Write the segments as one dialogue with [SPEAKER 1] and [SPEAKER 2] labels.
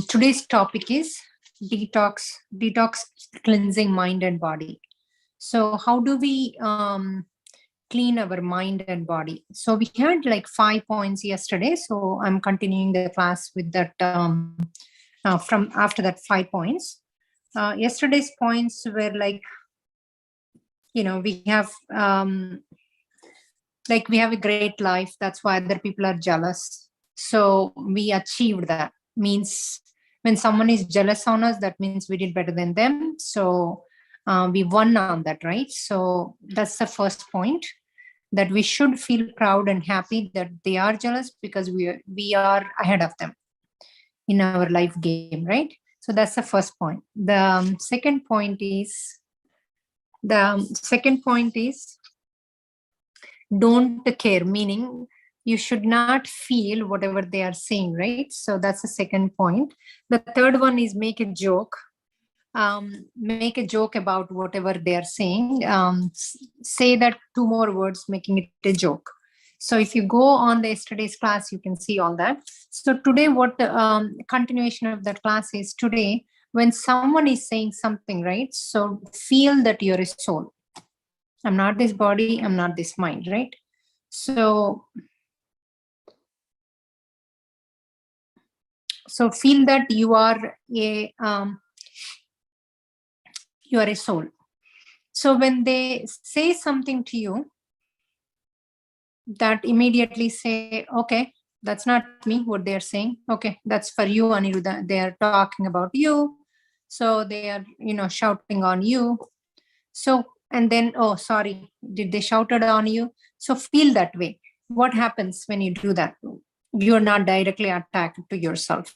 [SPEAKER 1] Today's topic is detox cleansing mind and body. So how do we clean our mind and body? So we had like 5 points yesterday. So I'm continuing the class with that from after that 5 points. Yesterday's points were like, we have we have a great life. That's why other people are jealous. So we achieved that. Means when someone is jealous on us, that means we did better than them. So we won on that, right? So that's the first point, that we should feel proud and happy that they are jealous, because we are ahead of them in our life game, right? So that's the first point. The second point is don't care, meaning you should not feel whatever they are saying, right? So that's the second point. The third one is make a joke. Make a joke about whatever they are saying. Say that 2 more words, making it a joke. So if you go on the yesterday's class, you can see all that. So today, what the continuation of that class is today, when someone is saying something, right? So feel that you're a soul. I'm not this body, I'm not this mind, right? So feel that you are a soul. So when they say something to you, that immediately say, okay, that's not me, what they're saying. Okay, that's for you, Anirudha. They are talking about you. So they are, shouting on you. So, and then, oh, sorry, did they shouted on you? So feel that way. What happens when you do that? You're not directly attacked to yourself.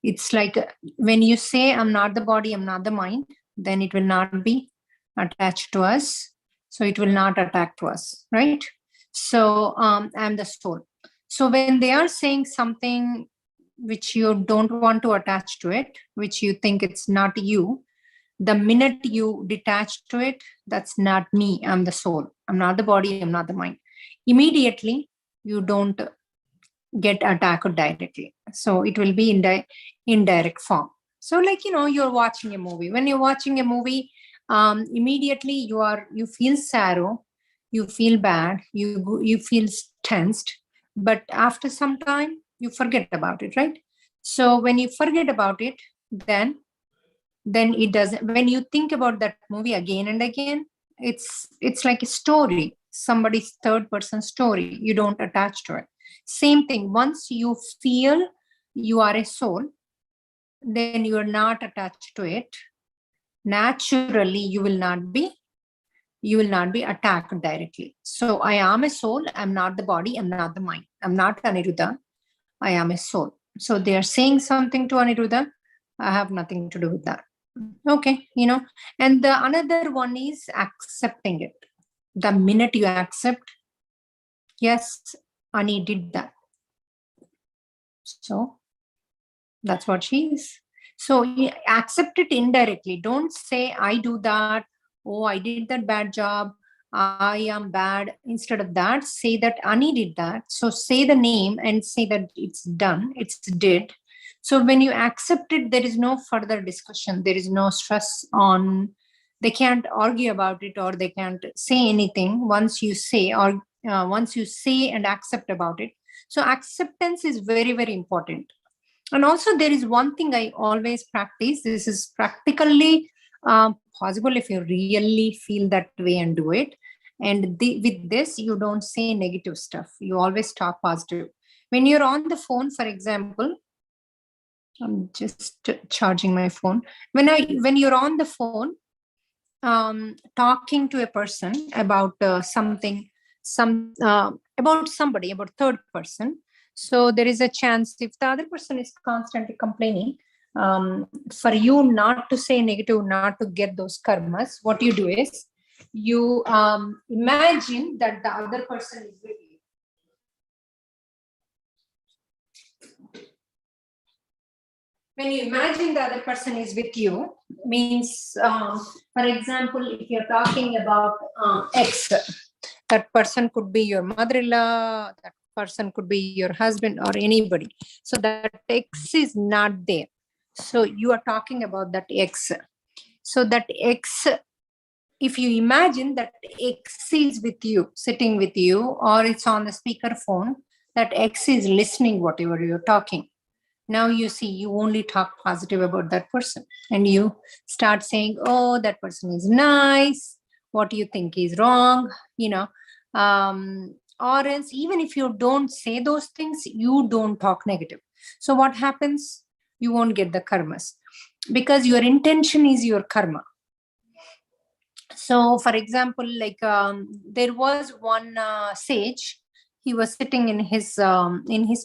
[SPEAKER 1] It's like when you say, I'm not the body, I'm not the mind, then it will not be attached to us. So it will not attack to us, right? So I'm the soul. So when they are saying something which you don't want to attach to it, which you think it's not you, the minute you detach to it, that's not me, I'm the soul. I'm not the body, I'm not the mind. Immediately, you don't get attacked directly. So it will be in indirect form. So like, you're watching a movie. When you're watching a movie, immediately you feel sorrow, you feel bad, you feel tensed, but after some time you forget about it, right? So when you forget about it, then it doesn't. When you think about that movie again and again, it's like a story, somebody's third person story. You don't attach to it. Same thing, once you feel you are a soul, then you are not attached to it. Naturally, you will not be attacked directly. So I am a soul, I'm not the body, I'm not the mind, I'm not Anirudha, I am a soul. So they are saying something to Anirudha, I have nothing to do with that. Okay, and the another one is accepting it. The minute you accept, yes, Ani did that. So that's what she is. So you accept it indirectly. Don't say, I do that. Oh, I did that bad job. I am bad. Instead of that, say that Ani did that. So say the name and say that it's done, it's did. So when you accept it, there is no further discussion. There is no stress on, they can't argue about it, or they can't say anything once you say, or once you say and accept about it. So acceptance is very, very important. And also there is one thing I always practice. This is practically possible if you really feel that way and do it. And with this, you don't say negative stuff. You always talk positive. When you're on the phone, for example, I'm just charging my phone. When you're on the phone, talking to a person about about somebody, about third person. So there is a chance, if the other person is constantly complaining, for you not to say negative, not to get those karmas, what you do is you imagine that the other person is with you. When you imagine the other person is with you, means, for example, if you're talking about X, that person could be your mother-in-law, that person could be your husband or anybody. So that X is not there. So you are talking about that X. So that X, if you imagine that X is with you, sitting with you, or it's on the speaker phone, that X is listening whatever you're talking. Now you see, you only talk positive about that person, and you start saying, oh, that person is nice, what do you think is wrong, or else, even if you don't say those things, you don't talk negative. So what happens? You won't get the karmas, because your intention is your karma. So for example, like there was one sage. He was sitting in his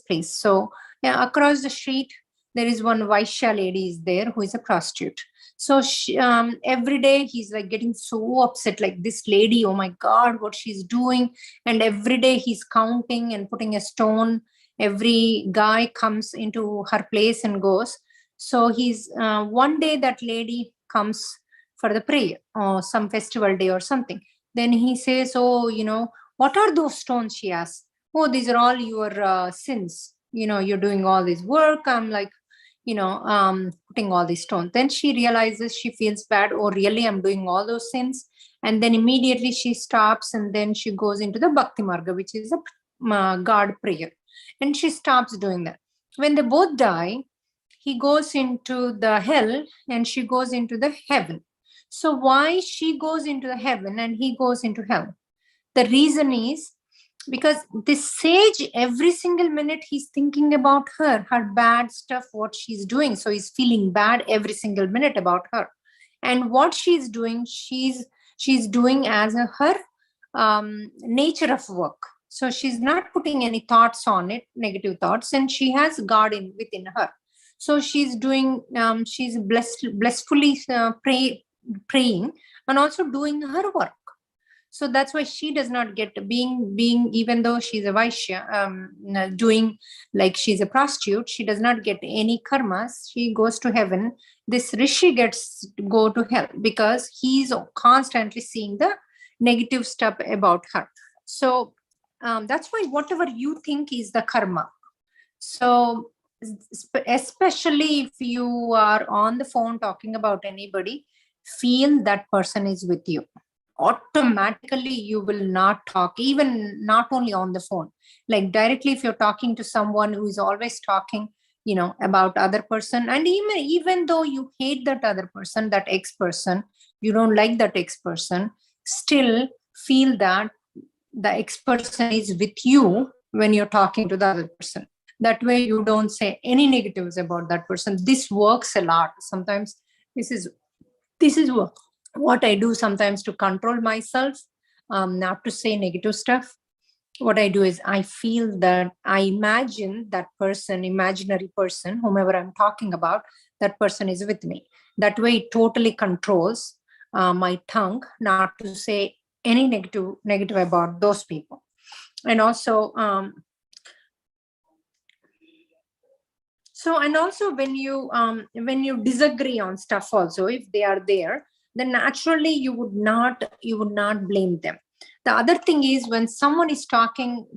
[SPEAKER 1] place. So yeah, across the street there is one Vaishya lady is there who is a prostitute. So she, every day he's like getting so upset, like this lady, oh my god, what she's doing. And every day he's counting and putting a stone. Every guy comes into her place and goes. So he's one day that lady comes for the prayer or some festival day or something. Then he says, oh, what are those stones? She asks. Oh, these are all your sins. You're doing all this work. I'm like, putting all these stones. Then she realizes, she feels bad. Oh, really? I'm doing all those sins. And then immediately she stops, and then she goes into the Bhakti Marga, which is a God prayer. And she stops doing that. When they both die, he goes into the hell and she goes into the heaven. So why she goes into the heaven and he goes into hell? The reason is because this sage, every single minute he's thinking about her bad stuff, what she's doing. So he's feeling bad every single minute about her. And what she's doing, she's doing as her nature of work. So she's not putting any thoughts on it, negative thoughts, and she has God within her. So she's doing, she's blissfully praying and also doing her work. So that's why she does not get being even though she's a Vaishya, doing like she's a prostitute, she does not get any karmas. She goes to heaven. This Rishi gets go to hell because he's constantly seeing the negative stuff about her. So that's why whatever you think is the karma. So especially if you are on the phone talking about anybody, feel that person is with you. Automatically you will not talk, even not only on the phone, like directly if you're talking to someone who is always talking about other person, and even though you hate that other person, that ex person, you don't like that ex person, still feel that the ex person is with you when you're talking to the other person. That way you don't say any negatives about that person. This works a lot. Sometimes this is what I do sometimes to control myself, not to say negative stuff. What I do is I feel that I imagine that person, imaginary person, whomever I'm talking about, that person is with me. That way it totally controls my tongue not to say any negative about those people. And also, when you disagree on stuff also, if they are there, then naturally you would not blame them. The other thing is, when someone is talking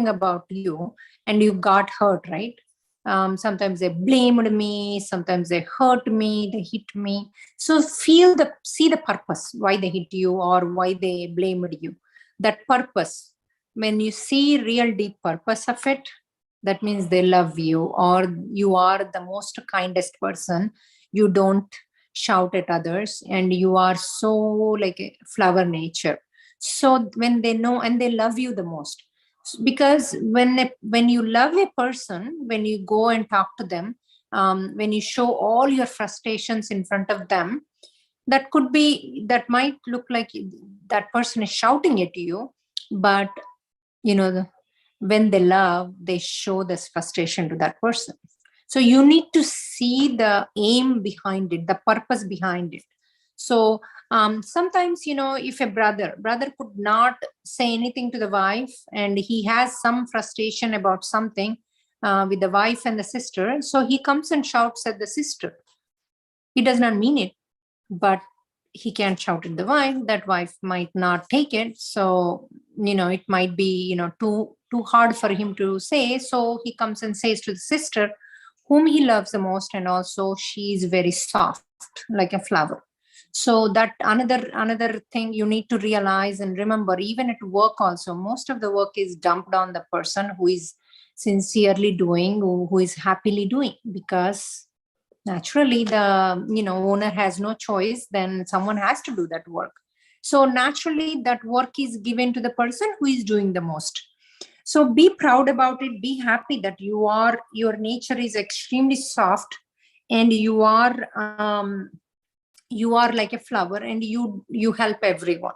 [SPEAKER 1] about you and you got hurt, right? Sometimes they blamed me, sometimes they hurt me, they hit me. So see the purpose why they hit you or why they blamed you. That purpose, when you see real deep purpose of it, that means they love you, or you are the most kindest person. You don't shout at others, and you are so like a flower nature. So when they know and they love you the most, because when you love a person, when you go and talk to them, when you show all your frustrations in front of them, that might look like that person is shouting at you, but you know when they love, they show this frustration to that person. So you need to see the aim behind it, the purpose behind it. So sometimes, if a brother could not say anything to the wife, and he has some frustration about something with the wife and the sister, so he comes and shouts at the sister. He does not mean it, but he can shout at the wife. That wife might not take it. So it might be too too hard for him to say. So he comes and says to the sister, whom he loves the most, and also she is very soft, like a flower. So that another thing you need to realize and remember, even at work also, most of the work is dumped on the person who is sincerely doing, who is happily doing, because naturally the owner has no choice, then someone has to do that work. So naturally that work is given to the person who is doing the most. So be proud about it, be happy that your nature is extremely soft, and you are like a flower, and you help everyone.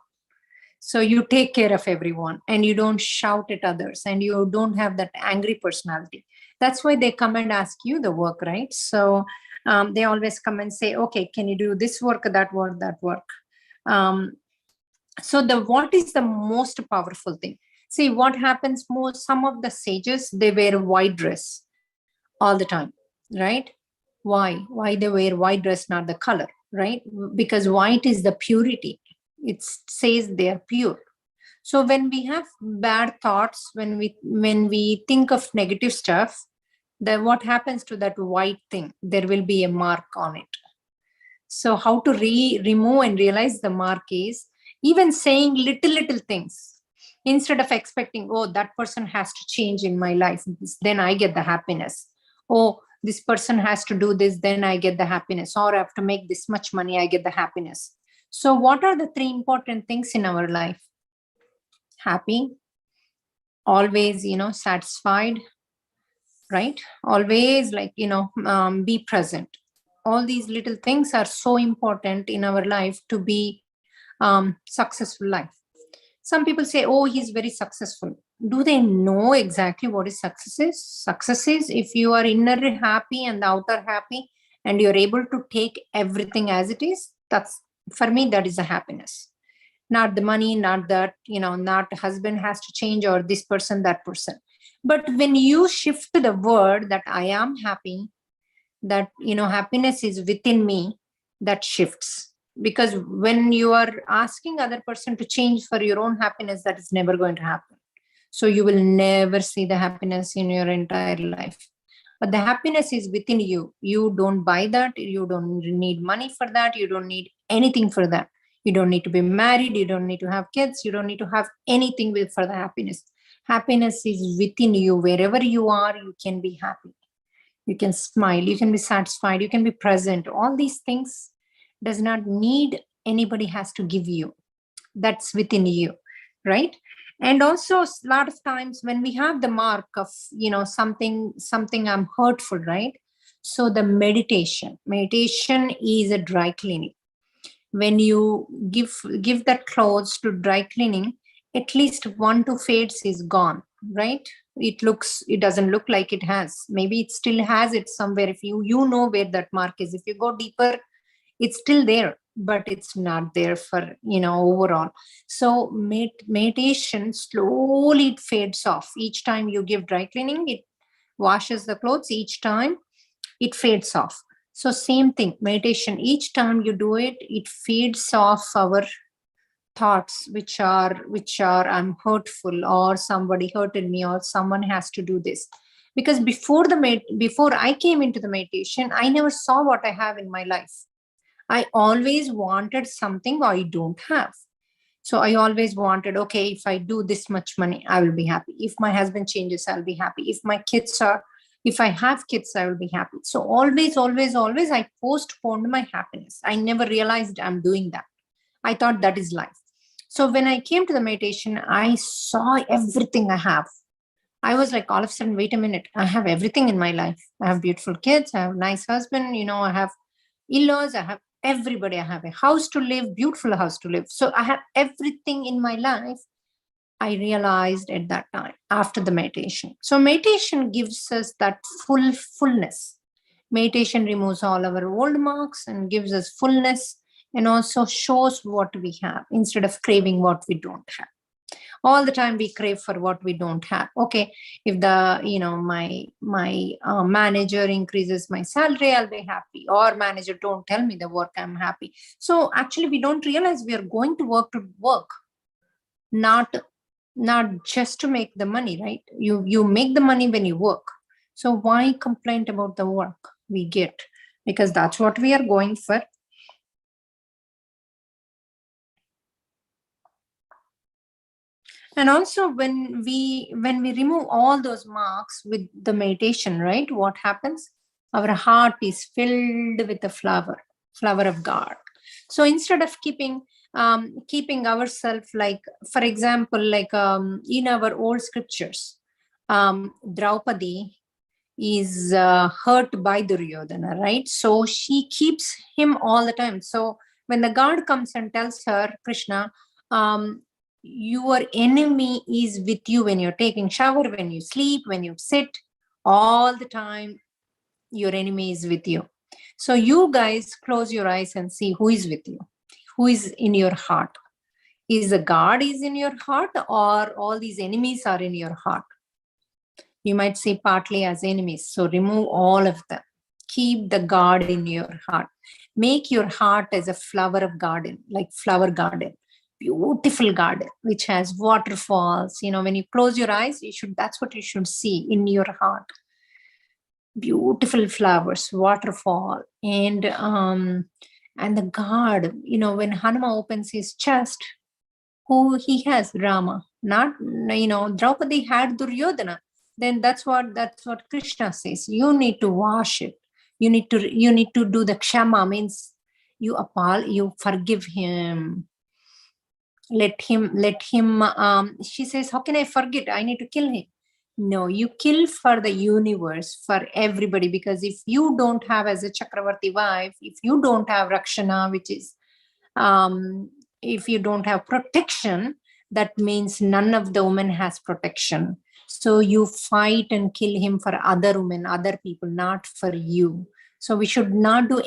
[SPEAKER 1] So you take care of everyone, and you don't shout at others, and you don't have that angry personality. That's why they come and ask you the work, right? So they always come and say, okay, can you do this work, that work? um, so the what is the most powerful thing? See what happens, most some of the sages, they wear white dress all the time, right? Why they wear white dress, not the color, right? Because white is the purity. It says they are pure. So when we have bad thoughts, when we think of negative stuff, then what happens to that white thing? There will be a mark on it. So how to remove and realize the mark is even saying little things, instead of expecting, oh, that person has to change in my life, then I get the happiness. Oh, this person has to do this, then I get the happiness. Or I have to make this much money, I get the happiness. So what are the three important things in our life? Happy, always, satisfied, right? Always, like, be present. All these little things are so important in our life to be successful life. Some people say, oh, he's very successful. Do they know exactly what is success is? Success is if you are inner happy and the outer happy, and you're able to take everything as it is. That's, for me, that is a happiness. Not the money, not that, not husband has to change, or this person, that person. But when you shift the word that I am happy, that happiness is within me, that shifts. Because when you are asking other person to change for your own happiness, that is never going to happen. So you will never see the happiness in your entire life. But the happiness is within you. You don't buy that, you don't need money for that, you don't need anything for that. You don't need to be married, you don't need to have kids, you don't need to have anything for the happiness. Happiness is within you. Wherever you are, you can be happy, you can smile, you can be satisfied, you can be present. All these things does not need anybody has to give you. That's within you, right? And also a lot of times when we have the mark of something I'm hurtful, right? So the meditation is a dry cleaning. When you give that clothes to dry cleaning, at least 1 to 2 fades is gone, right? It doesn't look like it has. Maybe it still has it somewhere. If you know where that mark is, if you go deeper, it's still there, but it's not there for overall. So meditation, slowly it fades off. Each time you give dry cleaning, it washes the clothes. Each time it fades off. So same thing, meditation, each time you do it, it fades off our thoughts, which are I'm hurtful, or somebody hurted me, or someone has to do this. Because before I came into the meditation, I never saw what I have in my life. I always wanted something I don't have. So I always wanted, okay, if I do this much money, I will be happy. If my husband changes, I'll be happy. If I have kids, I will be happy. So always, I postponed my happiness. I never realized I'm doing that. I thought that is life. So when I came to the meditation, I saw everything I have. I was like, all of a sudden, wait a minute, I have everything in my life. I have beautiful kids, I have nice husband, I have in-laws, I have everybody, I have a house to live, beautiful house to live. So I have everything in my life. I realized at that time after the meditation. So meditation gives us that fullness. Meditation removes all our old marks and gives us fullness, and also shows what we have instead of craving what we don't have. All the time we crave for what we don't have. Okay, if the my manager increases my salary, I'll be happy. Or manager don't tell me the work, I'm happy. So actually we don't realize we are going to work, not not just to make the money, right? You make the money when you work. So why complain about the work we get? Because that's what we are going for. And also when we remove all those marks with the meditation, right, what happens? Our heart is filled with the flower of God. So instead of keeping ourselves, like for example, like in our old scriptures, Draupadi is hurt by Duryodhana, right? So she keeps him all the time. So when the God comes and tells her, Krishna, your enemy is with you when you're taking shower, when you sleep, when you sit, all the time your enemy is with you. So you guys close your eyes and see who is with you, who is in your heart. Is the God is in your heart, or all these enemies are in your heart? You might see partly as enemies. So remove all of them. Keep the God in your heart. Make your heart as a flower of garden, like flower garden, beautiful garden, which has waterfalls. When you close your eyes, that's what you should see in your heart. Beautiful flowers, waterfall, and the God, when Hanuma opens his chest, who he has? Rama. Not, Draupadi had Duryodhana. Then that's what Krishna says. You need to wash it. You need to do the kshama, means you forgive him. Let him, she says, how can I forget? I need to kill him. No, you kill for the universe, for everybody, because if you don't have, as a Chakravarti wife, if you don't have Rakshana, which is, if you don't have protection, that means none of the women has protection. So you fight and kill him for other women, other people, not for you. So we should not do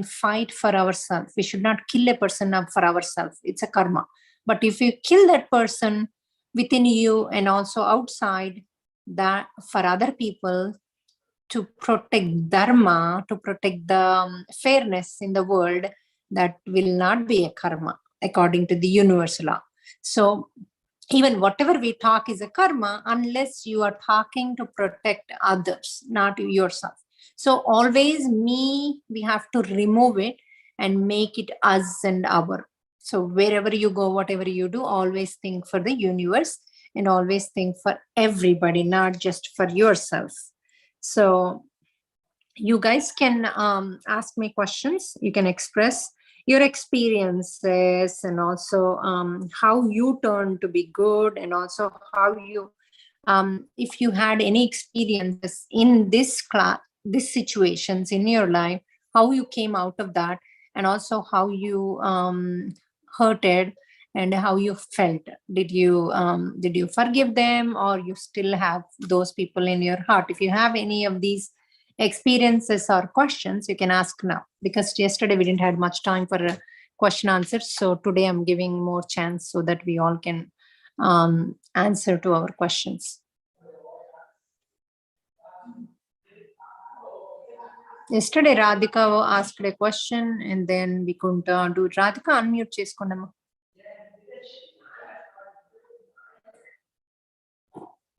[SPEAKER 1] fight for ourselves. We should not kill a person up for ourselves. It's a karma. But if you kill that person within you and also outside, that for other people, to protect dharma, to protect the fairness in the world, that will not be a karma according to the universal law. So even whatever we talk is a karma unless you are talking to protect others, not yourself. So always we have to remove it and make it us and our. So wherever you go, whatever you do, always think for the universe and always think for everybody, not just for yourself. So you guys can ask me questions. You can express your experiences and also how you turn to be good, and also how you, if you had any experiences in this situations in your life, how you came out of that, and also how you hurted and how you felt. Did you forgive them, or you still have those people in your heart? If you have any of these experiences or questions, you can ask now, because yesterday we didn't have much time for question answers. So today I'm giving more chance so that we all can answer to our questions. Yesterday Radhika asked a question and then we couldn't do it. Radhika, unmute cheskondamma.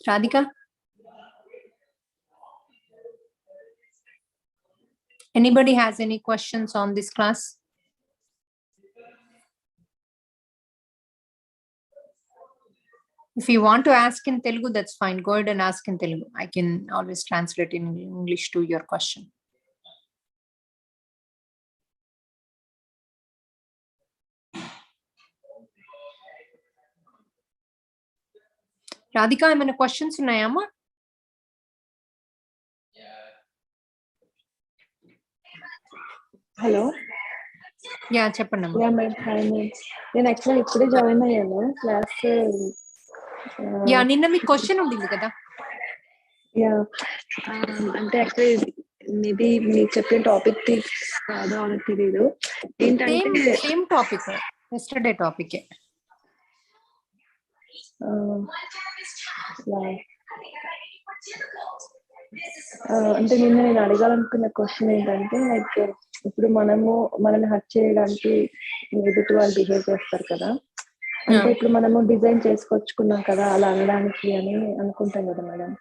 [SPEAKER 1] Radhika? Anybody has any questions on this class? If you want to ask in Telugu, that's fine. Go ahead and ask in Telugu. I can always translate in English to your question. Radhika, ఏమైనా questions ఉన్నాయమ్మా?
[SPEAKER 2] Hello,
[SPEAKER 1] yeah చెప్పండి అమ్మా.
[SPEAKER 2] Yeah madam, hi madam. నేను actually ఇప్పుడే join అయ్యాను class.
[SPEAKER 1] Yeah, నిన్న మీ question ఉండింది కదా.
[SPEAKER 2] యా, అంటే యాక్చువల్లీ మేబీ మీకు చెప్పిన టాపిక్ కాదో అని తెలియదు. ఏంటంటే
[SPEAKER 1] సేమ్ టాపిక్, ఎస్టర్డే టాపిక్.
[SPEAKER 2] అంటే నేను అడగాలనుకున్న క్వశ్చన్ ఏంటంటే, లైక్ ఇప్పుడు మనల్ని హర్ట్ చేయడానికి ఎదుటి వాళ్ళు బిహేవ్ చేస్తారు కదా, అంటే ఇప్పుడు మనము డిజైన్ చేసుకొచ్చుకున్నాం కదా అలా అనడానికి అని అనుకుంటాం కదా మేడం.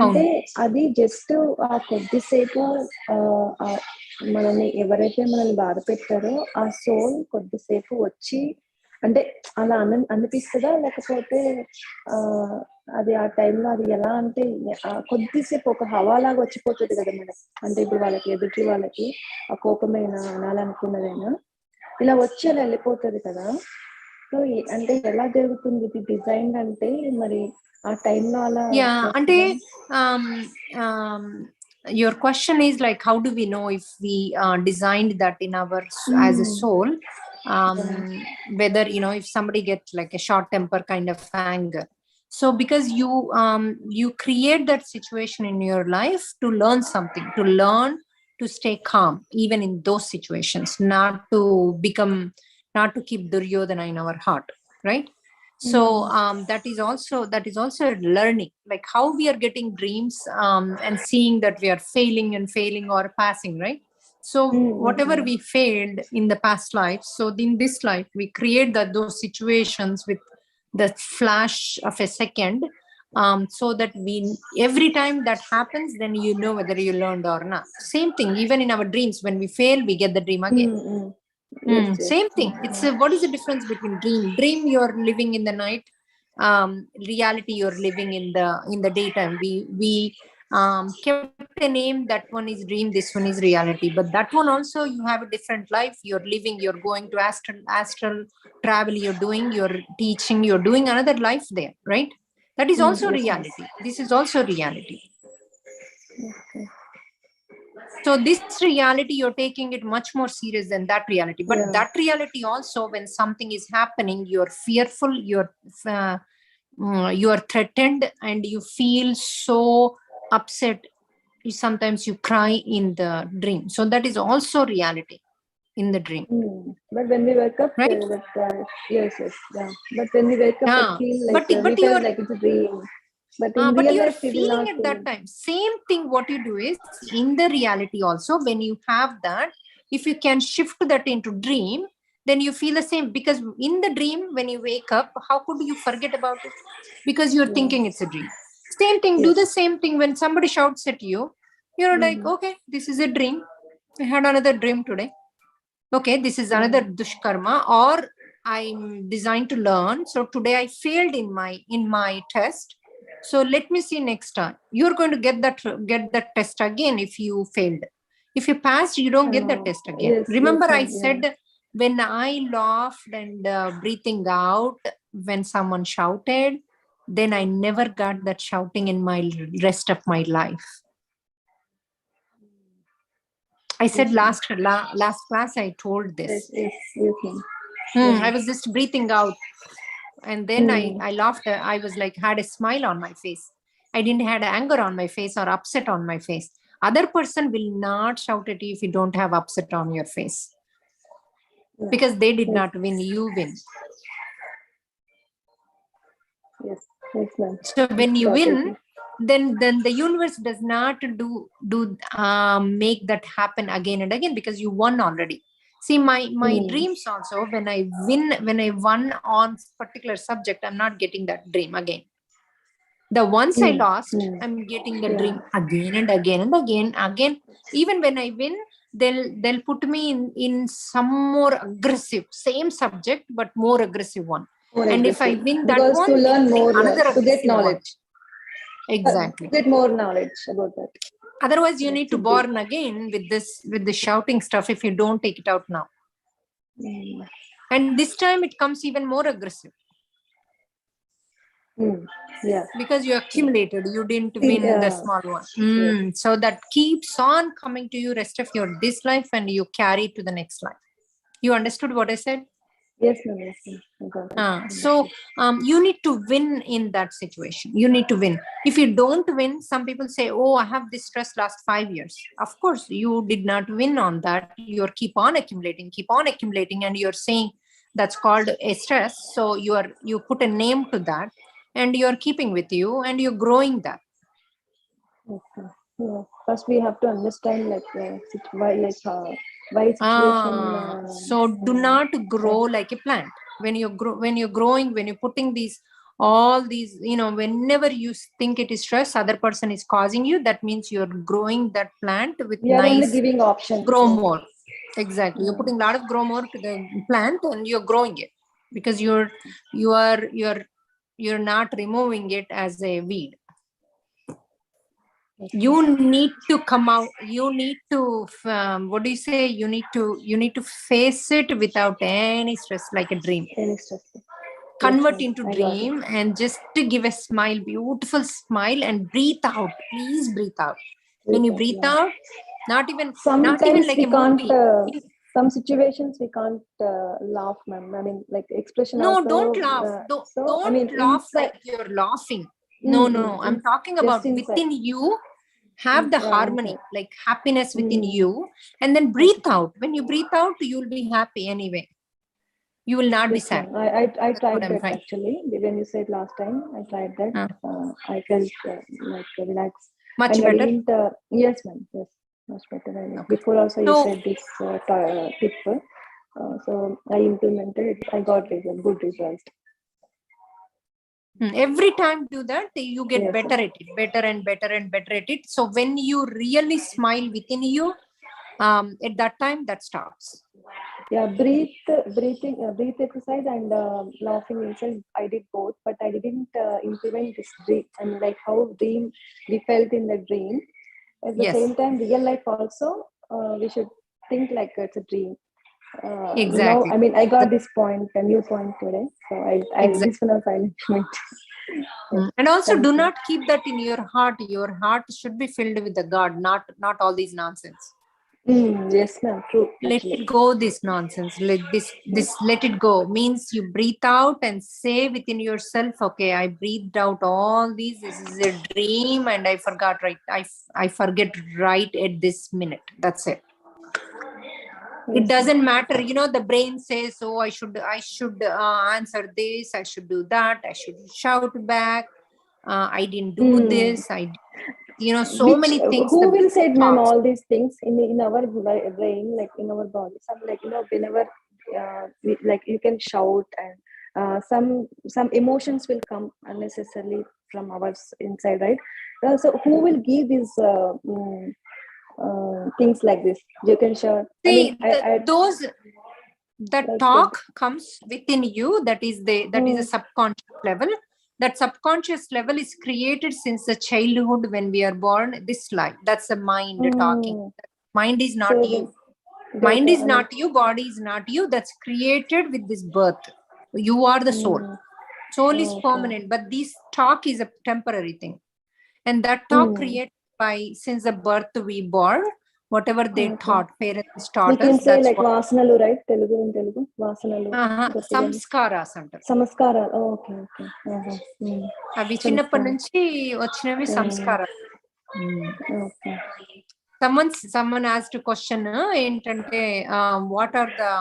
[SPEAKER 2] అంటే అది జస్ట్ ఆ కొద్దిసేపు మనల్ని ఎవరైతే మనల్ని బాధ పెట్టారో ఆ సోల్ కొద్దిసేపు వచ్చి అంటే అలా అనిపిస్తుందా, లేకపోతే ఆ అది ఆ టైంలో అది ఎలా అంటే కొద్దిసేపు ఒక హవాలాగా వచ్చిపోతుంది కదా మేడం. అంటే ఇప్పుడు వాళ్ళకి ఎదుటి వాళ్ళకి ఆ కోపమైనా అనాలనుకున్నదైనా ఇలా వచ్చి అలా వెళ్ళిపోతుంది కదా. సో అంటే ఎలా జరుగుతుంది ఇది డిజైన్ అంటే మరి ఆ టైంలో అలా
[SPEAKER 1] అంటే your question is like, how do we know if we designed that in our as a soul, whether if somebody gets like a short temper kind of anger. So because you create that situation in your life to learn something, to learn to stay calm even in those situations, not to keep Duryodhana in our heart, right? So that is also learning, like how we are getting dreams and seeing that we are failing or passing, right? So whatever we failed in the past life, so in this life we create those situations with the flash of a second, so that every time that happens, then whether you learned or not. Same thing even in our dreams, when we fail we get the dream again.
[SPEAKER 2] Yes.
[SPEAKER 1] Same thing. It's what is the difference between dream you're living in the night, reality you're living in the daytime. We kept a name, that one is dream, this one is reality, but that one also you have a different life you're living. You're going to astral travel, you're teaching, you're doing another life there, right? That is also reality. This is also reality. So this reality, you're taking it much more serious than that reality. But that reality also, when something is happening, you're fearful, you are threatened, and you feel so upset. Sometimes you cry in the dream. So that is also reality in the dream.
[SPEAKER 2] But when we wake up,
[SPEAKER 1] right?
[SPEAKER 2] Yes, yeah. But when we wake up, it feels like we feel like it's a dream. But in real life, we will not
[SPEAKER 1] at that time. Same thing. What you do is, in the reality also, when you have that, if you can shift that into dream, then you feel the same. Because in the dream, when you wake up, how could you forget about it? Because you're thinking it's a dream. Same thing. Do the same thing when somebody shouts at you. You're like, okay, this is a dream. I had another dream today. Okay, this is another dushkarma, or I'm designed to learn. So today I failed in my test. So let me see next time. You're going to get that test again if you failed. If you passed, you don't get that test again. Remember, I said when I laughed and breathing out when someone shouted, then I never got that shouting in my rest of my life. I said last class I told this. I was just breathing out, and then I laughed. I was like, had a smile on my face. I didn't had anger on my face or upset on my face. Other person will not shout at you if you don't have upset on your face, because they did not win. You win.
[SPEAKER 2] Yes, ma'am.
[SPEAKER 1] So when you win, then the universe does not make that happen again and again, because you won already. See, my dreams also, when I won on particular subject, I'm not getting that dream again. The once I lost, I'm getting the dream again and again and again. Even when I win, they'll put me in some more aggressive, same subject but more aggressive one. And if I win that one,
[SPEAKER 2] to learn more,
[SPEAKER 1] another
[SPEAKER 2] to get knowledge.
[SPEAKER 1] Exactly.
[SPEAKER 2] Get more knowledge about that.
[SPEAKER 1] Otherwise, you need to born again with the shouting stuff if you don't take it out now. And this time it comes even more aggressive. Because you accumulated, you didn't win the small one. So that keeps on coming to you rest of your this life, and you carry it to the next life. You understood what I said?
[SPEAKER 2] Yes, ma'am.
[SPEAKER 1] So you need to win in that situation. You need to win. If you don't win, some people say, oh, I have this stress last 5 years. Of course, you did not win on that. You're keep on accumulating, and you're saying that's called a stress. So you put a name to that, and you're keeping with you, and you're growing that.
[SPEAKER 2] Okay. First, we have to understand why situation.
[SPEAKER 1] So do not grow like a plant. when you're growing, when you're putting these, all these, whenever you think it is stress, other person is causing you, that means you're growing that plant with
[SPEAKER 2] We are only
[SPEAKER 1] nice
[SPEAKER 2] giving options.
[SPEAKER 1] grow more. Exactly. You're putting a lot of grow more to the plant and you're growing it, because you're not removing it as a weed. You need to come out, you need to what do you say, you need to face it without any stress, like a dream.
[SPEAKER 2] Any stress.
[SPEAKER 1] Convert
[SPEAKER 2] Yes,
[SPEAKER 1] into
[SPEAKER 2] I got
[SPEAKER 1] dream and just to give a smile, beautiful smile, and breathe out. Please breathe out. When you breathe out, not even
[SPEAKER 2] Sometimes
[SPEAKER 1] like
[SPEAKER 2] we
[SPEAKER 1] a
[SPEAKER 2] can't,
[SPEAKER 1] movie.
[SPEAKER 2] some situations we can't laugh, ma'am. I mean, like expression
[SPEAKER 1] No,
[SPEAKER 2] also.
[SPEAKER 1] don't laugh.
[SPEAKER 2] So, I
[SPEAKER 1] Don't
[SPEAKER 2] mean,
[SPEAKER 1] laugh
[SPEAKER 2] inside.
[SPEAKER 1] like you're laughing. No. I'm talking
[SPEAKER 2] Just
[SPEAKER 1] about
[SPEAKER 2] inside.
[SPEAKER 1] within you. Have the harmony,
[SPEAKER 2] Inside.
[SPEAKER 1] like happiness within you, and then breathe out. When you breathe out, you'll be happy anyway. You will not be
[SPEAKER 2] Yes,
[SPEAKER 1] sad.
[SPEAKER 2] ma'am. I
[SPEAKER 1] That's
[SPEAKER 2] tried
[SPEAKER 1] what I'm
[SPEAKER 2] that
[SPEAKER 1] trying.
[SPEAKER 2] actually. When you said last time, I tried that. I felt like relaxed.
[SPEAKER 1] Much
[SPEAKER 2] And
[SPEAKER 1] better.
[SPEAKER 2] I didn't. Yes, ma'am. Yes, much better.
[SPEAKER 1] Okay.
[SPEAKER 2] Before also you
[SPEAKER 1] So,
[SPEAKER 2] said this tip. So I implemented it. I got good results.
[SPEAKER 1] every time do that, you get
[SPEAKER 2] Yes,
[SPEAKER 1] better at it, better and better and better at it. So when you really smile within you, at that time, that stops.
[SPEAKER 2] Yeah, breathe exercise and laughing inside. I did both, but I didn't implement this dream. I mean, like how dream we felt in the dream. At the same time, real life also, we should think like it's a dream. Now,
[SPEAKER 1] Exactly.
[SPEAKER 2] I mean, I got this point, a new point today. So
[SPEAKER 1] Exactly.
[SPEAKER 2] this one also I implement. Yes,
[SPEAKER 1] And also,
[SPEAKER 2] thank
[SPEAKER 1] do
[SPEAKER 2] you.
[SPEAKER 1] not keep that in your heart. Your heart should be filled with the God, not all these nonsense.
[SPEAKER 2] Yes, ma'am. True.
[SPEAKER 1] Let
[SPEAKER 2] Actually.
[SPEAKER 1] it go, this nonsense. Let it go means you breathe out and say within yourself, okay, I breathed out all these. This is a dream, and I forgot. Right, I forget right at this minute. That's it. It doesn't matter, the brain says, oh, I should answer this, I should do that, I should shout back, I didn't do this, so many things.
[SPEAKER 2] Who
[SPEAKER 1] The
[SPEAKER 2] will say, ma'am,
[SPEAKER 1] thoughts.
[SPEAKER 2] all these things in our brain, like in our body? Some, like, whenever like you can shout, and some emotions will come unnecessarily from our inside, right? So who will give these things like this? You can shout. I mean,
[SPEAKER 1] See, that
[SPEAKER 2] like
[SPEAKER 1] talk comes within you. That is a subconscious level. That subconscious level is created since the childhood when we are born. This life, that's the mind talking. Mind is not you. Mind is not you, body is not you. That's created with this birth. You are the soul. Soul is permanent, but this talk is a temporary thing. And that talk created by, since the birth we born, whatever they taught, parents
[SPEAKER 2] we
[SPEAKER 1] taught
[SPEAKER 2] can
[SPEAKER 1] us,
[SPEAKER 2] say
[SPEAKER 1] that's
[SPEAKER 2] like
[SPEAKER 1] what.
[SPEAKER 2] Vasanalu, right? Telugu in Telugu. Vasanalu.
[SPEAKER 1] Sanskaras అంటారు.
[SPEAKER 2] Samaskara. Oh, okay.
[SPEAKER 1] అవి చిన్నప్పటి నుంచి వచ్చినవి సంస్కారాలు.
[SPEAKER 2] Okay.
[SPEAKER 1] Someone asked a question ఏంటంటే what are the,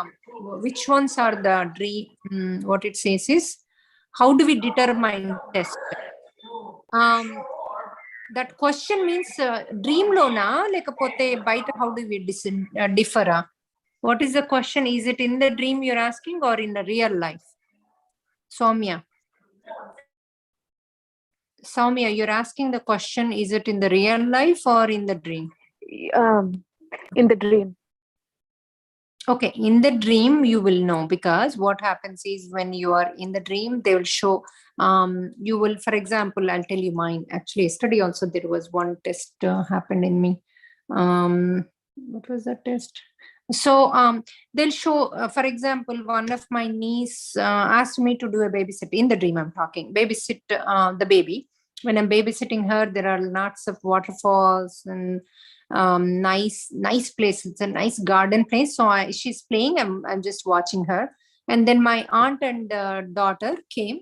[SPEAKER 1] which ones are the dream, what it says is, how do we determine test? That question means dream lona lekapothe baita, how do we differ? What is the question? Is it in the dream you're asking or in the real life? Soumya, you're asking the question, is it in the real life or in the dream?
[SPEAKER 3] In the dream.
[SPEAKER 1] Okay, in the dream you will know, because what happens is when you are in the dream, they will show, you will, for example, I'll tell you mine. Actually, yesterday also there was one test happened in me. What was that test? So they'll show, for example, one of my niece asked me to do a babysit. In the dream I'm talking, babysit the baby. When I'm babysitting her, there are lots of waterfalls and nice place. It's a nice garden place. So she's playing, I'm just watching her. And then my aunt and daughter came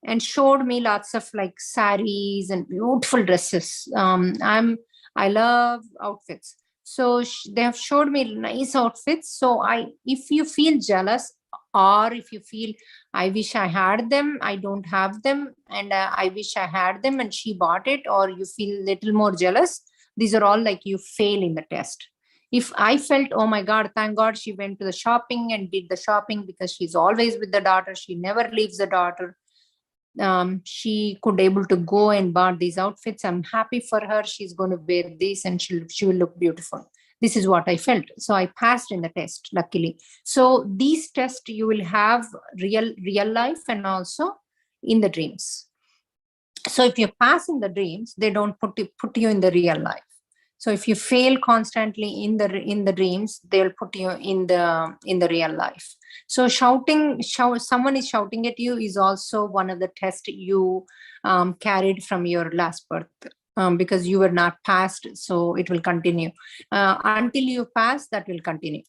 [SPEAKER 1] and showed me lots of like saris and beautiful dresses. I love outfits. So they have showed me nice outfits. So if you feel jealous, or if you feel, I wish I had them, I don't have them, and I wish I had them and she bought it, or you feel little more jealous, these are all like you fail in the test. If I felt, oh my God, thank God she went to the shopping and did the shopping, because she's always with the daughter, she never leaves the daughter. She could able to go and buy these outfits. I'm happy for her. She's going to wear this and she will look beautiful. This is what I felt. So I passed in the test, luckily. So these tests you will have real life and also in the dreams. So if you pass in the dreams, they don't put you in the real life. So if you fail constantly in the dreams, they'll put you in the real life. So someone is shouting at you is also one of the tests you carried from your last birth, because you were not passed. So it will continue until you pass. That will continue.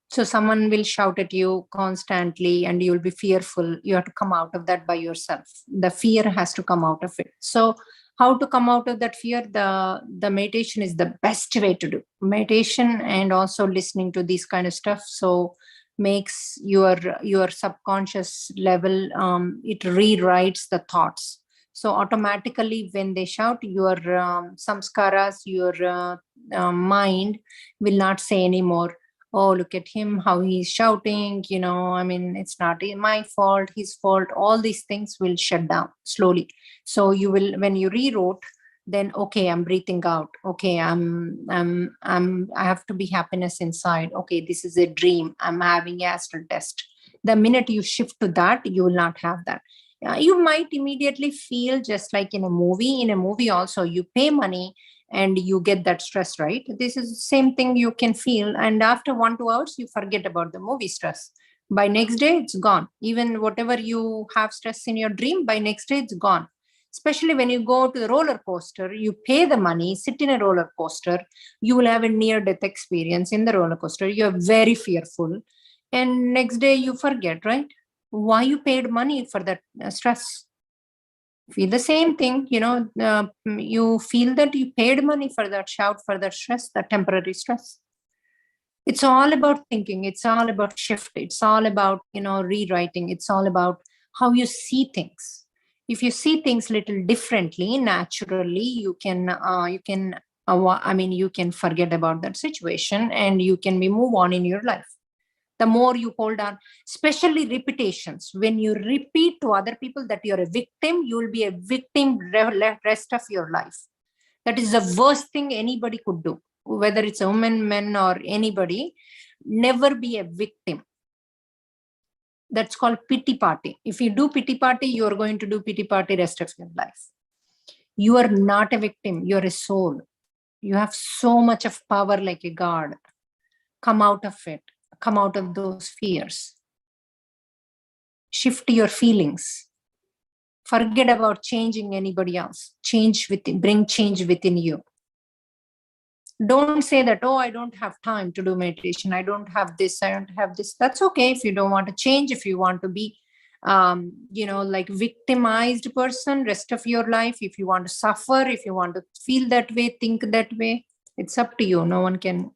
[SPEAKER 1] So someone will shout at you constantly and you'll be fearful. You have to come out of that by yourself. The fear has to come out of it. So how to come out of that fear? The meditation is the best way to do. Meditation and also listening to this kind of stuff. So makes your subconscious level, it rewrites the thoughts. So automatically when they shout, your samskaras, your mind will not say anymore, oh, look at him, how he's shouting, I mean, it's not my fault, his fault. All these things will shut down slowly. So you will, when you rewrote, then, okay, I'm breathing out. Okay, I have to be happiness inside. Okay, this is a dream. I'm having astral test. The minute you shift to that, you will not have that. You might immediately feel just like in a movie. In a movie also, you pay money and you get that stress, right? This is the same thing you can feel. And after 1-2 hours, you forget about the movie stress. By next day, it's gone. Even whatever you have stress in your dream, by next day, it's gone. Especially when you go to the roller coaster, you pay the money, sit in a roller coaster, you will have a near death experience in the roller coaster. You're very fearful. And next day you forget, right? Why you paid money for that stress? Feel the same thing, you feel that you paid money for that shout, for that stress, that temporary stress. It's all about thinking, it's all about shift, it's all about rewriting, it's all about how you see things. If you see things little differently, naturally, you can you can forget about that situation and you can be move on in your life. The more you hold on, especially repetitions. When you repeat to other people that you're a victim, you will be a victim rest of your life. That is the worst thing anybody could do, whether it's a woman, men, or anybody. Never be a victim. That's called pity party. If you do pity party, you are going to do pity party rest of your life. You are not a victim. You're a soul. You have so much of power like a god. Come out of it. Come out of those fears. Shift your feelings. Forget about changing anybody else. Bring change within you. Don't say that, oh, I don't have time to do meditation. I don't have this. I don't have this. That's okay if you don't want to change. If you want to be, like victimized person rest of your life. If you want to suffer, if you want to feel that way, think that way, it's up to you. No one can.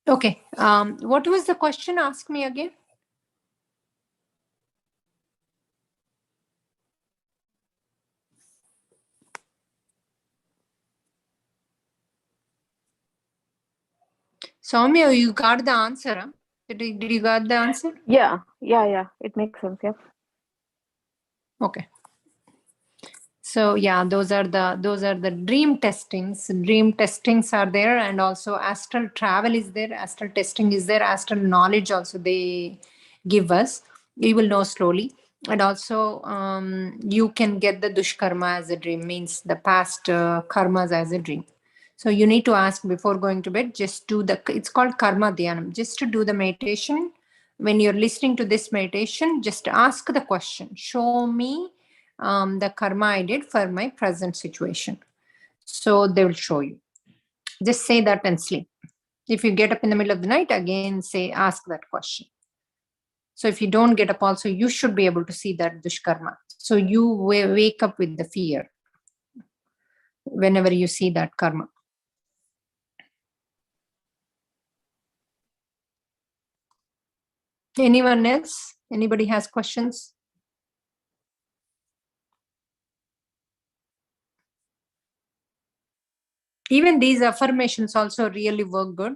[SPEAKER 1] Okay. What was the question? Ask me again. Soumya, you got the answer? Huh? Did you got the answer?
[SPEAKER 3] Yeah. It makes sense. Yeah.
[SPEAKER 1] Okay. So yeah, those are the dream testings. Dream testings are there, and also astral travel is there, astral testing is there, astral knowledge also they give us. You will know slowly. And also you can get the dushkarma as a dream, means the past karmas as a dream. So you need to ask before going to bed, just do it's called karma dhyanam, just to do the meditation. When you're listening to this meditation, just ask the question, show me the karma I did for my present situation. So they will show you. Just say that and sleep. If you get up in the middle of the night, again say, ask that question. So if you don't get up also, you should be able to see that dushkarma. So you wake up with the fear whenever you see that karma. Anyone else? Anybody has questions? Even these affirmations also really work good.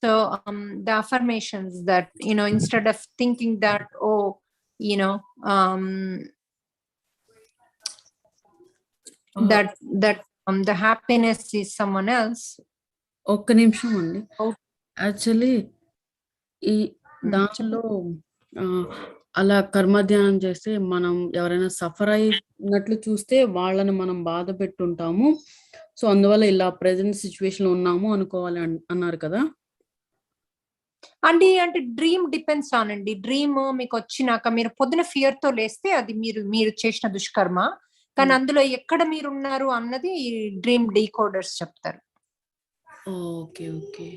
[SPEAKER 1] So the affirmations that, instead of thinking that, that the happiness is someone else.
[SPEAKER 4] ఒక్క నిమిషం అండి. Actually ఈ దాంట్లో అలా కర్మ ధ్యానం చేస్తే మనం ఎవరైనా సఫర్ అయినట్లు చూస్తే వాళ్ళని మనం బాధ పెట్టుంటాము. సో అందువల్ల ఇలా ప్రెజెంట్ సిచ్యువేషన్ లో ఉన్నాము అనుకోవాలి అన్నారు కదా.
[SPEAKER 1] అంటే డ్రీమ్ డిపెండ్స్ ఆన్ అండి. డ్రీమ్ మీకు వచ్చినాక మీరు పొద్దున ఫియర్ తో లేస్తే అది మీరు చేసిన దుష్కర్మ. కానీ అందులో ఎక్కడ మీరు ఉన్నారు అన్నది డ్రీమ్ డీకోడర్స్ చెప్తారు.
[SPEAKER 4] Okay okay.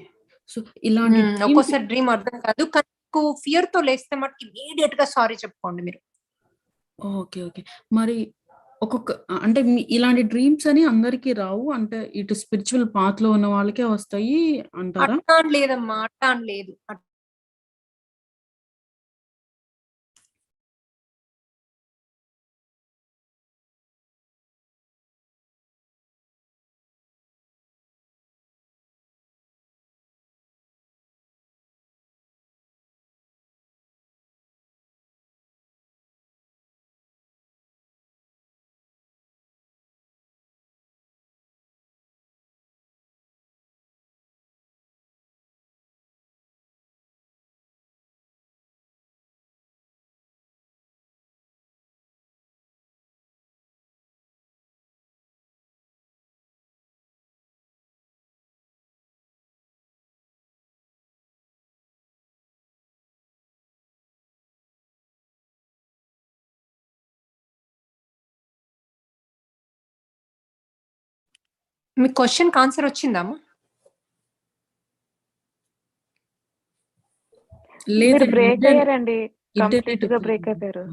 [SPEAKER 4] సో ఇలాంటి
[SPEAKER 1] ఒక్కోసారి డ్రీమ్ అర్థం కాదు, కానీ ఫియర్ తో లేస్తే మటుకు ఇమీడియట్ గా సారీ చెప్పుకోండి మీరు.
[SPEAKER 4] Okay okay. మరి ఒక్కొక్క అంటే ఇలాంటి డ్రీమ్స్ అని అందరికీ రావు, అంటే ఇటు స్పిరిచువల్ పాత్ లో ఉన్న వాళ్ళకే వస్తాయి అంటారా?
[SPEAKER 1] అట్లా లేదమ్మా, అట్లా లేదు. మీ క్వశ్చన్ ఆన్సర్ వచ్చిందమ్మా?
[SPEAKER 3] లేదు, బ్రేక్ అయ్యారండి, కంప్లీట్ గా బ్రేక్ అయిపోయారు.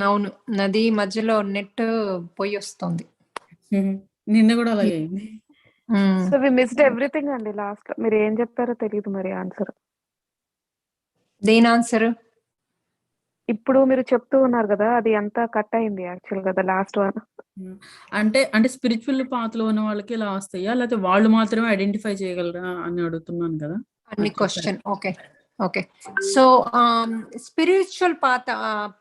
[SPEAKER 1] అవును, నది మధ్యలో నెట్ పోయి వస్తుంది.
[SPEAKER 4] నిన్న కూడా అలాగే అయింది.
[SPEAKER 3] సో వి మిస్డ్ ఎవ్రీథింగ్ అండి. లాస్ట్ లో మీరు ఏం చెప్పారో తెలియదు మరి ఆన్సర్.
[SPEAKER 1] దేని ఆన్సర్?
[SPEAKER 3] ఇప్పుడు మీరు చెప్తూ ఉన్నారు కదా, అది అంతా కట్ అయింది యాక్చువల్ గా లాస్ట్ వన్.
[SPEAKER 4] అంటే స్పిరిచువల్ పాత్ లో ఉన్న వాళ్ళకి ఇలా వస్తాయా, లేకపోతే వాళ్ళు మాత్రమే ఐడెంటిఫై చేయగలరా అని అడుగుతున్నాను కదా.
[SPEAKER 1] అన్ని question. Okay okay. So spiritual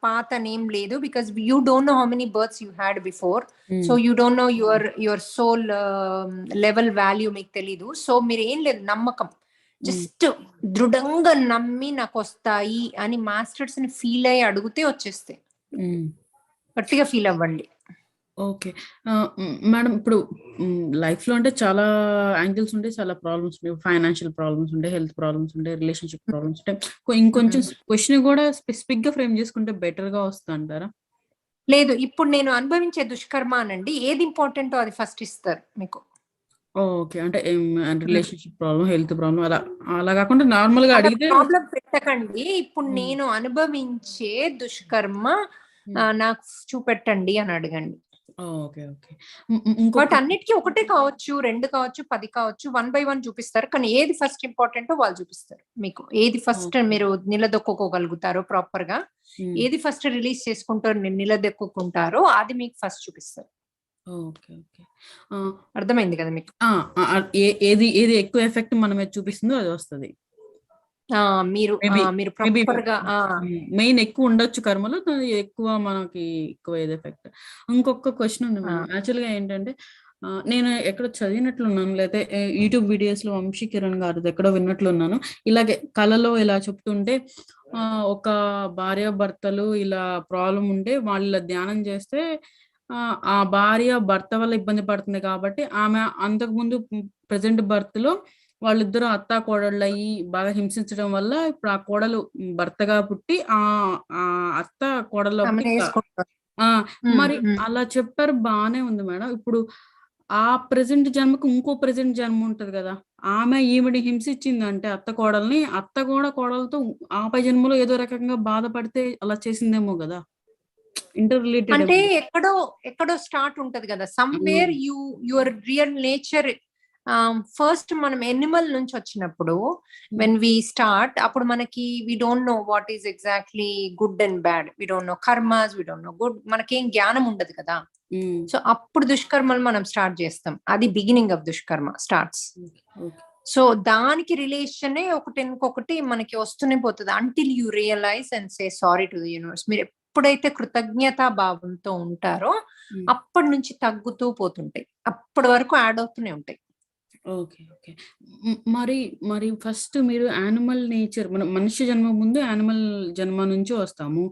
[SPEAKER 1] path అని ఏం లేదు, because you don't know how many births you had before. So you don't know your soul level value మీకు తెలీదు. సో మీరు ఏం లేదు, నమ్మకం, జస్ట్ దృఢంగా నమ్మి నాకు వస్తాయి అని మాస్టర్స్ ని ఫీల్ అయ్యి అడిగితే వచ్చేస్తాయి. గట్టిగా ఫీల్ అవ్వండి.
[SPEAKER 4] ఓకే మేడం, ఇప్పుడు లైఫ్ లో అంటే చాలా యాంగిల్స్ ఉంటాయి, చాలా ప్రాబ్లమ్స్ ఉంటాయి, ఫైనాన్షియల్ ప్రాబ్లమ్స్ ఉంటాయి, హెల్త్ ప్రాబ్లమ్స్ ఉంటాయి, రిలేషన్షిప్ ప్రాబ్లమ్స్ ఉంటాయి. ఇంకొంచెం క్వశ్చన్ కూడా స్పెసిఫిక్ గా ఫ్రేమ్ చేసుకుంటే బెటర్ గా వస్తుంది అంటారా?
[SPEAKER 1] లేదు, ఇప్పుడు నేను అనుభవించే దుష్కర్మ అనండి, ఏది ఇంపార్టెంటో అది ఫస్ట్ ఇస్తారు మీకు.
[SPEAKER 4] ఓకే, అంటే రిలేషన్షిప్ ప్రాబ్లం, హెల్త్ ప్రాబ్లం అలా కాకుండా నార్మల్ గా అడిగితే
[SPEAKER 1] ప్రాబ్లం పెట్టకండి. ఇప్పుడు నేను అనుభవించే దుష్కర్మ నాకు చూపెట్టండి అని అడగండి.
[SPEAKER 4] Okay okay.
[SPEAKER 1] బట్ అన్నిటికీ ఒకటే కావచ్చు, 2 కావచ్చు, 10 కావచ్చు, 1 by 1 చూపిస్తారు. కానీ ఏది ఫస్ట్ ఇంపార్టెంటో వాళ్ళు చూపిస్తారు మీకు. ఏది ఫస్ట్ మీరు నిలదొక్కుకోగలుగుతారో ప్రాపర్ గా, ఏది ఫస్ట్ రిలీజ్ చేసుకుంటారో నిలదొక్కుంటారో అది మీకు ఫస్ట్ చూపిస్తారు.
[SPEAKER 4] ఓకే. ఓకే. ఆ!
[SPEAKER 1] అర్థమైంది కదా మీకు?
[SPEAKER 4] ఆ! ఏది ఎక్కువ ఎఫెక్ట్ మన మీద చూపిస్తుందో అది వస్తది.
[SPEAKER 1] మీరు
[SPEAKER 4] మేబీ
[SPEAKER 1] మీరు
[SPEAKER 4] మేబీ
[SPEAKER 1] ప్రాపర్‌గా
[SPEAKER 4] మెయిన్ ఎక్కువ ఉండొచ్చు కర్మలో. ఎక్కువ మనకి ఎక్కువ ఏది ఎఫెక్ట్. ఇంకొక క్వెషన్ ఉంది మేడం. యాక్చువల్‌గా ఏంటంటే నేను ఎక్కడో చదివినట్లున్నాను. లేతే యూట్యూబ్ వీడియోస్‌లో వంశీ కిరణ్ గారిది ఎక్కడో విన్నట్లున్నాను. ఇలాగే కలలో ఇలా చెప్తుంటే ఒక భార్యాభర్తలు ఇలా ప్రాబ్లమ్ ఉంటే వాళ్ళు ఇలా ధ్యానం చేస్తే ఆ భార్య భర్త వల్ల ఇబ్బంది పడుతుంది కాబట్టి ఆమె అంతకుముందు ప్రెజెంట్ బర్త్‌లో వాళ్ళిద్దరూ అత్తా కోడళ్ళయ్యి బాగా హింసించడం వల్ల ఇప్పుడు ఆ కోడలు భర్తగా పుట్టి అత్త కోడల్లో పుట్టి
[SPEAKER 1] వేసుకుంటారు.
[SPEAKER 4] ఆ! మరి అలా చెప్పారు బానే ఉంది మేడం. ఇప్పుడు ఆ ప్రెజెంట్ జన్మకి ఇంకో ప్రెజెంట్ జన్మ ఉంటది గదా! ఈమెని హింసించిందంటే అత్త కోడల్ని, అత్త కూడా కోడలతో ఆపై జన్మలో ఏదో రకంగా బాధపడితే అలా చేసిందేమో గదా! ఇంటర్ రిలేటెడ్
[SPEAKER 1] అంటే ఎక్కడో స్టార్ట్ ఉంటది కదా, somewhere your real nature. First మనం ఎనిమల్ నుంచి వచ్చినప్పుడు వెన్ వి స్టార్ట్, అప్పుడు మనకి we don't know what is exactly good and bad, we don't know karmas, we don't know good, మనకేం జ్ఞానం ఉండదు కదా. సో అప్పుడు దుష్కర్మలు మనం స్టార్ట్ చేస్తాం, అది బిగినింగ్ ఆఫ్ దుష్కర్మ స్టార్ట్స్. సో దానికి రిలేషన్ ఒకటి మనకి వస్తూనే పోతుంది until you realise and say sorry to the universe. మీరు ఎప్పుడైతే కృతజ్ఞతా భావంతో ఉంటారో అప్పటి నుంచి తగ్గుతూ పోతుంటాయి, అప్పటి వరకు యాడ్ అవుతూనే ఉంటాయి.
[SPEAKER 4] ఓకే. ఓకే. మరి ఫస్ట్ మీరు యానిమల్ నేచర్, మనం మనిషి జన్మ ముందు యానిమల్ జన్మ నుంచి వస్తాము.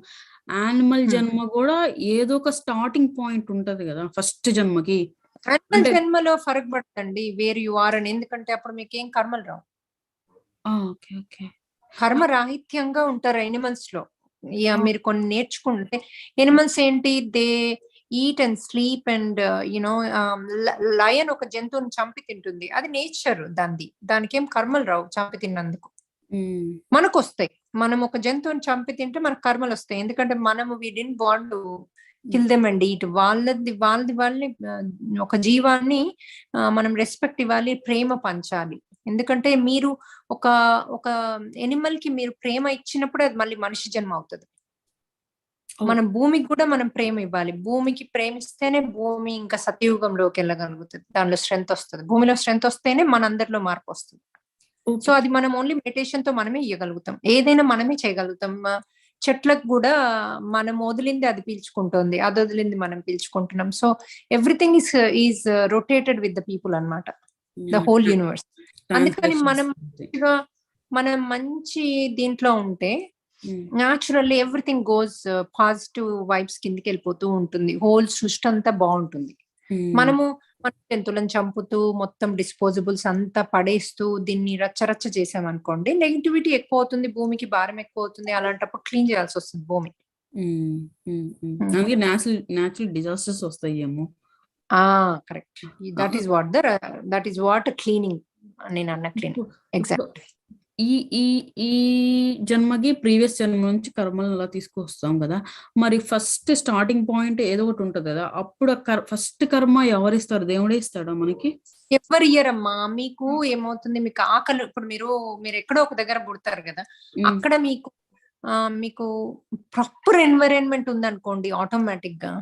[SPEAKER 4] యానిమల్ జన్మ గూడా ఏదో ఒక స్టార్టింగ్ పాయింట్ ఉంటది గదా! ఫస్ట్ జన్మకి.
[SPEAKER 1] యానిమల్ జన్మలో ఫరక్ పడతండి వేర్ యు ఆర్ అని, ఎందుకంటే అప్పుడు మీకు ఏం కర్మలు రావు.
[SPEAKER 4] ఓకే. ఓకే.
[SPEAKER 1] కర్మ రాహిత్యంగా ఉంటారు ఎనిమల్స్ లో. మీరు కొన్ని నేర్చుకుంటే, ఎనిమల్స్ ఏంటి, they eat and sleep and you know, lion ఒక జంతువుని చంపి తింటుంది, అది నేచర్ దానిది, దానికి ఏం కర్మలు రావు చంపి తిన్నందుకు. మనకు వస్తాయి, మనం ఒక జంతువుని చంపి తింటే మనకు కర్మలు వస్తాయి, ఎందుకంటే మనము we didn't want to kill them and eat. వాళ్ళని ఒక జీవాన్ని మనం రెస్పెక్ట్ ఇవ్వాలి, ప్రేమ పంచాలి. ఎందుకంటే మీరు ఒక ఒక ఎనిమల్ కి మీరు ప్రేమ ఇచ్చినప్పుడు అది మళ్ళీ మనిషి జన్మ అవుతుంది. మనం భూమికి కూడా మనం ప్రేమ ఇవ్వాలి, భూమికి ప్రేమిస్తేనే భూమి ఇంకా సత్యయుగంలోకి వెళ్ళగలుగుతుంది, దానిలో స్ట్రెంత్ వస్తుంది, భూమిలో స్ట్రెంత్ వస్తేనే మనందరిలో మార్పు వస్తుంది. సో అది మనం ఓన్లీ మెడిటేషన్ తో మనమే ఇవ్వగలుగుతాం, ఏదైనా మనమే చేయగలుగుతాం. చెట్లకు కూడా మనం వదిలింది అది పీల్చుకుంటుంది, అది వదిలింది మనం పీల్చుకుంటున్నాం. So everything is rotated with the people అన్నమాట, ద హోల్ యూనివర్స్. అందుకని మనం మంచి దీంట్లో ఉంటే naturally everything goes positive vibes కిందికి వెళ్ళిపోతూ ఉంటుంది, హోల్ సృష్టి అంతా బాగుంటుంది. మనము మన జంతువులను చంపుతూ మొత్తం డిస్పోజబుల్స్ అంతా పడేస్తూ దీన్ని రచ్చరచ్చ చేసామనుకోండి, నెగిటివిటీ ఎక్కువ అవుతుంది, భూమికి భారం ఎక్కువ అవుతుంది, అలాంటప్పుడు క్లీన్ చేయాల్సి వస్తుంది భూమి.
[SPEAKER 4] అందుకే న్యాచురల్ డిజాస్టర్స్ వస్తాయేమో.
[SPEAKER 1] Correct, that is what cleaning నేను అన్న క్లీనింగ్. ఎగ్జాక్ట్.
[SPEAKER 4] ఈ జన్మకి ప్రీవియస్ జన్మ నుంచి కర్మలను అలా తీసుకొస్తాం కదా, మరి ఫస్ట్ స్టార్టింగ్ పాయింట్ ఏదో ఒకటి ఉంటది కదా, అప్పుడు ఫస్ట్ కర్మ ఎవరిస్తారు, దేవుడే ఇస్తాడా మనకి?
[SPEAKER 1] ఎవరి ఇయర్ అమ్మా, మీకు ఏమవుతుంది, మీకు ఆకలి, ఇప్పుడు మీరు ఎక్కడో ఒక దగ్గర పుడతారు కదా, అక్కడ మీకు ప్రాపర్ ఎన్వైరన్మెంట్ ఉందనుకోండి, ఆటోమేటిక్ గా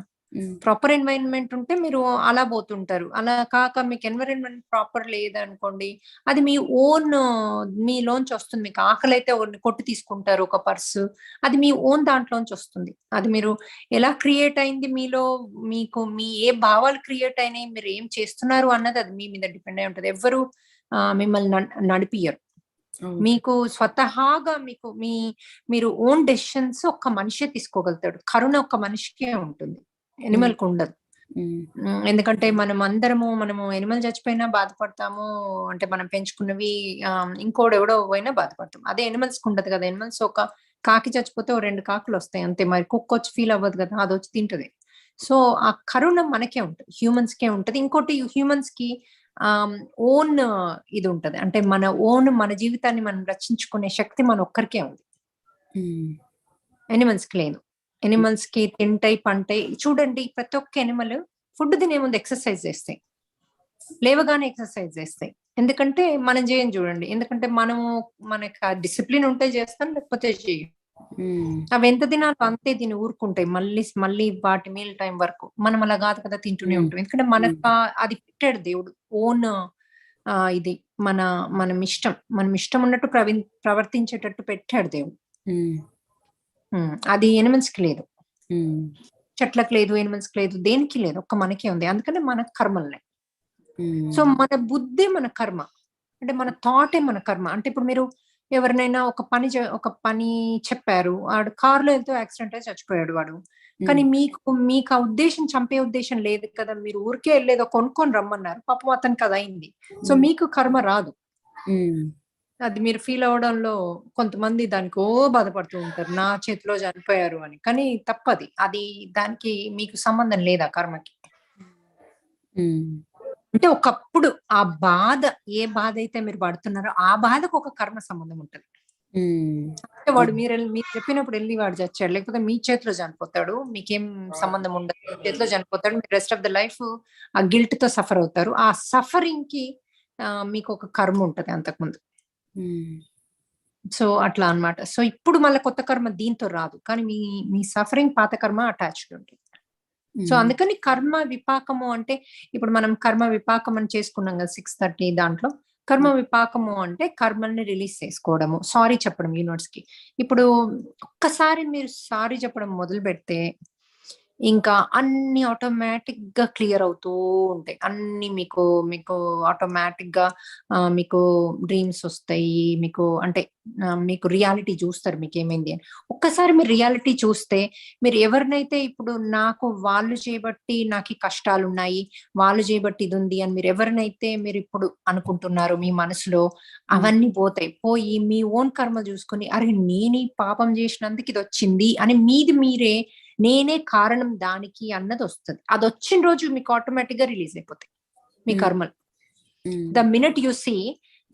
[SPEAKER 1] ప్రాపర్ ఎన్వైరన్మెంట్ ఉంటే మీరు అలా పోతుంటారు. అలా కాక మీకు ఎన్వైరన్మెంట్ ప్రాపర్ లేదనుకోండి, అది మీ ఓన్, మీలోంచి వస్తుంది. మీకు ఆకలి అయితే కొట్టి తీసుకుంటారు ఒక పర్సు, అది మీ ఓన్ దాంట్లోంచి వస్తుంది. అది మీరు ఎలా క్రియేట్ అయింది మీలో, మీకు మీ ఏ భావాలు క్రియేట్ అయినాయి, మీరు ఏం చేస్తున్నారు అన్నది అది మీ మీద డిపెండ్ అయి ఉంటది. ఎవ్వరు మిమ్మల్ని నడిపియరు. మీకు స్వతహాగా మీరు ఓన్ డెసిషన్స్ ఒక్క మనిషే తీసుకోగలుగుతాడు. కరుణ ఒక్క మనిషికే ఉంటుంది, ఎనిమల్ కు ఉండదు. ఎందుకంటే మనము ఎనిమల్ చచ్చిపోయినా బాధపడతాము, అంటే మనం పెంచుకున్నవి ఇంకోడెవడో పోయినా బాధపడతాం. అదే ఎనిమల్స్ కు ఉండదు కదా, ఎనిమల్స్ ఒక కాకి చచ్చిపోతే 2 కాకులు వస్తాయి అంతే, మరి కుక్క వచ్చి ఫీల్ అవ్వదు కదా, అది వచ్చి తింటది. సో ఆ కరుణ మనకే ఉంటది, హ్యూమన్స్ కే ఉంటది. ఇంకోటి హ్యూమన్స్ కి ఓన్ ఇది ఉంటది, అంటే మన జీవితాన్ని మనం రక్షించుకునే శక్తి మన ఒక్కరికే ఉంది, ఎనిమల్స్ కి లేదు. ఎనిమల్స్ కి తింటాయి పంటాయి, చూడండి ప్రతి ఒక్క ఎనిమల్ ఫుడ్ తినే ముందు ఎక్సర్సైజ్ చేస్తాయి, లేవగానే ఎక్సర్సైజ్ చేస్తాయి. ఎందుకంటే మనం చేయం చూడండి, ఎందుకంటే మనకు ఆ డిసిప్లిన్ ఉంటే చేస్తాం, లేకపోతే చేయం. అవి ఎంత తినాలో అంతే తిని ఊరుకుంటాయి, మళ్ళీ వాటి మీల్ టైం వరకు. మనం అలా కాదు కదా, తింటూనే ఉంటాం. ఎందుకంటే మనకు అది పెట్టాడు దేవుడు, ఓన్ ఇది మనం ఇష్టం ఉన్నట్టు ప్రవర్తించేటట్టు పెట్టాడు దేవుడు. అది ఎనిమల్స్ కి లేదు, చెట్లకు లేదు, ఎనిమల్స్ కి లేదు, దేనికి లేదు, ఒక్క మనకే ఉంది. అందుకని మన కర్మలున్నాయి. సో మన బుద్ధి మన కర్మ, అంటే మన థాటే మన కర్మ. అంటే ఇప్పుడు మీరు ఎవరినైనా ఒక పని చెప్పారు, వాడు కారులో వెళ్తూ యాక్సిడెంట్ అయి చచ్చిపోయాడు వాడు. కానీ మీకు ఆ ఉద్దేశం, చంపే ఉద్దేశం లేదు కదా, మీరు ఊరికే వెళ్ళేదో కొనుక్కొని రమ్మన్నారు, పాపం అతనికి అది అయింది. సో మీకు కర్మ రాదు. అది మీరు ఫీల్ అవడంలో కొంతమంది దానికి బాధపడుతూ ఉంటారు, నా చేతిలో చనిపోయారు అని. కానీ తప్పది, అది దానికి మీకు సంబంధం లేదా కర్మకి. అంటే ఒకప్పుడు ఆ బాధ, ఏ బాధ అయితే మీరు పడుతున్నారో ఆ బాధకు ఒక కర్మ సంబంధం ఉంటుంది. అంటే వాడు మీరు చెప్పినప్పుడు వెళ్ళి వాడు చచ్చాడు, లేకపోతే మీ చేతిలో చనిపోతాడు, మీకేం సంబంధం ఉండదు, మీ చేతిలో చనిపోతాడు, మీరు రెస్ట్ ఆఫ్ ద లైఫ్ ఆ గిల్ట్ తో సఫర్ అవుతారు. ఆ సఫరింగ్ కి మీకు ఒక కర్మ ఉంటది అంతకుముందు. సో అట్లా అన్నమాట. సో ఇప్పుడు మళ్ళీ కొత్త కర్మ దీంతో రాదు, కానీ మీ సఫరింగ్ పాత కర్మ అటాచ్డ్ ఉంటుంది. సో అందుకని కర్మ విపాకము అంటే, ఇప్పుడు మనం కర్మ విపాకం అని చేసుకున్నాం కదా 6:30 దాంట్లో. కర్మ విపాకము అంటే కర్మల్ని రిలీజ్ చేసుకోవడము, సారీ చెప్పడం యూనివర్స్ కి. ఇప్పుడు ఒక్కసారి మీరు సారీ చెప్పడం మొదలు పెడితే ఇంకా అన్ని ఆటోమేటిక్ గా క్లియర్ అవుతూ ఉంటాయి. అన్ని మీకు ఆటోమేటిక్ గా మీకు డ్రీమ్స్ వస్తాయి. మీకు రియాలిటీ చూస్తారు మీకు ఏమైంది అని. ఒక్కసారి మీరు రియాలిటీ చూస్తే, మీరు ఎవరినైతే ఇప్పుడు నాకు వాళ్ళు చేయబట్టి నాకు ఈ కష్టాలు ఉన్నాయి, వాళ్ళు చేయబట్టి ఇది ఉంది అని మీరు ఇప్పుడు అనుకుంటున్నారు మీ మనసులో, అవన్నీ పోతాయి. పోయి మీ ఓన్ కర్మ చూసుకుని, అరే నేను ఈ పాపం చేసినందుకు ఇది వచ్చింది అని మీరే నేనే కారణం దానికి అన్నది వస్తుంది. అది వచ్చిన రోజు మీకు ఆటోమేటిక్ గా రిలీజ్ అయిపోతాయి మీ కర్మలు. ద మినిట్ యు సీ,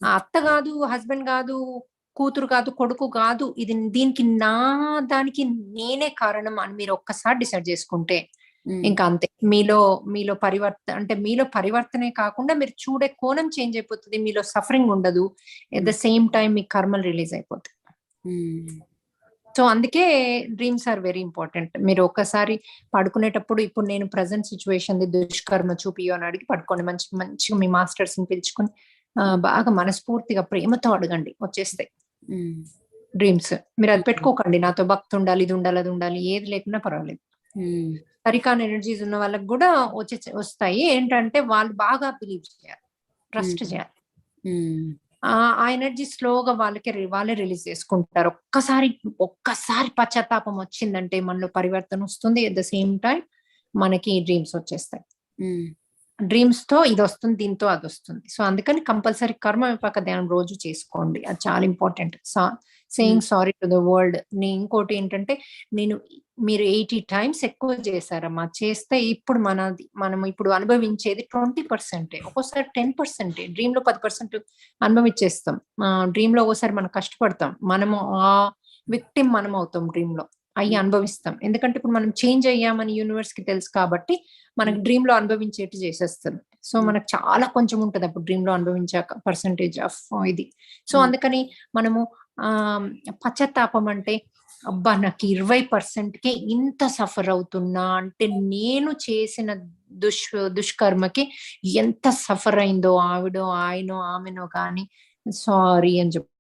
[SPEAKER 1] అత్త కాదు, హస్బెండ్ కాదు, కూతురు కాదు, కొడుకు కాదు, దీనికి దానికి నేనే కారణం అని మీరు ఒక్కసారి డిసైడ్ చేసుకుంటే ఇంకా అంతే. మీలో పరివర్తనే కాకుండా మీరు చూడే కోణం చేంజ్ అయిపోతుంది, మీలో సఫరింగ్ ఉండదు, ఎట్ ద సేమ్ టైం మీ కర్మలు రిలీజ్ అయిపోతాయి. సో అందుకే డ్రీమ్స్ ఆర్ వెరీ ఇంపార్టెంట్. మీరు ఒక్కసారి పడుకునేటప్పుడు, ఇప్పుడు నేను ప్రజెంట్ సిచ్యువేషన్ దుష్కర్మ చూపియో అని అడిగి పడుకోండి. మంచిగా మీ మాస్టర్స్ ని పిలుచుకొని బాగా మనస్ఫూర్తిగా ప్రేమతో అడగండి, వచ్చేస్తాయి డ్రీమ్స్. మీరు అది పెట్టుకోకండి, నాతో భక్తి ఉండాలి, ఇది ఉండాలి, అది ఉండాలి, ఏది లేకున్నా పర్వాలేదు. సరికాని ఎనర్జీస్ ఉన్న వాళ్ళకి కూడా వస్తాయి. ఏంటంటే వాళ్ళు బాగా బిలీవ్ చేయాలి, ట్రస్ట్ చేయాలి. ఆ ఎనర్జీ స్లోగా వాళ్ళే రిలీజ్ చేసుకుంటారు. ఒక్కసారి పశ్చాత్తాపం వచ్చిందంటే మనలో పరివర్తన వస్తుంది. ఎట్ ద సేమ్ టైం మనకి డ్రీమ్స్ వచ్చేస్తాయి. డ్రీమ్స్ తో ఇది వస్తుంది, దీంతో అది వస్తుంది. సో అందుకని కంపల్సరీ కర్మ విపాక ధ్యానం రోజు చేసుకోండి, అది చాలా important. Saying sorry to the world. ఇంకోటి ఏంటంటే, మీరు 80 times ఎక్కువ చేశారమ్మా, చేస్తే ఇప్పుడు మనం ఇప్పుడు అనుభవించేది 20%, ఒక్కోసారి 10%. డ్రీమ్ లో 10% అనుభవించేస్తాం. డ్రీమ్ లో ఒకసారి మనం కష్టపడతాం, మనము ఆ విక్టిమ్ మనం అవుతాం, డ్రీమ్ లో అయ్యి అనుభవిస్తాం. ఎందుకంటే ఇప్పుడు మనం చేంజ్ అయ్యామని యూనివర్స్ కి తెలుసు కాబట్టి మనకి డ్రీమ్ లో అనుభవించేట్టు చేసేస్తుంది. సో మనకు చాలా కొంచెం ఉంటది అప్పుడు డ్రీమ్ లో అనుభవించాక పర్సంటేజ్ ఆఫ్ ఇది. సో అందుకని మనము పశ్చాత్తాపం అంటే, అబ్బా నాకు 20%కే ఇంత సఫర్ అవుతున్నా అంటే, నేను చేసిన దుష్కర్మకి ఎంత సఫర్ అయిందో ఆయనో ఆమెనో కానీ సారీ అని చెప్పి.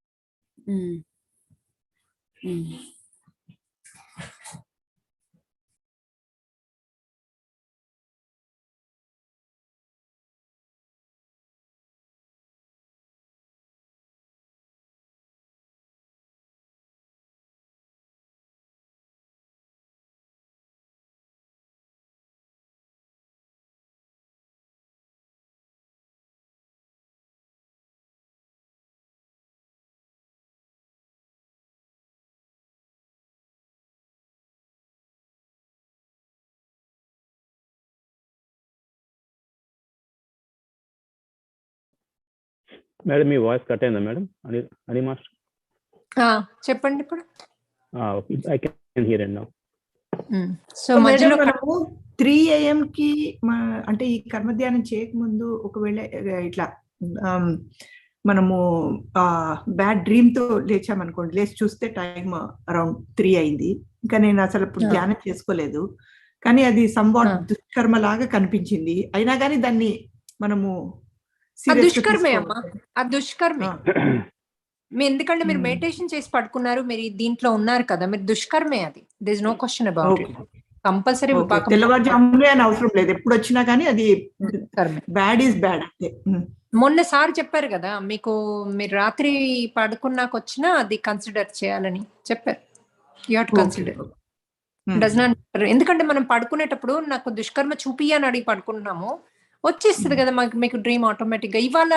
[SPEAKER 5] మేడం మీ వాయిస్ కట్ అయిందా మేడం? అని మాస్టర్
[SPEAKER 1] చెప్పండి ఇప్పుడు.
[SPEAKER 5] I can hear it now.
[SPEAKER 1] So మధ్యలో
[SPEAKER 6] మనము 3 AM కి అంటే ఈ కర్మ ధ్యానం చేయకముందు ఒకవేళ ఇట్లా మనము బ్యాడ్ డ్రీమ్ తో లేచామనుకోండి, లేచి చూస్తే టైం అరౌండ్ 3 అయింది. ఇంకా నేను అసలు ఇప్పుడు ధ్యానం చేసుకోలేదు, కానీ అది సంవాట్ దుష్కర్మ లాగా కనిపించింది. అయినా కానీ దాన్ని మనము
[SPEAKER 1] దుష్కర్మే అమ్మా, ఆ దుష్కర్మే. ఎందుకంటే మీరు మెడిటేషన్ చేసి పడుకున్నారు, మీరు దీంట్లో ఉన్నారు కదా, మీరు దుష్కర్మే అది. There is no question about it. Compulsory
[SPEAKER 6] తెల్లవారుజామునే అని అవసరం లేదు, ఎప్పుడు వచ్చినా కానీ అది బ్యాడ్ ఈజ్ బ్యాడ్ అంతే.
[SPEAKER 1] మొన్న సార్ చెప్పారు కదా మీకు, మీరు రాత్రి పడుకున్నాక వచ్చినా అది కన్సిడర్ చేయాలని చెప్పారు. You have to consider. Does not, ఎందుకంటే మనం పడుకునేటప్పుడు నాకు దుష్కర్మ చూపియని అడిగి పడుకుంటున్నాము, వచ్చేస్తుంది కదా మీకు డ్రీమ్ ఆటోమేటిక్ గా. ఇవాళ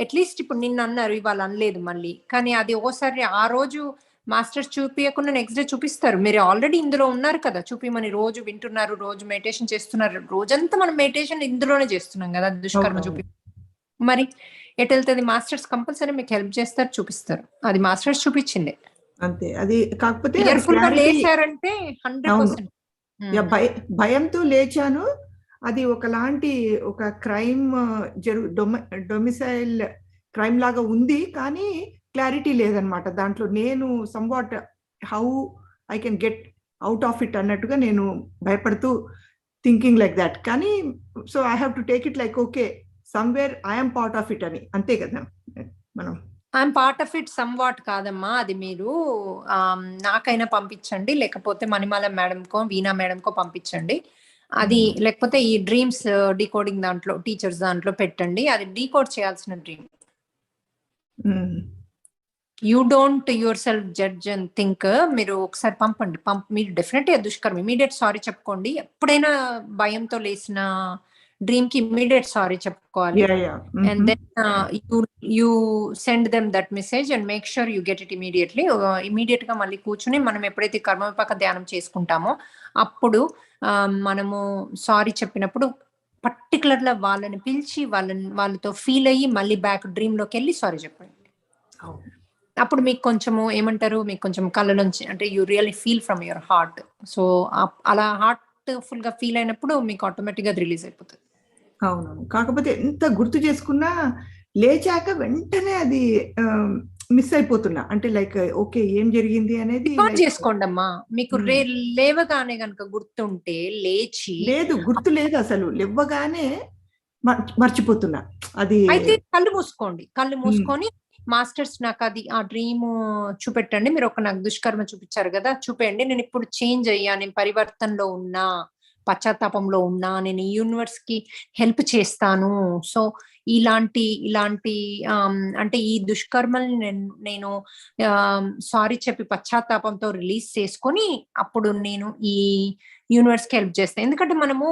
[SPEAKER 1] అట్లీస్ట్ ఇప్పుడు నిన్న అన్నారు, ఇవాళ అనలేదు మళ్ళీ, కానీ అది ఓసారి ఆ రోజు మాస్టర్స్ చూపించకుండా నెక్స్ట్ డే చూపిస్తారు. మీరు ఆల్రెడీ ఇందులో ఉన్నారు కదా, చూపిమని రోజు వింటున్నారు, రోజు మెడిటేషన్ చేస్తున్నారు, రోజంతా మనం మెడిటేషన్ ఇందులోనే చేస్తున్నాం కదా, దుష్కర్మ చూపి. మరి ఎటు వెళ్తుంది? మాస్టర్స్ కంపల్సరీ మీకు హెల్ప్ చేస్తారు, చూపిస్తారు. అది మాస్టర్స్ చూపించింది
[SPEAKER 6] అంతే. అది కాకపోతే
[SPEAKER 1] కేర్ఫుల్ గా లేచారంటే 100%.
[SPEAKER 6] భయంతో లేచాను. అది ఒకలాంటి ఒక క్రైమ్ డొమిసైల్ క్రైమ్ లాగా ఉంది, కానీ క్లారిటీ లేదనమాట దాంట్లో. నేను somewhat how I can get out of it అన్నట్టుగా నేను భయపడుతూ థింకింగ్ లైక్ దాట్. కానీ so I have to take it like okay, somewhere I'm part of it అని, అంతే కదా మనం.
[SPEAKER 1] I'm part of it some what కాదమ్మా, అది మీరు నాకైనా పంపించండి, లేకపోతే మణిమాల మేడంకో వీణా మేడంకో పంపించండి అది, లేకపోతే ఈ డ్రీమ్స్ డీకోడింగ్ దాంట్లో టీచర్స్ దాంట్లో పెట్టండి, అది డీకోడ్ చేయాల్సిన dream. You don't your self judge and think. మీరు ఒకసారి పంపండి, మీరు డెఫినెట్ దుష్కర్మ ఇమీడియట్ సారీ చెప్పుకోండి. ఎప్పుడైనా భయంతో లేసిన డ్రీమ్ కి ఇమీడియట్ సారీ చెప్పుకోవాలి. And then you send them that message and make sure you get it immediately. Immediate గా మళ్ళీ కూర్చుని మనం ఎప్పుడైతే కర్మవిపాక ధ్యానం చేసుకుంటామో అప్పుడు మనము సారీ చెప్పినప్పుడు పర్టికులర్ గా వాళ్ళని పిలిచి వాళ్ళతో ఫీల్ అయ్యి మళ్ళీ బ్యాక్ డ్రీమ్ లోకి వెళ్ళి సారీ చెప్పండి. అప్పుడు మీకు కొంచెము ఏమంటారు, మీకు కొంచెం కళ్ళలోంచి, అంటే you really feel from your heart. So అలా హార్ట్ ఫుల్ గా ఫీల్ అయినప్పుడు మీకు ఆటోమేటిక్ గా రిలీజ్ అయిపోతుంది.
[SPEAKER 6] అవునవును. కాకపోతే ఎంత గుర్తు చేసుకున్నా లేచాక వెంటనే అది మిస్ అయిపోతున్నా. అంటే లైక్ ఓకే ఏం జరిగింది అనేది
[SPEAKER 1] చేసుకోండి అమ్మా. మీకు లేవగానే గనక గుర్తుంటే లేచి,
[SPEAKER 6] లేదు గుర్తు లేదు అసలు, లేవగానే మర్చిపోతున్నా. అది
[SPEAKER 1] అయితే కళ్ళు మూసుకోండి, కళ్ళు మూసుకొని మాస్టర్స్ నాకు అది ఆ డ్రీమ్ చూపెట్టండి, మీరు ఒక నాకు దుష్కర్మ చూపించారు కదా చూపేయండి, నేను ఇప్పుడు చేంజ్ అయ్యా, నేను పరివర్తనలో ఉన్నా, పశ్చాత్తాపంలో ఉన్నా, నేను యూనివర్స్ కి హెల్ప్ చేస్తాను. సో ఇలాంటి అంటే ఈ దుష్కర్మల్ని నేను సారీ చెప్పి పశ్చాత్తాపంతో రిలీజ్ చేసుకొని అప్పుడు నేను ఈ యూనివర్స్ కి హెల్ప్ చేస్తాను. ఎందుకంటే మనము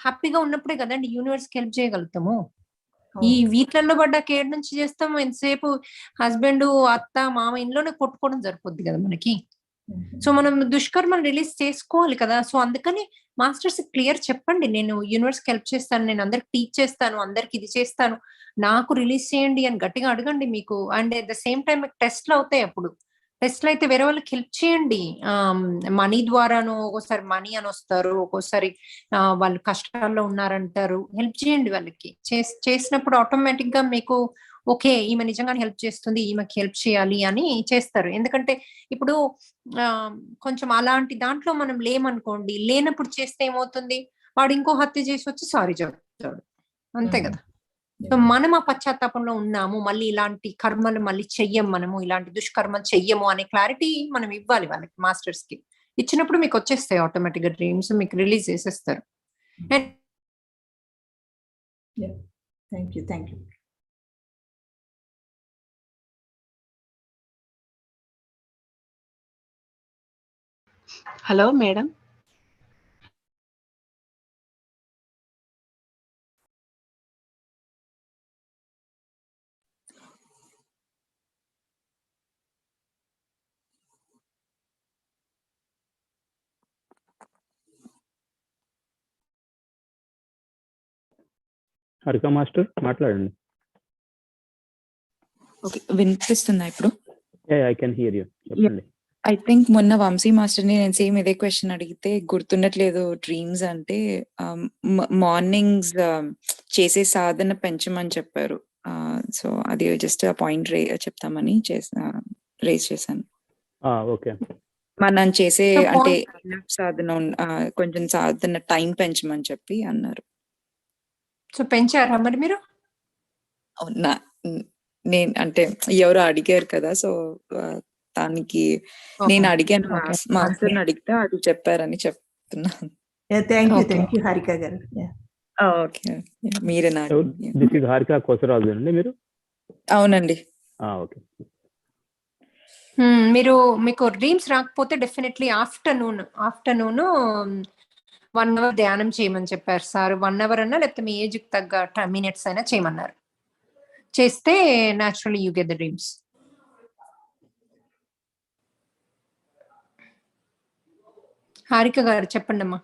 [SPEAKER 1] హ్యాపీగా ఉన్నప్పుడే కదండి యూనివర్స్ కి హెల్ప్ చేయగలుగుతాము. ఈ వీట్లలో పడ్డ కేర్ నుంచి చేస్తాము, ఎంతసేపు హస్బెండ్ అత్త మామ ఇంట్లోనే కొట్టుకోవడం సరిపోద్ది కదా మనకి. సో మనం దుష్కర్మను రిలీజ్ చేసుకోవాలి కదా. సో అందుకని మాస్టర్స్ క్లియర్ చెప్పండి, నేను యూనివర్స్ కి హెల్ప్ చేస్తాను, నేను అందరికి టీచ్ చేస్తాను, అందరికి ఇది చేస్తాను, నాకు రిలీజ్ చేయండి అని గట్టిగా అడగండి మీకు. And at the same time మీకు టెస్ట్లు అవుతాయి, అప్పుడు టెస్ట్లు అయితే వేరే వాళ్ళకి హెల్ప్ చేయండి. మనీ ద్వారాను, ఒక్కోసారి మనీ అని వస్తారు, ఒక్కోసారి వాళ్ళు కష్టాల్లో ఉన్నారంటారు, హెల్ప్ చేయండి వాళ్ళకి. చేసినప్పుడు ఆటోమేటిక్ గా మీకు ఓకే ఈమె నిజంగానే హెల్ప్ చేస్తుంది, ఈమెకి హెల్ప్ చేయాలి అని చేస్తారు. ఎందుకంటే ఇప్పుడు కొంచెం అలాంటి దాంట్లో మనం లేమనుకోండి, లేనప్పుడు చేస్తే ఏమవుతుంది, వాడు ఇంకో హత్య చేసి వచ్చి సారీ చెప్తాడు, అంతే కదా. సో మనం ఆ పశ్చాత్తాపంలో ఉన్నాము, మళ్ళీ ఇలాంటి కర్మలు మళ్ళీ చెయ్యం, మనము ఇలాంటి దుష్కర్మలు చెయ్యము అనే క్లారిటీ మనం ఇవ్వాలి వాళ్ళకి, మాస్టర్స్ కి. ఇచ్చినప్పుడు మీకు వచ్చేస్తాయి ఆటోమేటిక్ గా డ్రీమ్స్, మీకు రిలీజ్ చేసేస్తారు.
[SPEAKER 6] Thank you.
[SPEAKER 7] Hello madam.
[SPEAKER 5] Harika master మాట్లాడండి.
[SPEAKER 8] ఓకే, వినిపిస్తుందా ఇప్పుడు?
[SPEAKER 5] ఐ కెన్ హియర్ యూ, చెప్పండి.
[SPEAKER 8] ఐ థింక్ మొన్న వంశీ మాస్టర్ ని నేను సేమ్ ఇదే క్వశ్చన్ అడిగితే గుర్తుండట్లేదు డ్రీమ్స్ అంటే, మార్నింగ్స్ చేసే సాధన పెంచమని చెప్పారు. సో అది జస్ట్ ఆ పాయింట్ చెప్తామని రేస్ చేశాను.
[SPEAKER 5] ఓకే.
[SPEAKER 8] మనం చేసే
[SPEAKER 1] So,
[SPEAKER 8] అంటే
[SPEAKER 1] point-
[SPEAKER 8] సాధన కొంచెం సాధన టైం పెంచమని చెప్పి అన్నారు.
[SPEAKER 1] సో పెంచారా మరి మీరు?
[SPEAKER 8] అవునా, నేను అంటే ఎవరు అడిగారు కదా, సో దానికి నేను అడిగాను, మాస్టర్ని అడిగితే అది చెప్పారని చెప్తున్నాను.
[SPEAKER 6] థ్యాంక్ యూ హారిక గారు.
[SPEAKER 8] ఓకే, మీరేనా?
[SPEAKER 5] దిస్ ఇస్ హారిక కోసరాజు అండి మీరు?
[SPEAKER 8] అవునండి.
[SPEAKER 5] ఓకే.
[SPEAKER 1] మీరు మీకు డ్రీమ్స్ రాకపోతే డెఫినెట్లీ ఆఫ్టర్నూన్ 1 hour ధ్యానం చేయమని చెప్పారు సార్. 1 hour అన్నా లేకపోతే మీ ఏజ్ కి తగ్గ మినిట్స్ అయినా చేయమన్నారు. చేస్తే naturally you get the dreams. Harika గారు చెప్పండి అమ్మా.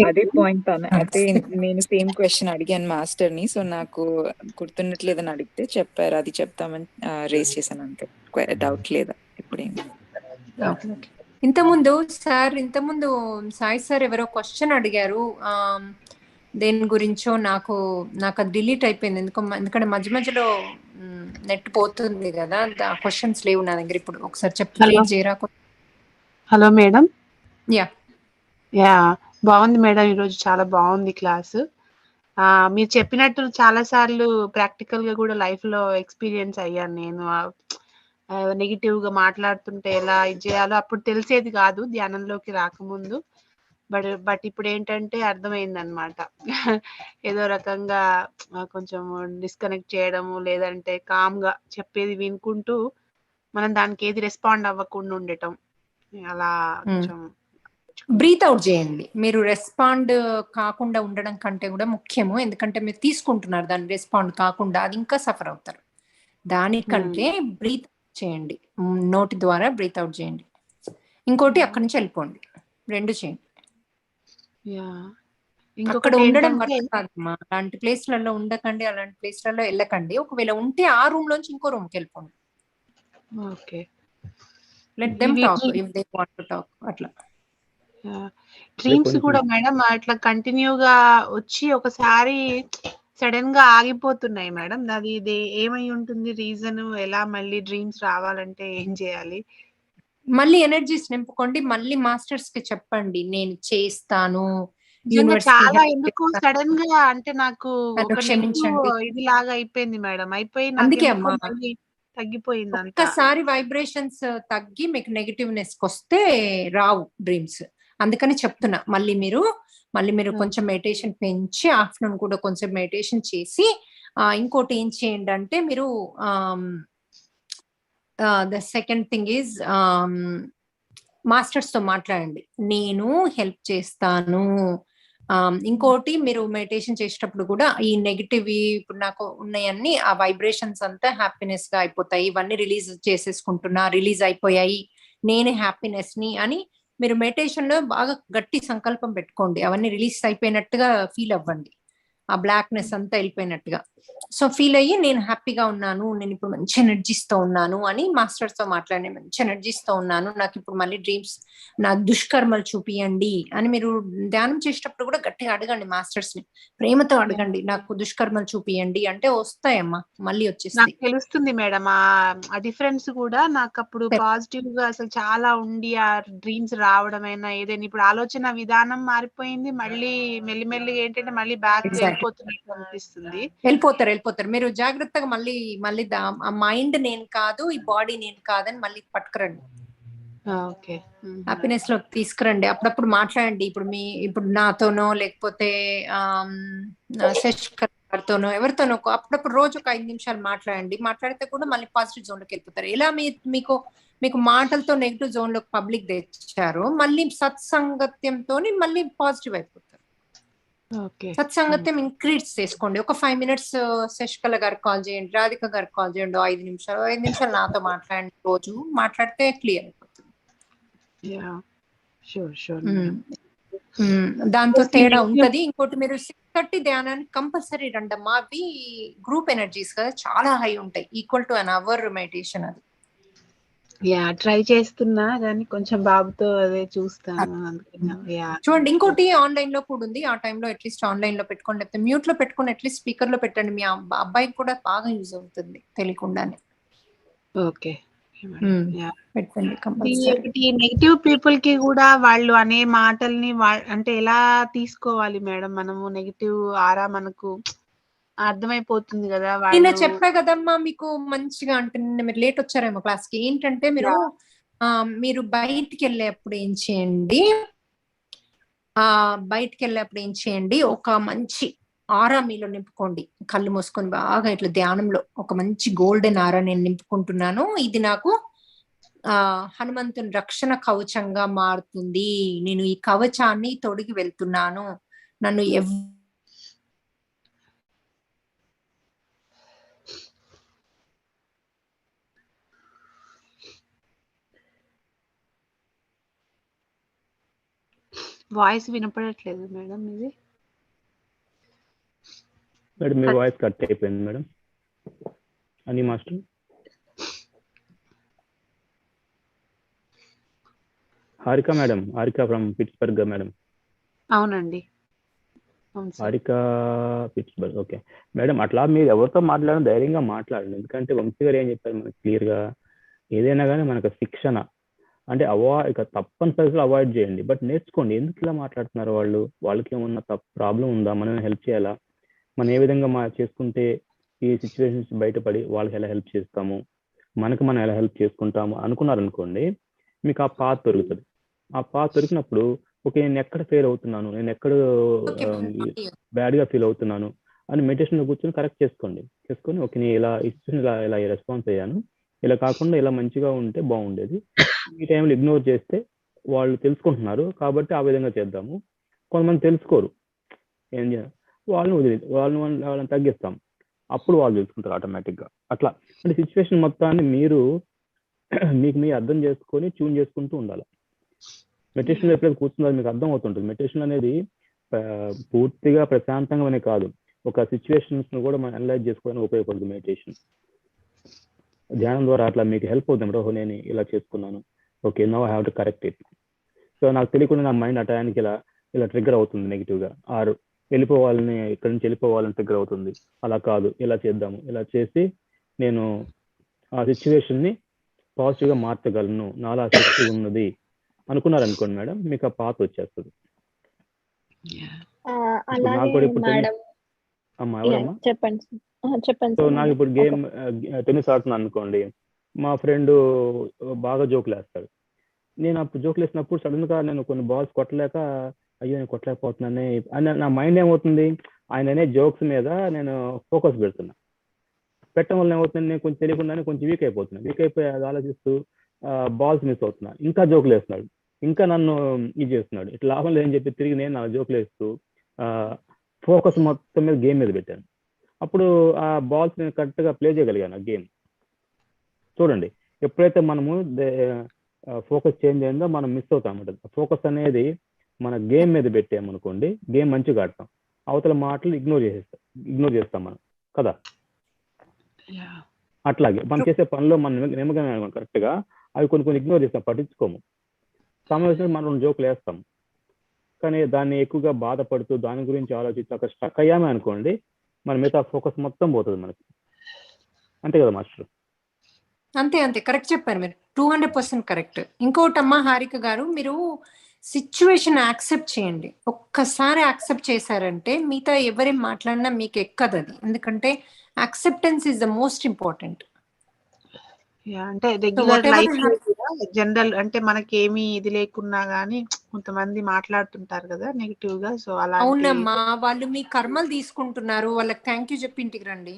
[SPEAKER 8] అదే పాయింట్ అయితే నేను సేమ్ క్వశ్చన్ అడిగాను మాస్టర్ ని, సో నాకు గుర్తుండట్లేదని అడిగితే చెప్పారు అది చెప్తామని రేస్ చేశాను. అంతే, డౌట్ లేదా ఇప్పుడేం.
[SPEAKER 1] ఇంతకుముందు సాయి సార్ ఎవరో క్వశ్చన్ అడిగారు, దేని గురించో నాకు అది డిలీట్ అయిపోయింది ఎందుకంటే మధ్యలో నెట్ పోతుంది కదా, క్వశ్చన్స్ లేవు నా దగ్గర ఇప్పుడు. ఒకసారి చెప్పి చేయరా?
[SPEAKER 7] Hello madam.
[SPEAKER 1] యా
[SPEAKER 7] బాగుంది మేడం, ఈరోజు చాలా బాగుంది క్లాసు. మీరు చెప్పినట్టు చాలా సార్లు ప్రాక్టికల్ గా కూడా లైఫ్ లో ఎక్స్పీరియన్స్ అయ్యాను నేను. నెగిటివ్ గా మాట్లాడుతుంటే ఎలా ఇది చేయాలో అప్పుడు తెలిసేది కాదు ధ్యానంలోకి రాకముందు. బట్ ఇప్పుడు ఏంటంటే అర్థమైంది అనమాట. ఏదో రకంగా కొంచెం డిస్కనెక్ట్ చేయడము, లేదంటే కామ్ గా చెప్పేది వినుకుంటూ మనం దానికి ఏది రెస్పాండ్ అవ్వకుండా ఉండటం, అలా కొంచెం
[SPEAKER 1] బ్రీత్ అవుట్ చేయండి. మీరు రెస్పాండ్ కాకుండా ఉండడం కంటే కూడా ముఖ్యము, ఎందుకంటే మీరు తీసుకుంటున్నారు దాన్ని రెస్పాండ్ కాకుండా, అది ఇంకా సఫర్ అవుతారు. దానికంటే బ్రీత్ చేయండి, నోటి ద్వారా బ్రీత్ అవుట్ చేయండి. ఇంకోటి అక్కడి నుంచి వెళ్ళిపోండి, 2 చేయండి. అక్కడ ఉండడం వర్క్ కాదమ్మా, అలాంటి ప్లేస్లలో ఉండకండి, అలాంటి ప్లేస్లలో వెళ్ళకండి. ఒకవేళ ఉంటే ఆ రూమ్ లోంచి ఇంకో రూమ్కి వెళ్ళిపోండి.
[SPEAKER 7] Okay,
[SPEAKER 1] let them talk if they want to talk. అట్లా
[SPEAKER 7] డ్రీమ్స్ కూడా మేడం అట్లా కంటిన్యూగా వచ్చి ఒకసారి సడన్ గా ఆగిపోతున్నాయి మేడం. అది ఇది ఏమై ఉంటుంది రీజన్? ఎలా మళ్ళీ డ్రీమ్స్ రావాలంటే ఏం చేయాలి?
[SPEAKER 1] మళ్ళీ ఎనర్జీస్ నింపుకోండి, మళ్ళీ మాస్టర్స్ కి చెప్పండి నేను చేస్తాను.
[SPEAKER 7] చాలా ఎందుకు సడన్ గా అంటే నాకు
[SPEAKER 1] క్షమించండి
[SPEAKER 7] ఇది లాగా అయిపోయింది మేడం. అయిపోయి
[SPEAKER 1] అందుకే అమ్మా
[SPEAKER 7] తగ్గిపోయింది అంతా.
[SPEAKER 1] ఒక్కసారి వైబ్రేషన్స్ తగ్గి మీకు నెగటివ్నెస్ వస్తే రావు డ్రీమ్స్. అందుకని చెప్తున్నా, మళ్ళీ మీరు కొంచెం మెడిటేషన్ పెంచి ఆఫ్టర్నూన్ కూడా కొంచెం మెడిటేషన్ చేసి, ఇంకోటి ఏం చేయండి అంటే మీరు the second thing is masters తో మాట్లాడండి, నేను హెల్ప్ చేస్తాను. ఇంకోటి, మీరు మెడిటేషన్ చేసేటప్పుడు కూడా ఈ నెగిటివ్ ఇప్పుడు నాకు ఉన్నాయన్నీ ఆ వైబ్రేషన్స్ అంతా హ్యాపీనెస్ గా అయిపోతాయి, ఇవన్నీ రిలీజ్ అయిపోయాయి, నేనే హ్యాపీనెస్ ని అని మీరు మెడిటేషన్ లో బాగా గట్టి సంకల్పం పెట్టుకోండి. అవన్నీ రిలీజ్ అయిపోయినట్టుగా ఫీల్ అవ్వండి, ఆ బ్లాక్నెస్ అంతా వెళ్ళిపోయినట్టుగా. సో ఫీల్ అయ్యి నేను హ్యాపీగా ఉన్నాను, నేను ఇప్పుడు మంచి ఎనర్జీస్తో ఉన్నాను అని మాస్టర్స్ తో మాట్లాడి, మంచి ఎనర్జీస్తో ఉన్నాను, నాకు ఇప్పుడు మళ్ళీ డ్రీమ్స్, నా దుష్కర్మలు చూపియండి అని మీరు ధ్యానం చేసేటప్పుడు కూడా గట్టిగా అడగండి మాస్టర్స్ ని, ప్రేమతో అడగండి, నాకు దుష్కర్మలు చూపియండి అంటే వస్తాయమ్మా, మళ్ళీ వచ్చేస్తాయి.
[SPEAKER 7] తెలుస్తుంది మేడం ఆ డిఫరెన్స్ కూడా నాకు. అప్పుడు పాజిటివ్ గా అసలు చాలా ఉండి ఆ డ్రీమ్స్ రావడమైనా ఏదైనా, ఇప్పుడు ఆలోచన విధానం మారిపోయింది, మళ్ళీ మెల్లిమెల్లిగా ఏంటంటే మళ్ళీ బ్యాక్ వెళ్ళిపోతున్నట్టు అనిపిస్తుంది.
[SPEAKER 1] వెళ్ళిపోతారు. మీరు జాగ్రత్తగా మళ్ళీ ఆ మైండ్ నేను కాదు, ఈ బాడీ నేను కాదని మళ్ళీ పట్టుకురండి, హ్యాపీనెస్ లో తీసుకురండి. అప్పుడప్పుడు మాట్లాడండి, ఇప్పుడు నాతోనో లేకపోతే శశికర్ గారితోనో ఎవరితోనో అప్పుడప్పుడు రోజు ఒక 5 నిమిషాలు మాట్లాడితే కూడా మళ్ళీ పాజిటివ్ జోన్ లోకి వెళ్ళిపోతారు. ఎలా మీకు మాటలతో నెగిటివ్ జోన్ లోకి పబ్లిక్ తెచ్చారో, మళ్ళీ సత్సంగత్యంతో మళ్ళీ పాజిటివ్ అయిపోతారు. సత్సంగత్యం ఇంక్రీజ్ చేసుకోండి. ఒక 5 minutes శశికళ గారికి కాల్ చేయండి, రాధిక గారికి కాల్ చేయండి, 5 నిమిషాలు నాతో మాట్లాడండి, రోజు మాట్లాడితే క్లియర్ అయిపోతుంది. దాంతో తేడా ఉంటది. ఇంకోటి, మీరు 6:30 ధ్యానానికి కంపల్సరీ రండమ్మా. అవి గ్రూప్ ఎనర్జీస్ కదా, చాలా హై ఉంటాయి, equal to an hour meditation. అది
[SPEAKER 7] యా ట్రై చేస్తున్నా కానీ కొంచెం బాబుతో అదే చూస్తాను అందుకని. యా
[SPEAKER 1] చూడండి, ఇంకోటి ఆన్లైన్ లో కూడా ఉంది. ఆ టైంలో అట్లీస్ట్ ఆన్లైన్ లో పెట్టుకోండి, లేకపోతే మ్యూట్ లో పెట్టుకొని అట్లీస్ట్ స్పీకర్ లో పెట్టండి. మీ అబ్బాయికి కూడా బాగా యూజ్ అవుతుంది తెలియకుండానే.
[SPEAKER 7] ఓకే యా
[SPEAKER 1] పెట్టండి
[SPEAKER 7] ఇది
[SPEAKER 1] కంపల్సరీ.
[SPEAKER 7] ఒకటి నెగిటివ్ పీపుల్ కి కూడా వాళ్ళు అనే మాటల్ని అంటే ఎలా తీసుకోవాలి మేడం? మనము నెగిటివ్ ఆరా మనకు అర్థమైపోతుంది కదా
[SPEAKER 1] నిన్న
[SPEAKER 7] వాళ్ళు.
[SPEAKER 1] చెప్పా కదమ్మా మీకు మంచిగా, అంటే నిన్న మీరు లేట్ వచ్చారేమో క్లాస్ కి. ఏంటంటే మీరు బయటికి వెళ్ళేప్పుడు ఏం చేయండి, ఒక మంచి ఆరా మీలో నింపుకోండి. కళ్ళు మూసుకొని బాగా ఇట్లా ధ్యానంలో ఒక మంచి గోల్డెన్ ఆరా నేను నింపుకుంటున్నాను, ఇది నాకు హనుమంతుని రక్షణ కవచంగా మారుతుంది, నేను ఈ కవచాన్ని తొడిగి వెళ్తున్నాను, నన్ను
[SPEAKER 7] వాయిస్ వినపడట్లేదు మేడం ఇది.
[SPEAKER 5] మేడం మీ వాయిస్ కట్ అయిపోయింది మేడం. అని master Harika madam, Harika from Pittsburgh madam.
[SPEAKER 7] అవునండి.
[SPEAKER 5] హారిక పిట్స్బర్గ్. ఓకే మేడం, అట్లా మీరు ఎవరితో మాట్లాడడం ధైర్యంగా మాట్లాడండి. ఎందుకంటే వంశీ గారు ఏం చెప్పారు మనకి క్లియర్గా, ఏదైనా కానీ మనకు శిక్షణ అంటే ఇక తప్పనిసరిగా అవాయిడ్ చేయండి, బట్ నేర్చుకోండి. ఎందుకు ఇలా మాట్లాడుతున్నారు వాళ్ళకి ఏమన్నా ప్రాబ్లం ఉందా, మనం హెల్ప్ చేయాలా, మనం ఏ విధంగా చేసుకుంటే ఈ సిచ్యువేషన్స్ బయటపడి వాళ్ళకి ఎలా హెల్ప్ చేస్తాము, మనం ఎలా హెల్ప్ చేసుకుంటాము అనుకున్నారనుకోండి, మీకు ఆ పాత్ దొరుకుతుంది. ఆ పాత్ దొరికినప్పుడు ఓకే నేను ఎక్కడ ఫెయిల్ అవుతున్నాను, నేను ఎక్కడ బ్యాడ్గా ఫీల్ అవుతున్నాను అని మెడిటేషన్లో కూర్చొని కరెక్ట్ చేసుకొని ఓకే నేను ఇలా రెస్పాన్స్ అయ్యాను, ఇలా కాకుండా ఇలా మంచిగా ఉంటే బాగుండేది, ఈ టైంలో ఇగ్నోర్ చేస్తే వాళ్ళు తెలుసుకుంటున్నారు కాబట్టి ఆ విధంగా చేద్దాము. కొంతమంది తెలుసుకోరు, ఏం చేయాలి, వాళ్ళని తగ్గిస్తాం, అప్పుడు వాళ్ళు తెలుసుకుంటారు ఆటోమేటిక్గా. అట్లా అంటే సిచ్యువేషన్ మొత్తాన్ని మీరు మీకు అర్థం చేసుకొని ట్యూన్ చేసుకుంటూ ఉండాలి. మెడిటేషన్ ఎప్పుడైతే కూర్చున్నారు మీకు అర్థం అవుతుంటుంది. మెడిటేషన్ అనేది పూర్తిగా ప్రశాంతంగానే కాదు, ఒక సిచ్యువేషన్స్ ను కూడా మనం అనలైజ్ చేసుకోవడానికి ఉపయోగపడుతుంది మెడిటేషన్. ధ్యానం ద్వారా అట్లా మీకు హెల్ప్ అవుతుంది. ఓహో నేను ఇలా చేసుకున్నాను, okay now I have to correct it. So నాకు తెలియకుండా నా మైండ్ ఆ టైంకి ఇలా ట్రిగ్గర్ అవుతుంది నెగిటివ్గా, ఆర్ ఇక్కడి నుంచి వెళ్ళిపోవాలని ట్రిగ్గర్ అవుతుంది. అలా కాదు, ఇలా చేద్దాము, ఇలా చేసి నేను ఆ సిచ్యువేషన్ని పాజిటివ్గా మార్చగలను, నాలా శక్తి ఉన్నది అనుకున్నారనుకోండి మేడం, మీకు ఆ పాత వచ్చేస్తుంది. నాకు కూడా ఇప్పుడు ఎవరమ్మా
[SPEAKER 2] చెప్పండి.
[SPEAKER 5] సో నాకు ఇప్పుడు టెన్నిస్ ఆడుతున్నాను అనుకోండి, మా ఫ్రెండ్ బాగా జోకులు వేస్తాడు. నేను అప్పుడు జోకులు వేసినప్పుడు సడన్ గా నేను కొన్ని బాల్స్ కొట్టలేక, అయ్యో నేను కొట్టలేకపోతున్నానే అని నా మైండ్ ఏమవుతుంది, ఆయననే జోక్స్ మీద నేను ఫోకస్ పెట్టడం వల్ల ఏమవుతుంది, నేను కొంచెం తెలియకుండానే కొంచెం వీక్ అయిపోయి అది ఆలోచిస్తూ బాల్స్ మిస్ అవుతున్నా, ఇంకా జోకులు వేస్తున్నాడు, ఇంకా నన్ను ఇది చేస్తున్నాడు, ఇట్లా లాభం లేదని చెప్పి తిరిగి నేను నా జోకులు వేస్తూ ఫోకస్ మొత్తం మీద గేమ్ మీద పెట్టాను. అప్పుడు ఆ బాల్స్ నేను కరెక్ట్గా ప్లే చేయగలిగాను ఆ గేమ్. చూడండి, ఎప్పుడైతే మనము ఫోకస్ చేంజ్ అయిందో మనం మిస్ అవుతాం అన్నమాట. ఫోకస్ అనేది మన గేమ్ మీద పెట్టామనుకోండి, గేమ్ మంచిగా ఆడతాం, అవతల మాటలు ఇగ్నోర్ చేస్తాం మనం కదా. అట్లాగే మనం చేసే పనిలో మనం నిమగ్నం కరెక్ట్గా అవి కొన్ని ఇగ్నోర్ చేస్తాం, పట్టించుకోము. సమావేశంలో మనం జోకులు వేస్తాం, కానీ దాన్ని ఎక్కువగా బాధపడుతూ దాని గురించి ఆలోచించి అక్కడ స్టక్ అయ్యామే అనుకోండి, మన మిగతా ఫోకస్ మొత్తం పోతుంది మనకి. అంతే కదా మాస్టర్?
[SPEAKER 1] అంతే కరెక్ట్ చెప్పారు మీరు, 200% కరెక్ట్. ఇంకోటి అమ్మా హారిక గారు, మీరు సిచ్యువేషన్ యాక్సెప్ట్ చేయండి. ఒక్కసారి యాక్సెప్ట్ చేశారంటే మిగతా ఎవరేం మాట్లాడినా మీకు ఎక్కదు అది, ఎందుకంటే acceptance is the most important.
[SPEAKER 7] అంటే రెగ్యులర్ లైఫ్ జనరల్ అంటే మనకి ఏమి ఇది లేకున్నా గానీ కొంతమంది మాట్లాడుతుంటారు కదా నెగిటివ్ గా. సో అలా
[SPEAKER 1] అవునమ్మా, వాళ్ళు మీ కర్మలు తీసుకుంటున్నారు, వాళ్ళకి థ్యాంక్ యూ చెప్పి ఇంటికి రండి.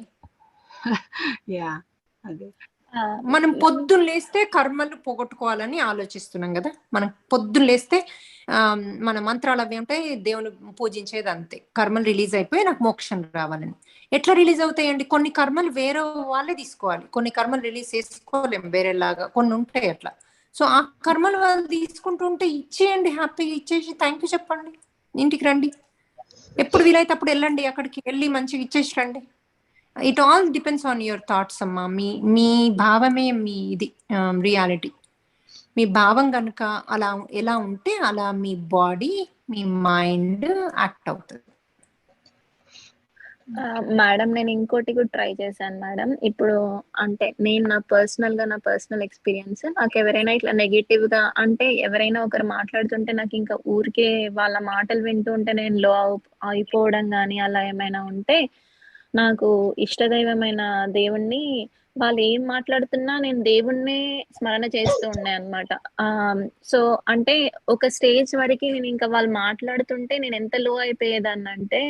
[SPEAKER 7] యా అదే
[SPEAKER 1] మనం పొద్దున్న లేస్తే కర్మలు పోగొట్టుకోవాలని ఆలోచిస్తున్నాం కదా. మనం పొద్దున్న లేస్తే మన మంత్రాలు అవి ఉంటాయి, దేవుని పూజించేది అంతే, కర్మలు రిలీజ్ అయిపోయి నాకు మోక్షం రావాలని. ఎట్లా రిలీజ్ అవుతాయండి? కొన్ని కర్మలు వేరే వాళ్ళే తీసుకోవాలి, కొన్ని కర్మలు రిలీజ్ చేసుకోలేము వేరేలాగా, కొన్ని ఉంటాయి అట్లా. సో ఆ కర్మలు వాళ్ళు తీసుకుంటుంటే ఇచ్చేయండి, హ్యాపీగా ఇచ్చేసి థ్యాంక్ యూ చెప్పండి, ఇంటికి రండి. ఎప్పుడు వీలైతే అప్పుడు వెళ్ళండి, అక్కడికి వెళ్ళి మంచిగా ఇచ్చేసి రండి. It all depends on your thoughts అమ్మా. మీ భావమే మీ ఇది రియాలిటీ. మీ భావం కనుక అలా ఎలా ఉంటే అలా మీ బాడీ, మీ మైండ్ యాక్ట్ అవుతుంది.
[SPEAKER 9] మేడం నేను ఇంకోటి కూడా ట్రై చేశాను మేడం. ఇప్పుడు అంటే నేను నా పర్సనల్ ఎక్స్పీరియన్స్, నాకు ఎవరైనా ఇట్లా నెగిటివ్ గా అంటే ఎవరైనా ఒకరు మాట్లాడుతుంటే నాకు ఇంకా ఊరికే వాళ్ళ మాటలు వింటూ ఉంటే నేను లో అయిపోవడం కానీ అలా ఏమైనా ఉంటే, నాకు ఇష్టదైవమైన దేవుణ్ణి వాళ్ళు ఏం మాట్లాడుతున్నా నేను దేవుణ్ణే స్మరణ చేస్తూ ఉండే అనమాట. సో అంటే ఒక స్టేజ్ వరకు నేను ఇంకా వాళ్ళు మాట్లాడుతుంటే నేను ఎంత లో అయిపోయేదాన్ని అంటే,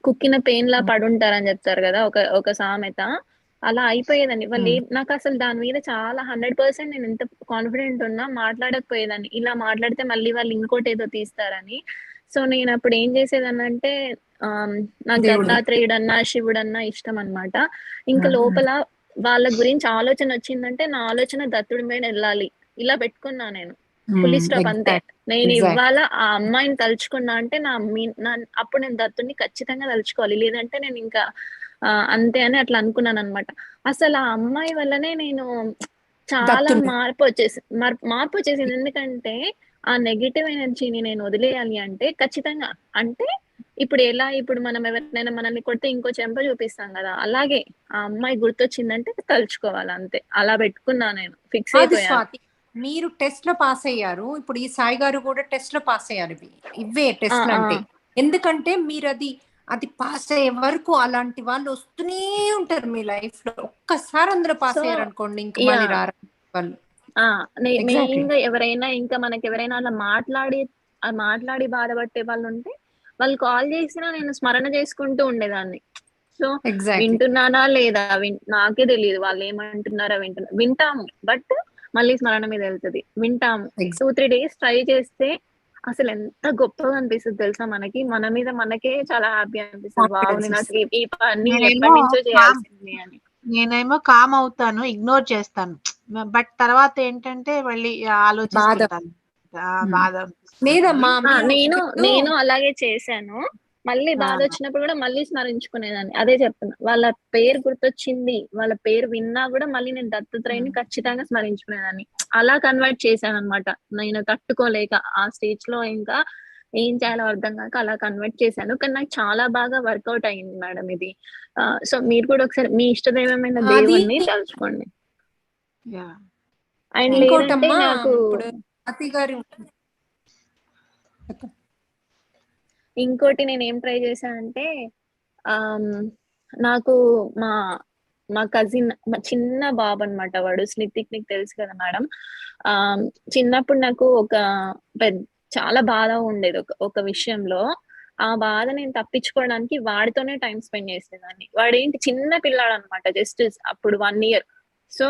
[SPEAKER 9] కుక్కిన పెయిన్ లా పడుంటారని చెప్తారు కదా ఒక సామెత, అలా అయిపోయేదాన్ని. వాళ్ళు నాకు అసలు దాని మీద చాలా 100% నేను ఎంత కాన్ఫిడెంట్ ఉన్నా మాట్లాడకపోయేదాన్ని. ఇలా మాట్లాడితే మళ్ళీ వాళ్ళు ఇంకోటి ఏదో తీస్తారని. సో నేను అప్పుడు ఏం చేసేదాన్ని అంటే, నాకు దత్తాత్రేయుడన్నా శివుడన్నా ఇష్టం అనమాట. ఇంకా లోపల వాళ్ళ గురించి ఆలోచన వచ్చిందంటే నా ఆలోచన దత్తుడి మీద వెళ్ళాలి, ఇలా పెట్టుకున్నా నేను. ఫుల్ స్టాప్ అంతే. నేను ఇవాళ ఆ అమ్మాయిని తలుచుకున్నా అంటే అప్పుడు నేను దత్తుడిని ఖచ్చితంగా తలుచుకోవాలి, లేదంటే నేను ఇంకా అంతే అని అట్లా అనుకున్నాను అనమాట. అసలు ఆ అమ్మాయి వల్లనే నేను చాలా మార్పు వచ్చేసింది. ఎందుకంటే ఆ నెగిటివ్ ఎనర్జీని నేను వదిలేయాలి అంటే ఖచ్చితంగా, అంటే ఇప్పుడు మనం ఎవరినైనా మనల్ని కొడితే ఇంకో చెంప చూపిస్తాం కదా, అలాగే ఆ అమ్మాయి గుర్తొచ్చిందంటే తలుచుకోవాలి అంతే. అలా పెట్టుకున్నా నేను, ఫిక్స్ అయిపోయాను.
[SPEAKER 1] మీరు టెస్ట్ లో పాస్ అయ్యారు, ఇప్పుడు ఈ సాయి గారు కూడా టెస్ట్ లో పాస్ అయ్యారు. ఇవే టెస్ట్ అంటే ఎందుకంటే మీరు అది పాస్ అయ్యే వరకు అలాంటి వాళ్ళు వస్తూనే ఉంటారు మీ లైఫ్ లో. ఒక్కసారి అందులో పాస్ అయ్యారు అనుకోండి ఇంకా మళ్ళీ రారు వాళ్ళు.
[SPEAKER 9] మెయిన్ గా ఎవరైనా ఇంకా మనకి ఎవరైనా అలా మాట్లాడి బాధపట్టే వాళ్ళు ఉంటే వాళ్ళు కాల్ చేసినా నేను స్మరణ చేసుకుంటూ ఉండేదాన్ని. సో వింటున్నానా లేదా నాకే తెలియదు, వాళ్ళు ఏమంటున్నారా వింటాము, బట్ మళ్ళీ స్మరణ మీద వెళ్తుంది. వింటాము 2-3 days ట్రై చేస్తే అసలు ఎంత గొప్పగా అనిపిస్తుంది తెలుసా మనకి. మన మీద మనకే చాలా హ్యాపీ అనిపిస్తుంది. వావ్, నేను అసలు ఈ పని ఎప్పటి నుంచో చేయాల్సింది అని.
[SPEAKER 7] నేనేమో కామ్ అవుతాను, ఇగ్నోర్ చేస్తాను, బట్ తర్వాత ఏంటంటే మళ్ళీ ఆలోచిస్తుంటాను, బాధ.
[SPEAKER 9] నేను అలాగే చేశాను. మళ్ళీ బాధ వచ్చినప్పుడు కూడా మళ్ళీ స్మరించుకునేదాన్ని. అదే చెప్తున్నా, వాళ్ళ పేరు గుర్తొచ్చింది, వాళ్ళ పేరు విన్నా కూడా మళ్ళీ నేను దత్తాత్రేయుని ఖచ్చితంగా స్మరించుకునేదాన్ని. అలా కన్వర్ట్ చేశాను అనమాట. నేను తట్టుకోలేక ఆ స్టేజ్ లో ఇంకా ఏం చేయాలో అర్థం కాక అలా కన్వర్ట్ చేశాను. కానీ నాకు చాలా బాగా వర్కౌట్ అయింది మేడం ఇది. సో మీరు కూడా ఒకసారి మీ ఇష్టదైవమైన దేవుణ్ణి తలుచుకోండి. అండ్ లేదంటే నాకు ఇంకోటి నేను ఏం ట్రై చేశానంటే, నాకు మా కజిన్, మా చిన్న బాబు అనమాట వాడు, స్నితిక్, నీకు తెలుసు కదా మేడం. చిన్నప్పుడు నాకు చాలా బాధ ఉండేది ఒక విషయంలో. ఆ బాధ నేను తప్పించుకోవడానికి వాడితోనే టైం స్పెండ్ చేసేదాన్ని. వాడేంటి చిన్న పిల్లాడు అనమాట, జస్ట్ అప్పుడు 1 year. సో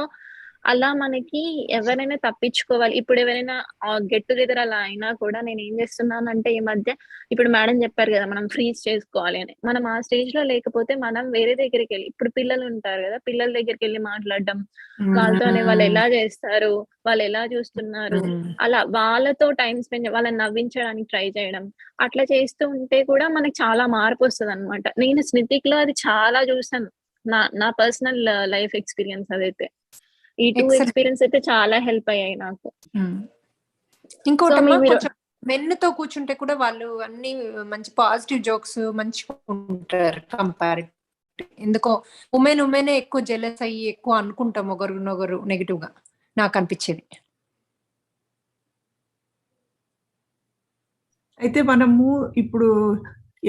[SPEAKER 9] అలా మనకి ఎవరైనా తప్పించుకోవాలి. ఇప్పుడు ఎవరైనా గెట్ టుగెదర్ అలా అయినా కూడా నేను ఏం చేస్తున్నానంటే ఈ మధ్య, ఇప్పుడు మేడం చెప్పారు కదా మనం ఫ్రీజ్ చేసుకోవాలి అని, మనం ఆ స్టేజ్ లో లేకపోతే మనం వేరే దగ్గరికి వెళ్ళి, ఇప్పుడు పిల్లలు ఉంటారు కదా, పిల్లల దగ్గరికి వెళ్ళి మాట్లాడడం, వాళ్ళతోనే వాళ్ళు ఎలా చేస్తారు, వాళ్ళు ఎలా చూస్తున్నారు, అలా వాళ్ళతో టైం స్పెండ్, వాళ్ళని నవ్వించడానికి ట్రై చేయడం, అట్లా చేస్తూ ఉంటే కూడా మనకి చాలా మార్పు వస్తుంది అనమాట. నేను స్నితిక్ లో అది చాలా చూసాను. నా పర్సనల్ లైఫ్ ఎక్స్పీరియన్స్ అదైతే. ఈ 2 ఎక్స్పీరియన్స్ అయితే చాలా హెల్ప్ అయ్యాయి నాకు.
[SPEAKER 1] ఇంకోటి మెన్నుతో కూర్చుంటే కూడా వాళ్ళు అన్ని మంచి పాజిటివ్ జోక్స్ మంచిగా ఉంటారు కంపారిటివ్. ఎందుకో ఉమెనే ఎక్కువ జెలస్ అయ్యి ఎక్కువ అనుకుంటాం ఒకరినొకరు నెగిటివ్ గా, నాకు అనిపించేది.
[SPEAKER 6] అయితే మనము ఇప్పుడు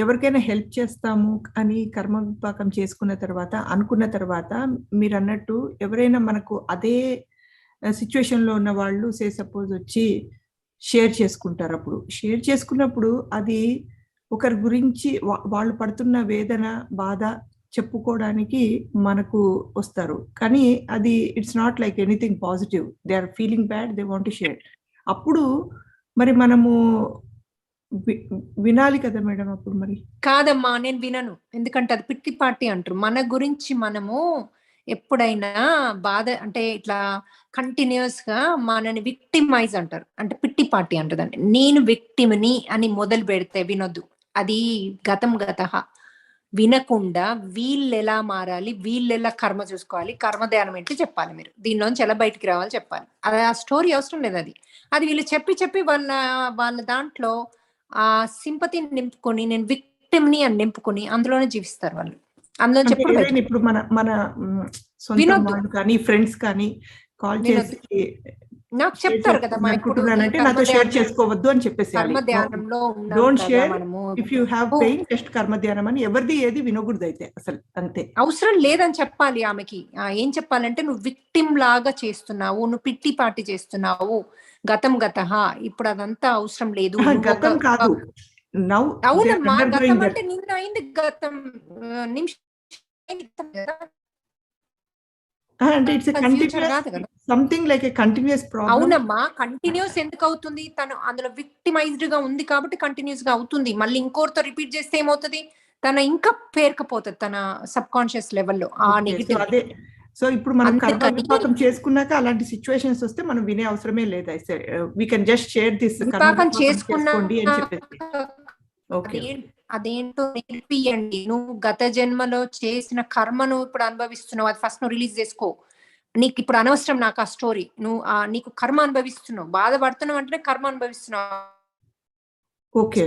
[SPEAKER 6] ఎవరికైనా హెల్ప్ చేస్తాము అని కర్మ విపాకం చేసుకున్న తర్వాత, అనుకున్న తర్వాత మీరు అన్నట్టు ఎవరైనా మనకు అదే సిచ్యువేషన్ లో ఉన్న వాళ్ళు సపోజ్ వచ్చి షేర్ చేసుకుంటారు. అప్పుడు షేర్ చేసుకున్నప్పుడు అది ఒకరి గురించి వాళ్ళు పడుతున్న వేదన, బాధ చెప్పుకోవడానికి మనకు వస్తారు. కానీ అది it's not like anything positive. They are feeling bad, they want to share. అప్పుడు మరి మనము వినాలి కదా మేడం. అప్పుడు మరి
[SPEAKER 1] కాదమ్మా, నేను వినను. ఎందుకంటే అది పిట్టి పార్టీ అంటారు. మన గురించి మనము ఎప్పుడైనా బాధ అంటే ఇట్లా కంటిన్యూస్ గా మనని విక్టిమైజ్ అంటారు, అంటే పిట్టి పార్టీ అంటదండి. నేను విక్టిమ్ని అని మొదలు పెడితే వినొద్దు. అది గతం గత. వినకుండా వీళ్ళు ఎలా మారాలి, వీళ్ళు ఎలా కర్మ చూసుకోవాలి, కర్మ ధ్యానం ఏంటి చెప్పాలి. మీరు దీనిలోంచి ఎలా బయటికి రావాలి చెప్పాలి. అది ఆ స్టోరీ అవసరం లేదు. అది వీళ్ళు చెప్పి వాళ్ళ దాంట్లో ఆ సింపతిని నింపుకొని, నేను విక్టిమ్ని అని నింపుకొని అందులోనే జీవిస్తారు వాళ్ళు. అందులో
[SPEAKER 6] అంటే
[SPEAKER 1] చెప్పుడు
[SPEAKER 6] ఏదైనా ఇప్పుడు మన సొంత
[SPEAKER 1] వినొద్దు.
[SPEAKER 6] వాళ్ళు కానీ ఫ్రెండ్స్ కానీ కాల్
[SPEAKER 1] వినొద్దు.
[SPEAKER 6] చేసి
[SPEAKER 1] నాకు చెప్తారు కదా మా ఇప్పుడు ఈ
[SPEAKER 6] అనుకుంటున్నానంటే
[SPEAKER 1] కర్మ
[SPEAKER 6] నాతో షేర్
[SPEAKER 1] ధ్యానం
[SPEAKER 6] చేసుకోవద్దు అని చెప్పేసేయాలి.
[SPEAKER 1] కర్మ ధ్యానంలో ఉన్నాం
[SPEAKER 6] డోంట్
[SPEAKER 1] కదా
[SPEAKER 6] షేర్,
[SPEAKER 1] మనము.
[SPEAKER 6] If you have pain just కర్మ ధ్యానం అని ఎవరిది ఏది వినకూడదు అయితే అసలు, అంతే.
[SPEAKER 1] అవసరం లేదని చెప్పాలి ఆమెకి. ఏం చెప్పాలంటే నువ్వు విక్టిమ్ లాగా చేస్తున్నావు, నువ్వు పిట్టి పాటి చేస్తున్నావు, గతం గతః, ఇప్పుడు అదంతా అవసరం లేదు. నువ్వు
[SPEAKER 6] గతం కాదు, నౌ
[SPEAKER 1] అవునమ్మా, గతం అంటే నిన్న అయింది గతం, నిమిషం కదా,
[SPEAKER 6] అంటే ఇట్స్
[SPEAKER 1] ఫ్యూచర్ కాదు కదా.
[SPEAKER 6] Something like a continuous problem.
[SPEAKER 1] అవునమ్మా, కంటిన్యూస్ ఎందుకు అవుతుంది? తను అందులో విక్టిమైజ్డ్ గా ఉంది కాబట్టి కంటిన్యూస్ గా అవుతుంది. మళ్ళీ ఇంకోరితో రిపీట్ చేస్తే ఏమవుతుంది? తన ఇంకా పేరుకపోతుంది తన సబ్ కాన్షియస్ లెవెల్లో ఆ నెగిటివ్.
[SPEAKER 6] అదే సో ఇప్పుడు మనం కర్మ విపాకం చేసుకున్నాక అలాంటి సిచ్యువేషన్స్ వస్తే మనం వినే అవసరమే లేదు. అయితే we can just share this
[SPEAKER 1] విపాకం చేసుకోండి
[SPEAKER 6] అని చెప్పేసి.
[SPEAKER 1] అదేంటో నేర్పియండి. నువ్వు గత జన్మలో చేసిన కర్మను ఇప్పుడు అనుభవిస్తున్నావు, అది ఫస్ట్ నువ్వు రిలీజ్ చేసుకో. నీకు ఇప్పుడు అనవసరం నాకు ఆ స్టోరీ. నువ్వు నీకు కర్మ అనుభవిస్తున్నావు, బాధపడుతున్నావు అంటే కర్మ అనుభవిస్తున్నావు.
[SPEAKER 6] ఓకే,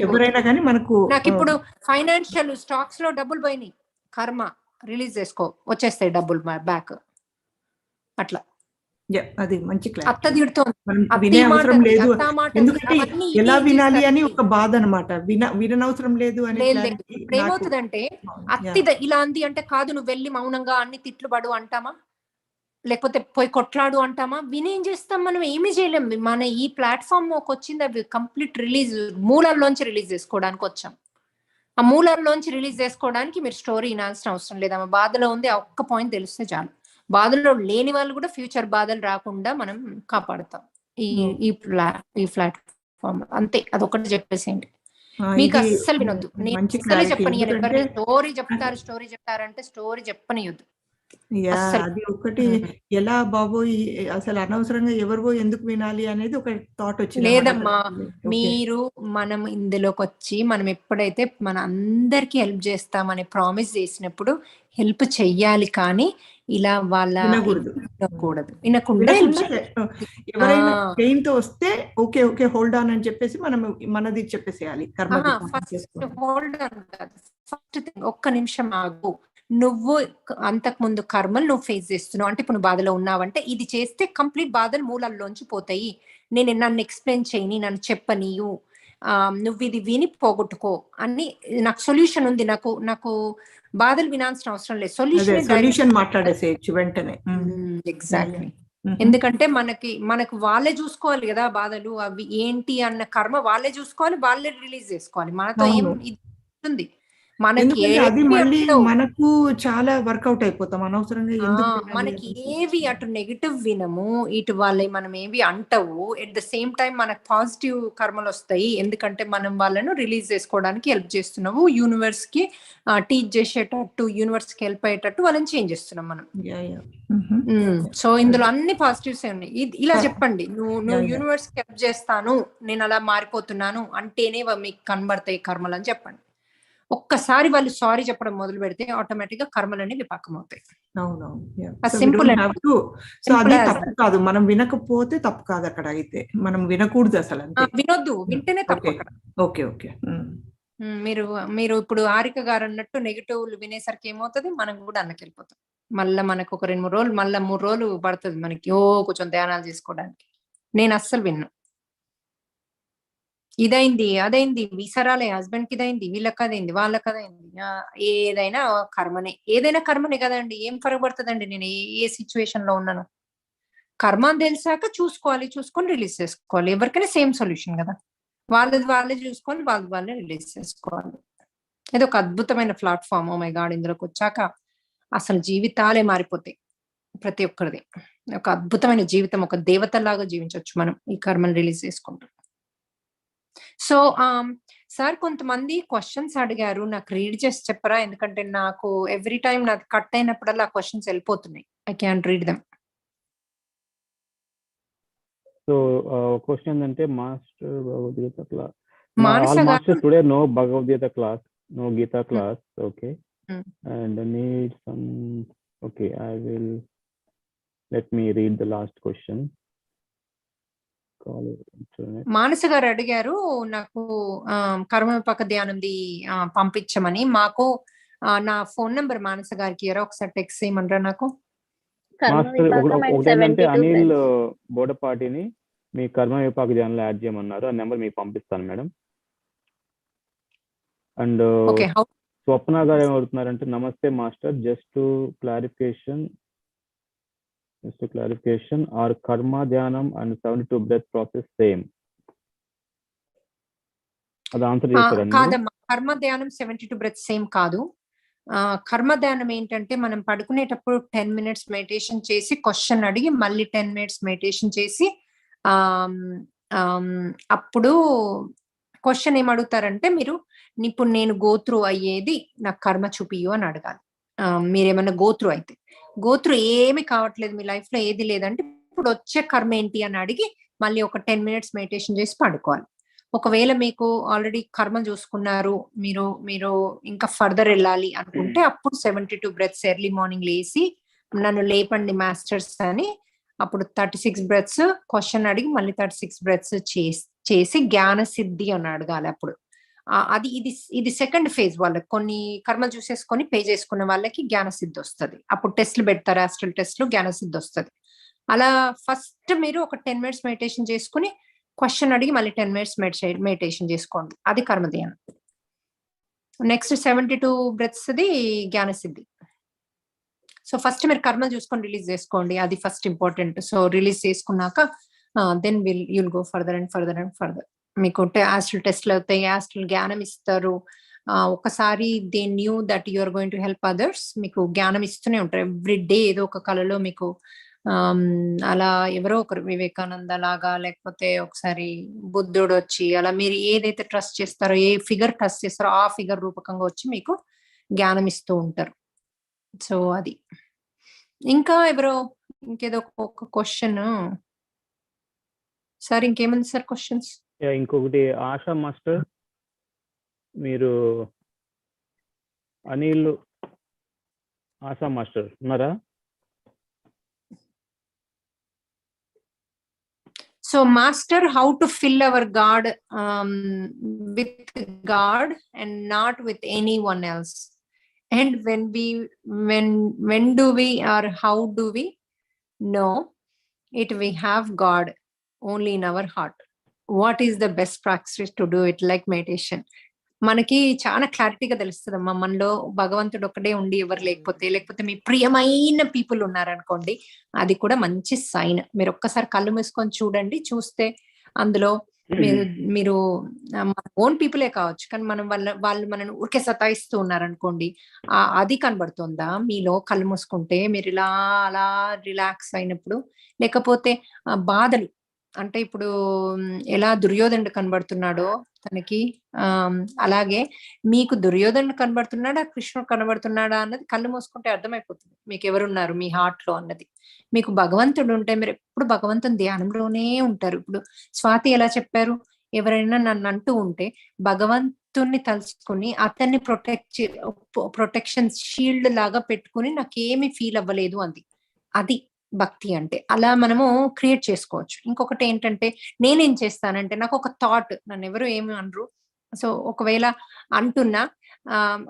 [SPEAKER 6] ఎవరైనా కానీ మనకు
[SPEAKER 1] నాకు ఇప్పుడు ఫైనాన్షియల్ స్టాక్స్ లో డబ్బులు పోయినాయి, కర్మ రిలీజ్ చేసుకో, వచ్చేస్తాయి డబ్బులు బ్యాక్. అట్లా
[SPEAKER 6] అది మంచి
[SPEAKER 1] అత్త తిడుతోంది,
[SPEAKER 6] వినే అవసరం లేదు. ఎందుకంటే ఎలా వినాలి అని ఒక బాధ అనమాట. విననవసరం లేదు అని.
[SPEAKER 1] ఇప్పుడు ఏమవుతుందంటే అత్తి ఇలా అంది అంటే కాదు, నువ్వు వెళ్ళి మౌనంగా అన్ని తిట్లు పడు అంటామా, లేకపోతే పోయి కొట్లాడు అంటామా? వినేం చేస్తాం మనం? ఏమీ చేయలేం. మన ఈ ప్లాట్ఫామ్ వచ్చింది అవి కంప్లీట్ రిలీజ్, మూలాల్లోంచి రిలీజ్ చేసుకోవడానికి వచ్చాం. ఆ మూలాల్లోంచి రిలీజ్ చేసుకోవడానికి మీరు స్టోరీ వినాల్సిన అవసరం లేదమ్మా. బాధలో ఉంది ఆ ఒక్క పాయింట్ తెలిస్తే చాలు. బాధలో లేని వాళ్ళు కూడా ఫ్యూచర్ బాధలు రాకుండా మనం కాపాడుతాం ఈ ప్లాట్ఫామ్. అంతే, అదొకటి చెప్పేసేయండి. మీకు అస్సలు వినొద్దు. నేను అస్సలే చెప్పనియను. ఎవరిని స్టోరీ చెప్తారంటే స్టోరీ చెప్పనియొద్దు.
[SPEAKER 6] అది ఒకటి. ఎలా బాబోయ్ అసలు అనవసరంగా ఎవరివో ఎందుకు వినాలి అనేది ఒక థాట్ వచ్చింది.
[SPEAKER 1] లేదమ్మా, మీరు మనం ఇందులోకి వచ్చి మనం ఎప్పుడైతే మన అందరికి హెల్ప్ చేస్తామని ప్రామిస్ చేసినప్పుడు హెల్ప్ చెయ్యాలి, కానీ ఇలా వాళ్ళ వినకుండా
[SPEAKER 2] ఎవరైనా పెయిన్ తో వస్తే ఓకే ఓకే హోల్డ్ ఆన్ అని చెప్పేసి మనం మనది చెప్పేసేయాలి.
[SPEAKER 1] ఫస్ట్ థింగ్, ఒక్క నిమిషం ఆగు. నువ్వు అంతకు ముందు కర్మలు నువ్వు ఫేస్ చేస్తున్నావు అంటే ఇప్పుడు నువ్వు బాధలో ఉన్నావంటే ఇది చేస్తే కంప్లీట్ బాధలు మూలాల్లోంచి పోతాయి. నేను నన్ను ఎక్స్ప్లెయిన్ చేయని, నన్ను చెప్పనీయు, నువ్వు ఇది విని పోగొట్టుకో అని నాకు సొల్యూషన్ ఉంది. నాకు బాధలు వినాల్సిన అవసరం లేదు.
[SPEAKER 2] సొల్యూషన్ మాట్లాడేసేయచ్చు వెంటనే.
[SPEAKER 1] ఎగ్జాక్ట్లీ. ఎందుకంటే మనకు వాళ్ళే చూసుకోవాలి కదా బాధలు, అవి ఏంటి అన్న కర్మ వాళ్ళే చూసుకోవాలి, వాళ్ళే రిలీజ్ చేసుకోవాలి. మనతో ఏం ఇది ఉంది మనకి,
[SPEAKER 2] అది మళ్ళీ మనకు చాలా వర్కౌట్ అయిపోతాం అనవసరంగా.
[SPEAKER 1] మనకి ఏవి అటు నెగిటివ్ వినము, ఇటు వాళ్ళే మనం ఏవి అంటవు. ఎట్ ద సేమ్ టైం మనకు పాజిటివ్ కర్మలు వస్తాయి. ఎందుకంటే మనం వాళ్ళను రిలీజ్ చేసుకోవడానికి హెల్ప్ చేస్తున్నాము. యూనివర్స్ కి టీచ్ చేసేటట్టు, యూనివర్స్ కి హెల్ప్ అయ్యేటట్టు వాళ్ళని చేంజ్ చేస్తున్నాం మనం. సో ఇందులో అన్ని పాజిటివ్స్ ఉన్నాయి. ఇలా చెప్పండి, నువ్వు యూనివర్స్ కి హెల్ప్ చేస్తాను, నేను అలా మారిపోతున్నాను అంటేనే మీకు కనబడతాయి కర్మలు అని చెప్పండి. ఒక్కసారి వాళ్ళు సారీ చెప్పడం మొదలు పెడితే ఆటోమేటిక్ గా కర్మలన్నీ విపాకం అవుతాయి. సింపుల్.
[SPEAKER 2] తప్పు కాదు, మనం వినకపోతే తప్పు కాదు అక్కడ. అయితే మనం వినకూడదు అసలు,
[SPEAKER 1] వినొద్దు, వింటేనే తప్పు.
[SPEAKER 2] Okay okay.
[SPEAKER 1] మీరు ఇప్పుడు హారిక గారు అన్నట్టు నెగిటివ్ వినేసరికి ఏమవుతుంది, మనం కూడా అన్నకెళ్ళిపోతాం. మళ్ళీ మనకు ఒక 2-3 రోజులు, మళ్ళీ 3 రోజులు పడుతుంది మనకి కొంచెం ధ్యానాలు చేసుకోవడానికి. నేను అస్సలు విన్ను. ఇదైంది అదైంది, విసరాలే, హస్బెండ్ కి ఇదైంది, వీళ్ళకి అదైంది, వాళ్ళకి అదైంది. ఏదైనా కర్మనే కదండి. ఏం ఫరక పడుతుందండి నేను ఏ సిచ్యువేషన్ లో ఉన్నాను? కర్మ అని తెలిసాక చూసుకొని రిలీజ్ చేసుకోవాలి. ఎవరికైనా సేమ్ సొల్యూషన్ కదా. వాళ్ళే చూసుకొని వాళ్ళే రిలీజ్ చేసుకోవాలి. ఇది ఒక అద్భుతమైన ప్లాట్ఫామ్. ఓ మై గాడ్, ఇందులోకి వచ్చాక అసలు జీవితాలే మారిపోతాయి ప్రతి ఒక్కరిది. ఒక అద్భుతమైన జీవితం, ఒక దేవతలాగా జీవించవచ్చు మనం ఈ కర్మను రిలీజ్ చేసుకుంటూ. సో సార్, కొంతమంది క్వశ్చన్స్ అడిగారు, నాకు రీడ్ చేసి చెప్పరా? ఎందుకంటే నాకు ఎవ్రీ టైం నాకు కట్ అయినప్పుడల్లా ఆ క్వశ్చన్స్ వెళ్ళిపోతున్నాయి. I can read them.
[SPEAKER 5] So question ఏంటంటే, master Bhagavad Gita class. Master today no Bhagavad Gita class. No Gita class. Okay.
[SPEAKER 1] Hmm.
[SPEAKER 5] And I need some. Okay, I will. Let me read the last question. Call internet.
[SPEAKER 1] మానస గారు అడిగారు నాకు కర్మ విపాక ధ్యానంది పంపించమని. మాకు నా phone number మానస గారికి ఎవరో ఒకసారి టెక్స్ట్ చేయమంటారా నాకు?
[SPEAKER 5] మాస్టర్ ఒకటేంటంటే అనిల్ బోడపాటిని మీ కర్మ విపాక ధ్యానంలో యాడ్ చేయమన్నారు. ఆ నెంబర్ మీకు పంపిస్తాను మేడం. అండ్ స్వప్న గారు ఏమవుతున్నారంటే నమస్తే మాస్టర్, జస్ట్ క్లారిఫికేషన్ ఆర్ కర్మ ధ్యానం అండ్ 72 బ్రెత్ ప్రాసెస్ సేమ్? అది ఆన్సర్ చేశారండి.
[SPEAKER 1] కాదమ్మా, కర్మ ధ్యానం 72 బ్రెత్ సేమ్ కాదు. కర్మ ధ్యానం ఏంటంటే మనం పడుకునేటప్పుడు 10 minutes మెడిటేషన్ చేసి క్వశ్చన్ అడిగి మళ్ళీ 10 minutes మెడిటేషన్ చేసి అప్పుడు క్వశ్చన్ ఏం అడుగుతారంటే, మీరు ఇప్పుడు నేను గోత్రు అయ్యేది నాకు కర్మ చూపియు అని అడగాలి. మీరేమన్నా గోత్రు అయితే, గోత్రు ఏమి కావట్లేదు మీ లైఫ్ లో ఏది లేదంటే ఇప్పుడు వచ్చే కర్మ ఏంటి అని అడిగి మళ్ళీ ఒక 10 minutes మెడిటేషన్ చేసి పడుకోవాలి. ఒకవేళ మీకు ఆల్రెడీ కర్మ చూసుకున్నారు, మీరు ఇంకా ఫర్దర్ వెళ్ళాలి అనుకుంటే అప్పుడు 72 బ్రెత్స్ ఎర్లీ మార్నింగ్ లేసి నన్ను లేపండి మాస్టర్స్ అని అప్పుడు 36 బ్రెత్స్ క్వశ్చన్ అడిగి మళ్ళీ 36 బ్రెత్స్ చేసి జ్ఞాన సిద్ధి అని అడగాలి. అప్పుడు అది ఇది సెకండ్ ఫేజ్. వాళ్ళకి కొన్ని కర్మలు చూసేసుకొని పే చేసుకున్న వాళ్ళకి జ్ఞాన సిద్ధి వస్తుంది. అప్పుడు టెస్ట్లు పెడతారు, ఆస్ట్రల్ టెస్ట్లు, జ్ఞాన సిద్ధి వస్తుంది. అలా ఫస్ట్ మీరు ఒక 10 minutes మెడిటేషన్ చేసుకుని క్వశ్చన్ అడిగి మళ్ళీ 10 minutes మెడిటేషన్ చేసుకోండి. అది కర్మ ధ్యానం. నెక్స్ట్ 72 బ్రెత్స్ది జ్ఞాన సిద్ధి. సో ఫస్ట్ మీరు కర్మ చూసుకొని రిలీజ్ చేసుకోండి, అది ఫస్ట్ ఇంపార్టెంట్. సో రిలీజ్ చేసుకున్నాక then you'll go further and further and further. మీకు ఆస్ట్రల్ టెస్ట్లు అవుతాయి, ఆస్ట్రల్ జ్ఞానం ఇస్తారు. ఒకసారి they knew that you are going to help others, మీకు జ్ఞానం ఇస్తూనే ఉంటారు ఎవ్రీ డే. ఏదో ఒక కళలో మీకు అలా ఎవరో ఒకరు వివేకానంద లాగా, లేకపోతే ఒకసారి బుద్ధుడు వచ్చి, అలా మీరు ఏదైతే ట్రస్ట్ చేస్తారో, ఏ ఫిగర్ ట్రస్ట్ చేస్తారో ఆ ఫిగర్ రూపకంగా వచ్చి మీకు జ్ఞానం ఇస్తూ ఉంటారు. సో అది. ఇంకా ఎవరో ఇంకేదో ఒక క్వశ్చన్ సార్, ఇంకేముంది సార్ క్వశ్చన్స్?
[SPEAKER 5] ఇంకొకటి ఆశా మాస్టర్, మీరు అనిల్ ఆశా మాస్టర్ ఉన్నారా?
[SPEAKER 1] So master, how to fill our God with God and not with anyone else? And when do we or how do we know it? We have God only in our heart. What is the best practice to do it like meditation? మనకి చాలా క్లారిటీగా తెలుస్తుందమ్మా. మనలో భగవంతుడు ఒక్కడే ఉండి ఎవరు లేకపోతే మీ ప్రియమైన పీపుల్ ఉన్నారనుకోండి, అది కూడా మంచి సైన్. మీరు ఒక్కసారి కళ్ళు మూసుకొని చూడండి, చూస్తే అందులో మీరు మన ఓన్ పీపులే కావచ్చు, కానీ వాళ్ళు మనను ఊరికే సతాయిస్తూ ఉన్నారనుకోండి, అది కనబడుతుందా మీలో? కళ్ళు మూసుకుంటే మీరు ఇలా అలా రిలాక్స్ అయినప్పుడు, లేకపోతే బాధలు అంటే ఇప్పుడు ఎలా దుర్యోధనుడు కనబడుతున్నాడో తనకి, అలాగే మీకు దుర్యోధనుడు కనబడుతున్నాడా, కృష్ణుడు కనబడుతున్నాడా అన్నది కళ్ళు మూసుకుంటే అర్థమైపోతుంది మీకు ఎవరున్నారు మీ హార్ట్ లో అన్నది. మీకు భగవంతుడు ఉంటే మీరు ఎప్పుడు భగవంతుని ధ్యానంలోనే ఉంటారు. ఇప్పుడు స్వాతి ఎలా చెప్పారు, ఎవరైనా నన్ను అంటూ ఉంటే భగవంతుణ్ణి తలుచుకుని అతన్ని ప్రొటెక్షన్ షీల్డ్ లాగా పెట్టుకుని నాకేమి ఫీల్ అవ్వలేదు అంది. అది భక్తి అంటే. అలా మనము క్రియేట్ చేసుకోవచ్చు. ఇంకొకటి ఏంటంటే, నేనేం చేస్తానంటే, నాకు ఒక థాట్, నన్ను ఎవరు ఏమి అనరు, సో ఒకవేళ అంటున్నా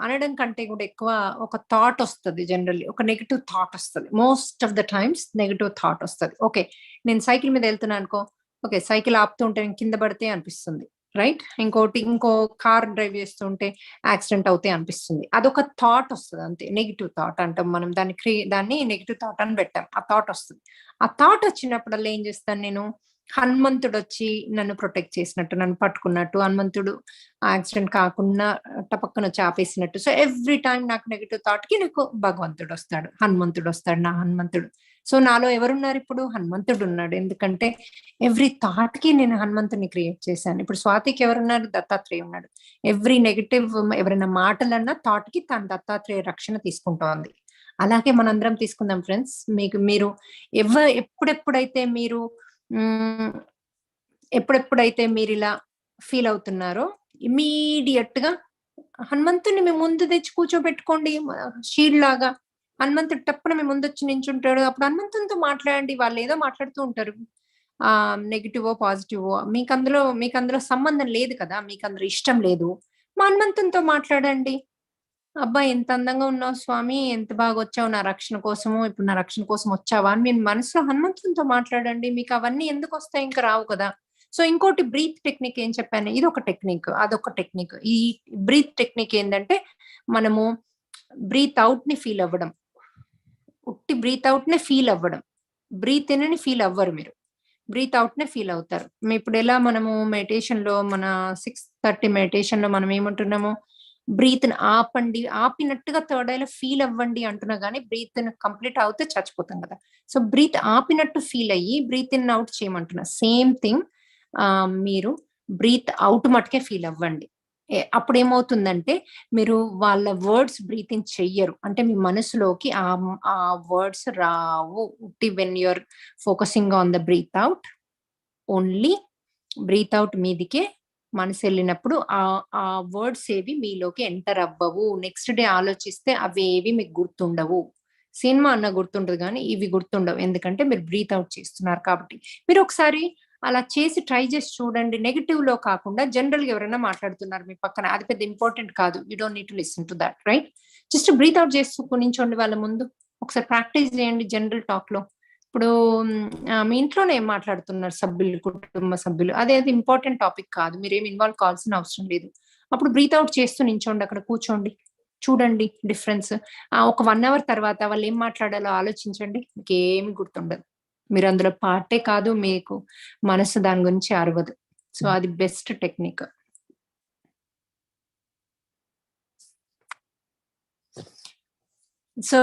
[SPEAKER 1] అనడం కంటే కూడా ఎక్కువ ఒక థాట్ వస్తుంది. జనరల్లీ ఒక నెగిటివ్ థాట్ వస్తుంది. Most of the times negative thought వస్తుంది. ఓకే, నేను సైకిల్ మీద వెళ్తున్నా అనుకో, ఓకే సైకిల్ ఆపుతుంటే కింద పడితే అనిపిస్తుంది, రైట్? ఇంకో కార్ డ్రైవ్ చేస్తుంటే యాక్సిడెంట్ అవుతే అనిపిస్తుంది. అదొక థాట్ వస్తుంది అంతే, నెగిటివ్ థాట్ అంటాం మనం దాన్ని నెగిటివ్ థాట్ అని పెట్టాం. ఆ థాట్ వస్తుంది. ఆ థాట్ వచ్చినప్పుడల్లా ఏం చేస్తాను నేను, హనుమంతుడు వచ్చి నన్ను ప్రొటెక్ట్ చేసినట్టు, నన్ను పట్టుకున్నట్టు, హనుమంతుడు యాక్సిడెంట్ కాకుండా టపక్కన చాపేసినట్టు. సో ఎవ్రీ టైం నాకు నెగిటివ్ థాట్ కి నాకు భగవంతుడు వస్తాడు, హనుమంతుడు వస్తాడు, నా హనుమంతుడు. సో నాలో ఎవరున్నారు ఇప్పుడు? హనుమంతుడు ఉన్నాడు. ఎందుకంటే ఎవ్రీ థాట్ కి నేను హనుమంతుని క్రియేట్ చేశాను. ఇప్పుడు స్వాతికి ఎవరున్నారు? దత్తాత్రేయ ఉన్నాడు. ఎవ్రీ నెగిటివ్ ఎవరైనా మాటలన్నా థాట్ కి తన దత్తాత్రేయ రక్షణ తీసుకుంటోంది. అలాగే మనందరం తీసుకుందాం ఫ్రెండ్స్. మీరు ఎప్పుడెప్పుడైతే మీరు ఇలా ఫీల్ అవుతున్నారో ఇమీడియట్ గా హనుమంతుని మీ ముందు తెచ్చి కూర్చోబెట్టుకోండి, షీల్డ్ లాగా. హనుమంతుడు టప్పున మీ ముందు వచ్చి నించుంటాడు. అప్పుడు హనుమంతునితో మాట్లాడండి. వాళ్ళు ఏదో మాట్లాడుతూ ఉంటారు, నెగిటివో పాజిటివో. మీకు అందులో సంబంధం లేదు కదా, మీకు అందులో ఇష్టం లేదు. మా హనుమంతునితో మాట్లాడండి. అబ్బా ఎంత అందంగా ఉన్నావు స్వామి, ఎంత బాగా వచ్చావు నా రక్షణ కోసము, ఇప్పుడు నా రక్షణ కోసం వచ్చావా అని మీరు మనసులో హనుమంతునితో మాట్లాడండి. మీకు అవన్నీ ఎందుకు వస్తాయి? ఇంకా రావు కదా. సో ఇంకోటి బ్రీత్ టెక్నిక్ ఏం చెప్పాను, ఇది ఒక టెక్నిక్, అదొక టెక్నిక్. ఈ బ్రీత్ టెక్నిక్ ఏంటంటే మనము బ్రీత్ అవుట్ ని ఫీల్ అవ్వడం, ఉట్టి బ్రీత్ అవుట్ నే ఫీల్ అవ్వడం. బ్రీత్ ఇన్ ని ఫీల్ అవ్వరు మీరు, బ్రీత్ అవుట్ నే ఫీల్ అవుతారు. ఇప్పుడు ఎలా మనము మెడిటేషన్ లో, మన 6:30 మెడిటేషన్ లో మనం ఏమంటున్నాము, బ్రీత్ ఆపండి, ఆపినట్టుగా థర్డ్ ఐలో ఫీల్ అవ్వండి అంటున్నా, కానీ బ్రీత్ కంప్లీట్ అవుతే చచ్చిపోతాం కదా. సో బ్రీత్ ఆపినట్టు ఫీల్ అయ్యి బ్రీత్ ఇన్ అవుట్ చేయమంటున్నా. సేమ్ థింగ్, మీరు బ్రీత్ అవుట్ మటుకే ఫీల్ అవ్వండి. అప్పుడు ఏమవుతుందంటే మీరు వాళ్ళ వర్డ్స్ బ్రీత్ ఇన్ చెయ్యరు, అంటే మీ మనసులోకి ఆ వర్డ్స్ రావు. When you're focusing on the breath out, only breath out మీదికే మనసు వెళ్ళినప్పుడు ఆ వర్డ్స్ ఏవి మీలోకి ఎంటర్ అవ్వవు. నెక్స్ట్ డే ఆలోచిస్తే అవేవి మీకు గుర్తుండవు. సినిమా అన్న గుర్తుండదు కానీ ఇవి గుర్తుండవు, ఎందుకంటే మీరు బ్రీత్ అవుట్ చేస్తున్నారు కాబట్టి. మీరు ఒకసారి అలా చేసి ట్రై చేసి చూడండి. నెగిటివ్ లో కాకుండా జనరల్ గా ఎవరైనా మాట్లాడుతున్నారు మీ పక్కన, అది పెద్ద ఇంపార్టెంట్ కాదు. You don't need to listen to that, right? Just breathe out చేస్తూ నించోండి వాళ్ళ ముందు, ఒకసారి ప్రాక్టీస్ చేయండి జనరల్ టాక్ లో. ఇప్పుడు మీ ఇంట్లోనే ఏం మాట్లాడుతున్నారు సభ్యులు, కుటుంబ సభ్యులు, అదేది ఇంపార్టెంట్ టాపిక్ కాదు, మీరేం ఇన్వాల్వ్ కావాల్సిన అవసరం లేదు. అప్పుడు బ్రీత్ అవుట్ చేస్తూ నించోండి, అక్కడ కూర్చోండి, చూడండి డిఫరెన్స్. ఒక 1 hour తర్వాత వాళ్ళు ఏం మాట్లాడాలో ఆలోచించండి, మీకు ఏమి గుర్తుండదు. మీరు అందులో పార్టే కాదు, మీకు మనసు దాని గురించి అరవదు. సో అది బెస్ట్ టెక్నిక్. సో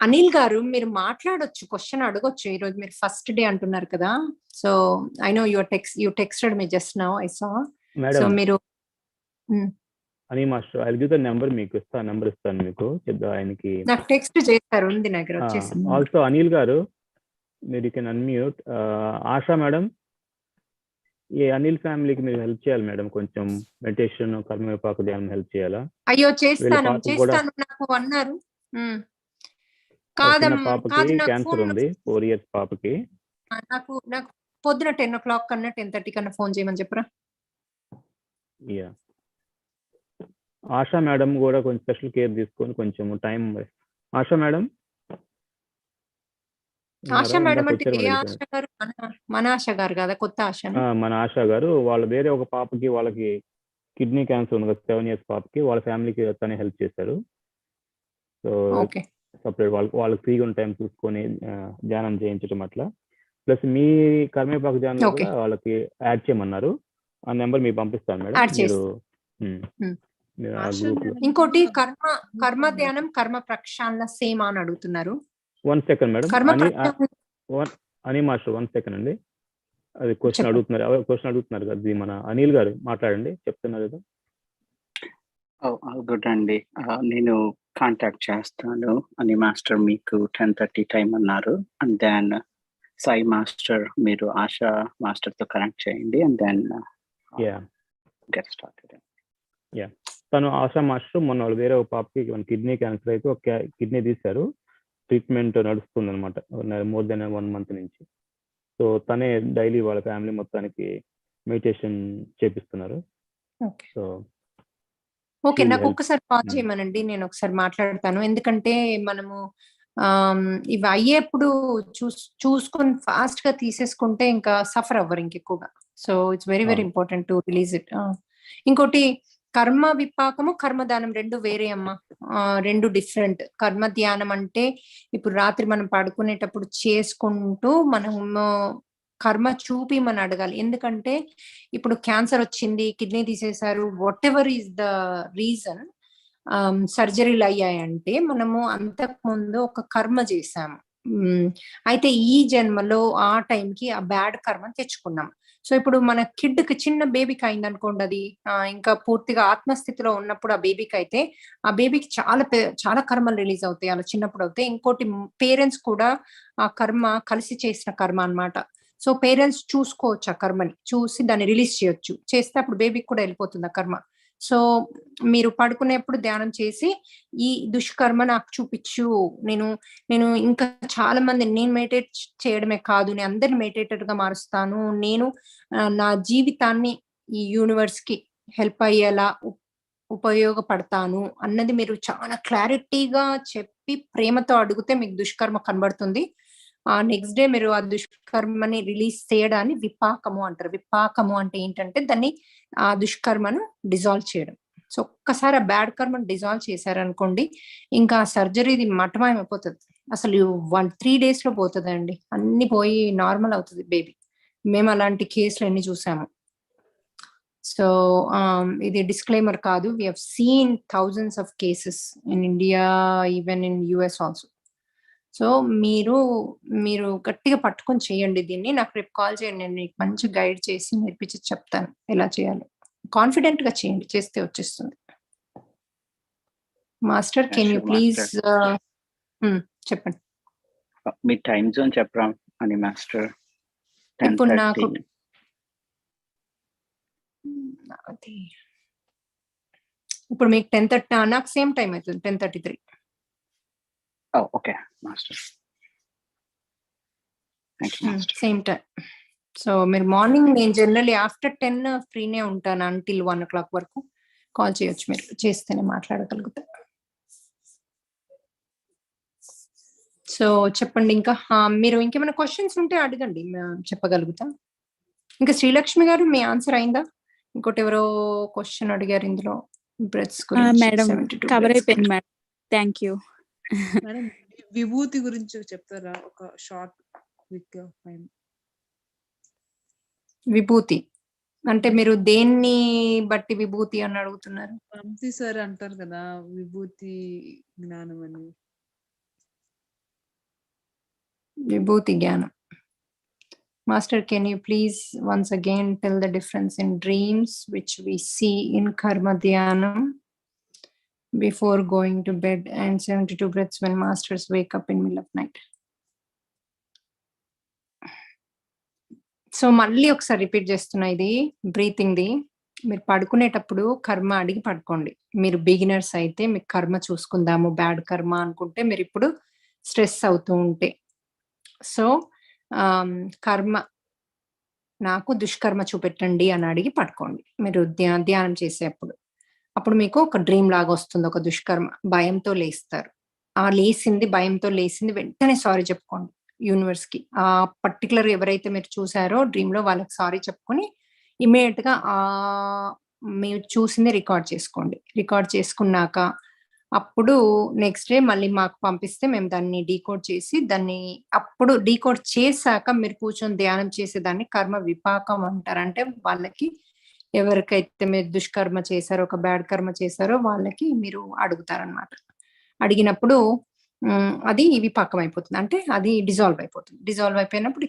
[SPEAKER 1] అనిల్ గారు మీరు మాట్లాడొచ్చు, క్వశ్చన్ అడగొచ్చు. ఈరోజు మీరు ఫస్ట్ డే అంటున్నారు కదా. So I know you texted me just now, I saw. So మీరు
[SPEAKER 5] అని master I give the number, మీకు ఇస్తాను, నెంబర్ ఇస్తాను మీకు, చెప్తా ఆయనకి.
[SPEAKER 1] నాకు టెక్స్ట్ చేస్తారు, ఉంది నా దగ్గర, వచ్చేసింది.
[SPEAKER 5] ఆల్సో అనిల్ గారు మీరు కెన్ అన్మ్యూట్. ఆశా మేడం, ఈ అనిల్ ఫ్యామిలీకి మీరు హెల్ప్ చేయాలి మేడం, కొంచెం మెడిటేషన్, కర్మ విపాక ధ్యానం హెల్ప్ చేయాలా?
[SPEAKER 1] అయ్యో చేస్తాను నాకు అన్నారు.
[SPEAKER 5] చిన్న పాపకి క్యాన్సర్ ఉంది, 4 years పాపకి.
[SPEAKER 1] నాకు పొద్దున 10 o'clock కన్నా 10:30 కన్నా ఫోన్ చేయమని చెప్పరా.
[SPEAKER 5] ఆశా మేడం కూడా కొంచెం స్పెషల్ కేర్ తీసుకొని కొంచెం time. ASHA madam,
[SPEAKER 1] ASHA madam అంటే ఏ ఆశ గారు? మన ఆశ గారు కదా, కొత్త ఆశ?
[SPEAKER 5] మన ఆశా గారు వాళ్ళ వేరే ఒక పాపకి, వాళ్ళకి కిడ్నీ క్యాన్సర్ ఉంది కదా, 7 years పాపకి, వాళ్ళ ఫ్యామిలీకి తనే హెల్ప్ చేశారు. సో సపరేట్ వాళ్ళకి ఫ్రీగా ఉన్న టైం చూసుకొని ధ్యానం చేయించడం అట్లా. ప్లస్ మీ కర్మేపాక ధ్యానం కూడా వాళ్ళకి యాడ్ చేయమన్నారు. ఆ నెంబర్ మీకు పంపిస్తాను మేడం. మీరు
[SPEAKER 1] ఇంకోటి కర్మ ధ్యానం, కర్మ ప్రక్షాళన సేమ్ అని అడుగుతున్నారు.
[SPEAKER 5] 1 second మేడం. అని మాస్టర్ 1 second అండి, అది క్వశ్చన్ అడుగుతున్నారు కదా, అది మన అనిల్ గారు మాట్లాడండి, చెప్తున్నారు కదా.
[SPEAKER 10] గుడ్ అండి, నేను కాంటాక్ట్ చేస్తాను. అని మాస్టర్ మీకు 10:30 టైం అన్నారు. అండ్ దెన్ సాయి మాస్టర్ మీరు ఆశా మాస్టర్ తో కనెక్ట్ చేయండి. And then get started.
[SPEAKER 5] తను ఆశా మాస్టర్ మొన్న వేరే ఒక పాపకి కిడ్నీ క్యాన్సర్ అయితే ఒక కిడ్నీ తీశారు, ట్రీట్మెంట్ నడుస్తుంది అనమాట, more than 1 month నుంచి. సో తనే డైలీ వాళ్ళ ఫ్యామిలీ మొత్తానికి మెడిటేషన్ చేపిస్తున్నారు. సో
[SPEAKER 1] ఓకే, నాకు ఒక్కసారి కాల్ చేయమనండి, నేను ఒకసారి మాట్లాడతాను. ఎందుకంటే మనము ఇవి అయ్యేప్పుడు చూసుకొని ఫాస్ట్ గా తీసేసుకుంటే ఇంకా సఫర్ అవ్వరు ఇంకెక్కువగా. So it's very very important to release it. ఇంకోటి కర్మ విపాకము, కర్మ ధ్యానం 2 వేరే అమ్మా, 2 డిఫరెంట్. కర్మ ధ్యానం అంటే ఇప్పుడు రాత్రి మనం పడుకునేటప్పుడు చేసుకుంటూ మనము కర్మ చూపిమని అడగాలి. ఎందుకంటే ఇప్పుడు క్యాన్సర్ వచ్చింది, కిడ్నీ తీసేశారు, what ever is the reason, సర్జరీలు అయ్యాయంటే మనము అంతకు ముందు ఒక కర్మ చేసాము. అయితే ఈ జన్మలో ఆ టైంకి ఆ బ్యాడ్ కర్మ తెచ్చుకున్నాం. సో ఇప్పుడు మన కిడ్కి, చిన్న బేబీకి అయింది అనుకోండి, అది ఇంకా పూర్తిగా ఆత్మస్థితిలో ఉన్నప్పుడు ఆ బేబీకి అయితే ఆ బేబీకి చాలా కర్మలు రిలీజ్ అవుతాయి అలా చిన్నప్పుడు అవుతాయి. ఇంకోటి పేరెంట్స్ కూడా ఆ కర్మ కలిసి చేసిన కర్మ అన్నమాట. సో పేరెంట్స్ చూసుకోవచ్చు, ఆ కర్మని చూసి దాన్ని రిలీజ్ చేయొచ్చు, చేస్తే అప్పుడు బేబీకి కూడా వెళ్ళిపోతుంది ఆ కర్మ. సో మీరు పడుకునేప్పుడు ధ్యానం చేసి ఈ దుష్కర్మ నాకు చూపించు, నేను ఇంకా చాలా మంది, నేను మెడిటేట్ చేయడమే కాదు, నేను అందరిని మెడిటేటర్ గా మారుస్తాను, నేను నా జీవితాన్ని ఈ యూనివర్స్ కి హెల్ప్ అయ్యేలా ఉపయోగపడతాను అన్నది మీరు చాలా క్లారిటీగా చెప్పి ప్రేమతో అడిగితే మీకు దుష్కర్మ కనబడుతుంది. నెక్స్ట్ డే మీరు ఆ దుష్కర్మని రిలీజ్ చేయడాన్ని విపాకము అంటారు. విపాకము అంటే ఏంటంటే దాన్ని ఆ దుష్కర్మను డిజాల్వ్ చేయడం. సో ఒక్కసారి ఆ బ్యాడ్ కర్మను డిజాల్వ్ చేశారనుకోండి, ఇంకా సర్జరీది మటమాయమైపోతుంది. అసలు 3 days లో పోతుందండి, అన్ని పోయి నార్మల్ అవుతుంది బేబీ. మేము అలాంటి కేసులు ఎన్ని చూసాము. సో ఇది డిస్క్లైమర్ కాదు, we have seen thousands of cases in India, even in US also. So మీరు గట్టిగా పట్టుకొని చేయండి దీన్ని. నాకు రేపు కాల్ చేయండి, నేను మీకు మంచి గైడ్ చేసి నేర్పించి చెప్తాను ఎలా చేయాలి. కాన్ఫిడెంట్ గా చేయండి, చేస్తే వచ్చేస్తుంది. మాస్టర్ కెన్ యూ ప్లీజ్ చెప్పండి.
[SPEAKER 10] మీ టైం జోన్ చెప్పరా అని మాస్టర్?
[SPEAKER 1] ఇప్పుడు నాకు ఇప్పుడు మీకు 10:30, నాకు సేమ్ టైం అవుతుంది, 10:33.
[SPEAKER 10] Okay master,
[SPEAKER 1] same time. So మీరు మార్నింగ్, నేను జనరల్లీ ఆఫ్టర్ 10 ఫ్రీనే ఉంటాను అంటిల్ 1 o'clock వరకు. కాల్ చేయొచ్చు, మీరు చేస్తేనే మాట్లాడగలుగుతా. సో చెప్పండి ఇంకా. మీరు ఇంకేమైనా క్వశ్చన్స్ ఉంటే అడగండి, చెప్పగలుగుతా. ఇంకా శ్రీలక్ష్మి గారు మీ ఆన్సర్ అయిందా? ఇంకోటి ఎవరో క్వశ్చన్ అడిగారు ఇందులో, బ్రెత్స్ గురించి.
[SPEAKER 11] మేడం కవర్ అయిపోయింది మేడం, థ్యాంక్ యూ.
[SPEAKER 12] మేడం విభూతి గురించి చెప్తారా ఒక షార్ట్ క్విక్?
[SPEAKER 1] విభూతి అంటే మీరు దేన్ని బట్టి విభూతి అని అడుగుతున్నారు?
[SPEAKER 12] వంశీ సార్ అంటారు కదా విభూతి జ్ఞానం అని.
[SPEAKER 1] విభూతి జ్ఞానం. Master, can you please once again tell the difference in dreams which we see in Karma Dhyanam before going to bed and 72 breaths when masters wake up in middle of night? So మళ్ళీ ఒకసారి repeat చేస్తున్నా, ఇది బ్రీతింగ్ది. మీరు పడుకునేటప్పుడు కర్మ అడిగి పడుకోండి. మీరు బిగినర్స్ అయితే మీకు కర్మ చూసుకుందాము, బ్యాడ్ కర్మ అనుకుంటే మీరు ఇప్పుడు స్ట్రెస్ అవుతూ ఉంటే, సో కర్మ నాకు దుష్కర్మ చూపెట్టండి అని అడిగి పడుకోండి మీరు ధ్యానం చేసేప్పుడు. అప్పుడు మీకు ఒక డ్రీమ్ లాగా వస్తుంది, ఒక దుష్కర్మ. భయంతో లేస్తారు, ఆ లేసింది భయంతో లేసింది వెంటనే సారీ చెప్పుకోండి యూనివర్స్ కి. ఆ పర్టికులర్ ఎవరైతే మీరు చూసారో డ్రీమ్ లో వాళ్ళకి సారీ చెప్పుకొని ఇమీడియట్ గా మీరు చూసింది రికార్డ్ చేసుకోండి. రికార్డ్ చేసుకున్నాక అప్పుడు నెక్స్ట్ డే మళ్ళీ మాకు పంపిస్తే మేము దాన్ని డీకోడ్ చేసి, దాన్ని అప్పుడు డీకోడ్ చేశాక మీరు కూర్చొని ధ్యానం చేసేదాన్ని కర్మ విపాకం అంటారు. అంటే వాళ్ళకి ఎవరికైతే మీరు దుష్కర్మ చేశారో, ఒక బ్యాడ్ కర్మ చేశారో వాళ్ళకి మీరు అడుగుతారనమాట. అడిగినప్పుడు అది విపాకం అయిపోతుంది, అంటే అది డిజాల్వ్ అయిపోతుంది. డిజాల్వ్ అయిపోయినప్పుడు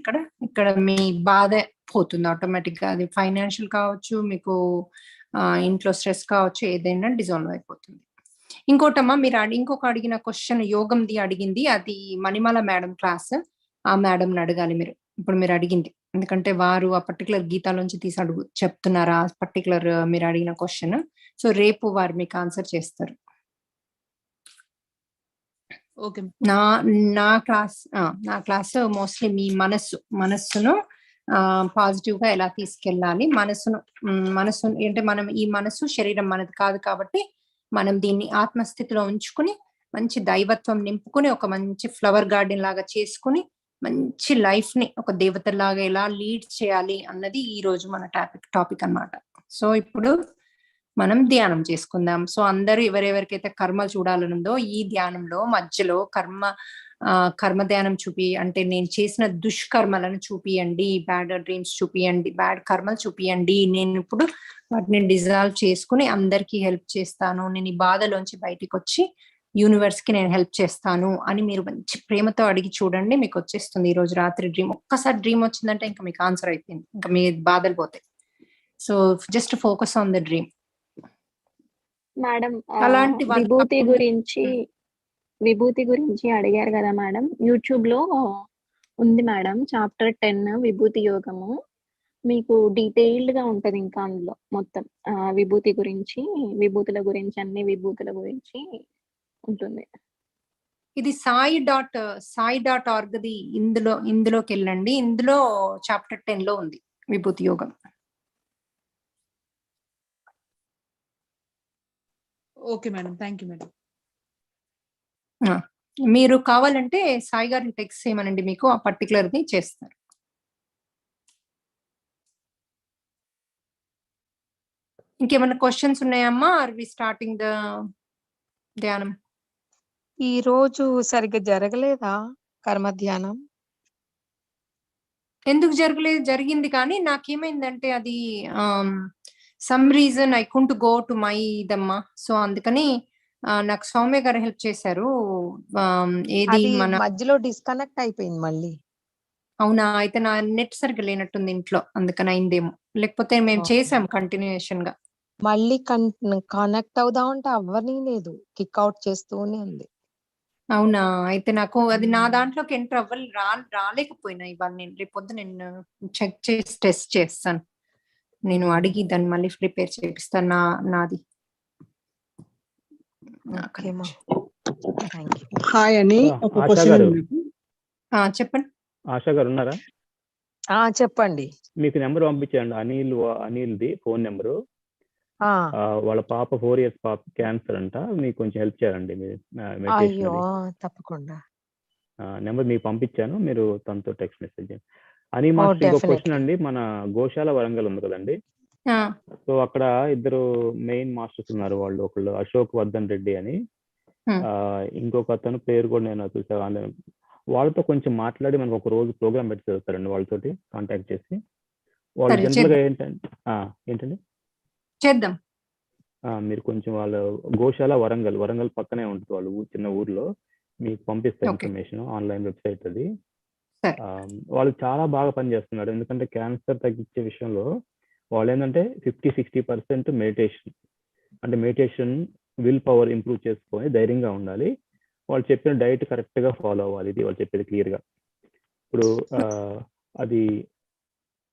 [SPEAKER 1] ఇక్కడ మీ బాధ పోతుంది ఆటోమేటిక్ గా. అది ఫైనాన్షియల్ కావచ్చు, మీకు ఇంట్లో స్ట్రెస్ కావచ్చు, ఏదైనా డిజాల్వ్ అయిపోతుంది. ఇంకోటమ్మా, మీరు ఇంకొక అడిగిన క్వశ్చన్ యోగంది అడిగింది, అది మణిమాల మేడం క్లాస్. ఆ మేడం అడగాలి మీరు ఇప్పుడు మీరు అడిగింది, ఎందుకంటే వారు ఆ పర్టికులర్ గీతాలోంచి తీసి చెప్తున్నారు ఆ పర్టికులర్ మీరు అడిగిన క్వశ్చన్. సో రేపు వారు మీకు ఆన్సర్ చేస్తారు. నా క్లాస్ మోస్ట్లీ మీ మనస్సును పాజిటివ్ గా ఎలా తీసుకెళ్ళాలి, మనస్సు అంటే మనం ఈ మనస్సు శరీరం మనది కాదు కాబట్టి మనం దీన్ని ఆత్మస్థితిలో ఉంచుకుని మంచి దైవత్వం నింపుకుని ఒక మంచి ఫ్లవర్ గార్డెన్ లాగా చేసుకుని మంచి లైఫ్ ని ఒక దేవతలాగా ఎలా లీడ్ చేయాలి అన్నది ఈ రోజు మన టాపిక్ అన్నమాట. సో ఇప్పుడు మనం ధ్యానం చేసుకుందాం. సో అందరూ ఎవరెవరికైతే కర్మ చూడాలనుందో ఈ ధ్యానంలో మధ్యలో కర్మ ధ్యానం అంటే నేను చేసిన దుష్కర్మలను చూపియండి, బ్యాడ్ డ్రీమ్స్ చూపియండి, బ్యాడ్ కర్మలు చూపియండి, నేను ఇప్పుడు వాటిని డిజాల్వ్ చేసుకుని అందరికీ హెల్ప్ చేస్తాను, నేను ఈ బాధలోంచి బయటికి వచ్చి యూనివర్స్ కి నేను హెల్ప్ చేస్తాను అని మీరు మంచి ప్రేమతో అడిగి చూడండి, మీకు వచ్చేస్తుంది ఈ రోజు రాత్రి డ్రీమ్. ఒక్కసారి డ్రీమ్ వచ్చిందంటే ఇంకా మీకు ఆన్సర్ అయిపోయింది, ఇంకా మీ బాధలు పోతాయి. So just focus on the dream.
[SPEAKER 9] Madam
[SPEAKER 1] అలాంటి
[SPEAKER 9] విభూతి గురించి అడిగారు కదా మేడం, యూట్యూబ్ లో ఉంది మేడం చాప్టర్ 10 విభూతి యోగము. మీకు డీటెయిల్డ్ గా ఉంటది ఇంకా అందులో మొత్తం విభూతి గురించి, విభూతుల గురించి, అన్ని విభూతుల గురించి ఉంటుంది.
[SPEAKER 1] ఇది సాయి.orgది ఇందులోకి వెళ్ళండి. ఇందులో చాప్టర్ 10 లో ఉంది విభూతి యోగం.
[SPEAKER 12] Okay madam, thank you madam.
[SPEAKER 1] మీరు కావాలంటే సాయి గారిని టెక్స్ట్ చేయమనండి, మీకు ఆ పర్టికులర్ది చేస్తారు. ఇంకేమైనా క్వశ్చన్స్ ఉన్నాయమ్మా? ఆర్ వి స్టార్టింగ్ ద ధ్యానం?
[SPEAKER 13] ఈ రోజు సరిగ్గా జరగలేదా కర్మ ధ్యానం?
[SPEAKER 1] ఎందుకు జరగలేదు? జరిగింది, కానీ నాకేమైందంటే అది some reason I couldn't go to my ఇదమ్మా. సో అందుకని నాకు సౌమ్య గారు హెల్ప్ చేశారు. ఏది
[SPEAKER 13] అది
[SPEAKER 1] మన
[SPEAKER 13] మధ్యలో డిస్కనెక్ట్ అయిపోయింది మళ్ళీ.
[SPEAKER 1] అవునా? అయితే నా నెట్ సరిగ్గా లేనట్టుంది ఇంట్లో, అందుకని అయిందేమో. లేకపోతే మేము చేసాం కంటిన్యూషన్ గా.
[SPEAKER 13] మళ్ళీ కనెక్ట్ అవుదామంటే అవ్వని లేదు, కిక్ అవుట్ చేస్తూనే ఉంది.
[SPEAKER 1] అవునా? అయితే నాకు అది నా దాంట్లోకి ఎంటర్ రాలేకపోయినా ఇవాళ. నేను రేపొద్దు నేను చెక్ చేసి టెస్ట్ చేస్తాను. నేను అడిగి దాన్ని మళ్ళీ ప్రిపేర్ చేపిస్తాను నాది.
[SPEAKER 14] హాయ్ అని ఒక
[SPEAKER 5] ఆశా
[SPEAKER 14] క్వశ్చన్
[SPEAKER 5] గారు,
[SPEAKER 14] ఉంది.
[SPEAKER 1] చెప్పండి.
[SPEAKER 5] ఆశా గారు ఉన్నారా?
[SPEAKER 13] చెప్పండి.
[SPEAKER 5] మీకు నెంబర్ పంపించండి, అనిల్ది ఫోన్ నెంబరు. వాళ్ళ పాప 4 years పాప క్యాన్సర్ అంట, మీకు కొంచెం హెల్ప్ చేయాలండి.
[SPEAKER 13] అయ్యో తప్పకుండా.
[SPEAKER 5] నెంబర్ మీకు పంపించాను, మీరు తనతో టెక్స్ట్ మెసేజ్ చేయండి. అని మాస్టర్ ఇంకో క్వశ్చన్ అండి, మన గోశాల వరంగల్ ఉంది కదండి, సో అక్కడ ఇద్దరు మెయిన్ మాస్టర్స్ ఉన్నారు. వాళ్ళు ఒకళ్ళు అశోక్ వర్ధన్ రెడ్డి అని, ఇంకొక అతను పేరు కూడా నేను చూసాను. వాళ్ళతో కొంచెం మాట్లాడి మనకు ఒక రోజు ప్రోగ్రామ్ పెట్టి చదువుతారండి, వాళ్ళతోటి కాంటాక్ట్ చేసి. వాళ్ళు జనరల్ గా ఏంటండి
[SPEAKER 1] చేద్దాం.
[SPEAKER 5] మీరు కొంచెం వాళ్ళ గోశాల వరంగల్ పక్కనే ఉంటుంది వాళ్ళు చిన్న ఊర్లో. మీకు పంపిస్తారు ఇన్ఫర్మేషన్, ఆన్లైన్ వెబ్సైట్ అది. వాళ్ళు చాలా బాగా పనిచేస్తున్నారు. ఎందుకంటే క్యాన్సర్ తగ్గించే విషయంలో వాళ్ళు ఏంటంటే 50-60% మెడిటేషన్, అంటే మెడిటేషన్ విల్ పవర్ ఇంప్రూవ్ చేసుకొని ధైర్యంగా ఉండాలి. వాళ్ళు చెప్పిన డైట్ కరెక్ట్ గా ఫాలో అవ్వాలి, ఇది వాళ్ళు చెప్పేది క్లియర్ గా. ఇప్పుడు అది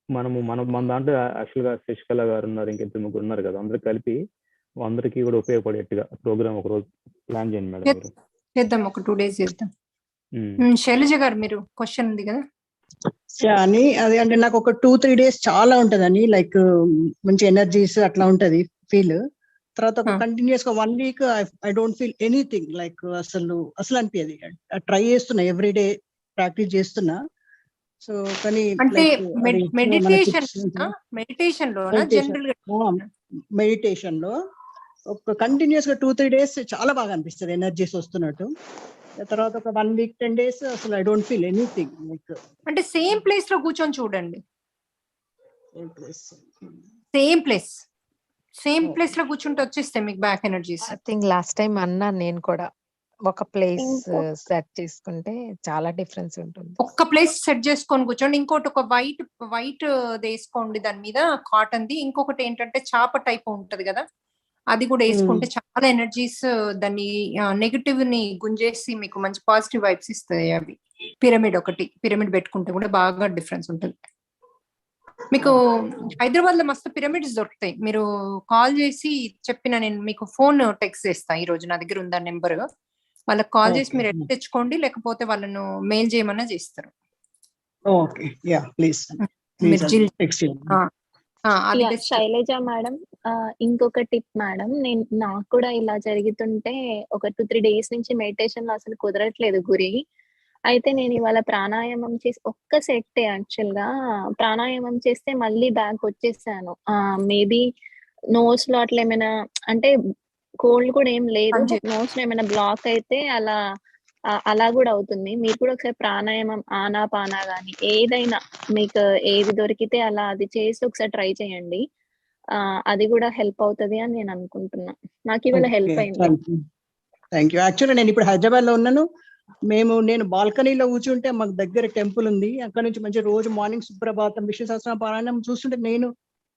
[SPEAKER 5] మన దాంట్లో యాక్చువల్ గా శశికళ గారు ఉన్నారు, ఇంకెంత ముగ్గురు ఉన్నారు కదా, అందరూ కలిపి అందరికీ కూడా ఉపయోగపడేట్టుగా ప్రోగ్రామ్ ఒక రోజు ప్లాన్ చేయండి మేడం. మీరు
[SPEAKER 1] చేద్దాం, ఒక 2 days చేద్దాం. శైలజ గారు, మీరు క్వశ్చన్ ఉంది కదా
[SPEAKER 14] అని, అది అంటే నాకు ఒక 2-3 days చాలా ఉంటదని, లైక్ మంచి ఎనర్జీస్ అట్లా ఉంటది ఫీల్. తర్వాత ఒక కంటిన్యూస్ గా 1 week I don't feel anything, like అసలు అనిపించదు. ట్రై చేస్తున్నా, ఎవ్రీడే ప్రాక్టీస్ చేస్తున్నా. సో కానీ
[SPEAKER 1] అంటే
[SPEAKER 14] మెడిటేషన్ లో ఒక కంటిన్యూస్ గా 2-3 days చాలా బాగా అనిపిస్తుంది, ఎనర్జీస్ వస్తున్నట్టు. తర్వాత ఒక 1 week 10 days అసలు I don't feel anything. Like
[SPEAKER 1] అంటే సేమ్ ప్లేస్ లో కూర్చొని చూడండి, సేమ్ ప్లేస్ లో కూర్చుంటే వచ్చేస్తే మీకు back energies.
[SPEAKER 13] I think last time అన్నాను నేను కూడా, ఒక ప్లేస్ సెట్ చేసుకుంటే చాలా డిఫరెన్స్ ఉంటుంది.
[SPEAKER 1] ఒక్క ప్లేస్ సెట్ చేసుకొని కూర్చోండి. ఇంకోటి ఒక వైట్ వేసుకోండి, దాని మీద కాటన్ది. ఇంకొకటి ఏంటంటే చాప టైప్ ఉంటది కదా, అది కూడా వేసుకుంటే చాలా ఎనర్జీస్ దాన్ని నెగటివ్ ని గుంజేసి మీకు మంచి పాజిటివ్ వైబ్స్ ఇస్తాయి. అవి పిరమిడ్ పెట్టుకుంటే కూడా బాగా డిఫరెన్స్ ఉంటుంది. మీకు హైదరాబాద్ లో మస్తు పిరమిడ్స్ దొరుకుతాయి. మీరు కాల్ చేసి చెప్పిన, నేను మీకు ఫోన్ టెక్స్ట్ చేస్తాను ఈ రోజు, నా దగ్గర ఉందా నెంబర్. వాళ్ళకి కాల్ చేసి మీరు ఎట్లా తెచ్చుకోండి, లేకపోతే వాళ్ళను మెయిల్ చేయమన్నా చేస్తారు.
[SPEAKER 9] శైలజ మేడం, ఇంకొక టిప్ మేడం, నాకు కూడా ఇలా జరుగుతుంటే ఒక 2-3 days నుంచి మెడిటేషన్ లో అసలు కుదరట్లేదు గురి. అయితే నేను ఇవాళ ప్రాణాయామం చేసి ఒక్క సెట్ యాక్చువల్ గా ప్రాణాయామం చేస్తే మళ్ళీ బ్యాక్ వచ్చేసాను. మేబీ నోస్ లో అట్లా ఏమైనా, అంటే కోల్డ్ కూడా ఏం లేదు, నోస్ లో ఏమైనా బ్లాక్ అయితే అలా కూడా అవుతుంది. మీరు కూడా ఒకసారి ప్రాణాయామం ఆనాపానా గాని ఏదైనా మీకు ఏది దొరికితే అలా అది చేసి ఒకసారి ట్రై చేయండి. అది కూడా హెల్ప్ అవుతుంది అని నేను అనుకుంటున్నా. నాకు ఇవాళ హెల్ప్ అయింది.
[SPEAKER 14] Thank you. యాక్చువల్లీ నేను ఇప్పుడు హైదరాబాద్ లో ఉన్నాను. నేను బాల్కనీలో కూర్చుంటే మాకు దగ్గర టెంపుల్ ఉంది, అక్కడ నుంచి మంచి రోజు మార్నింగ్ సుప్రభాతం విష్ణు సహస్రనామ పారాయణం చూస్తుంటే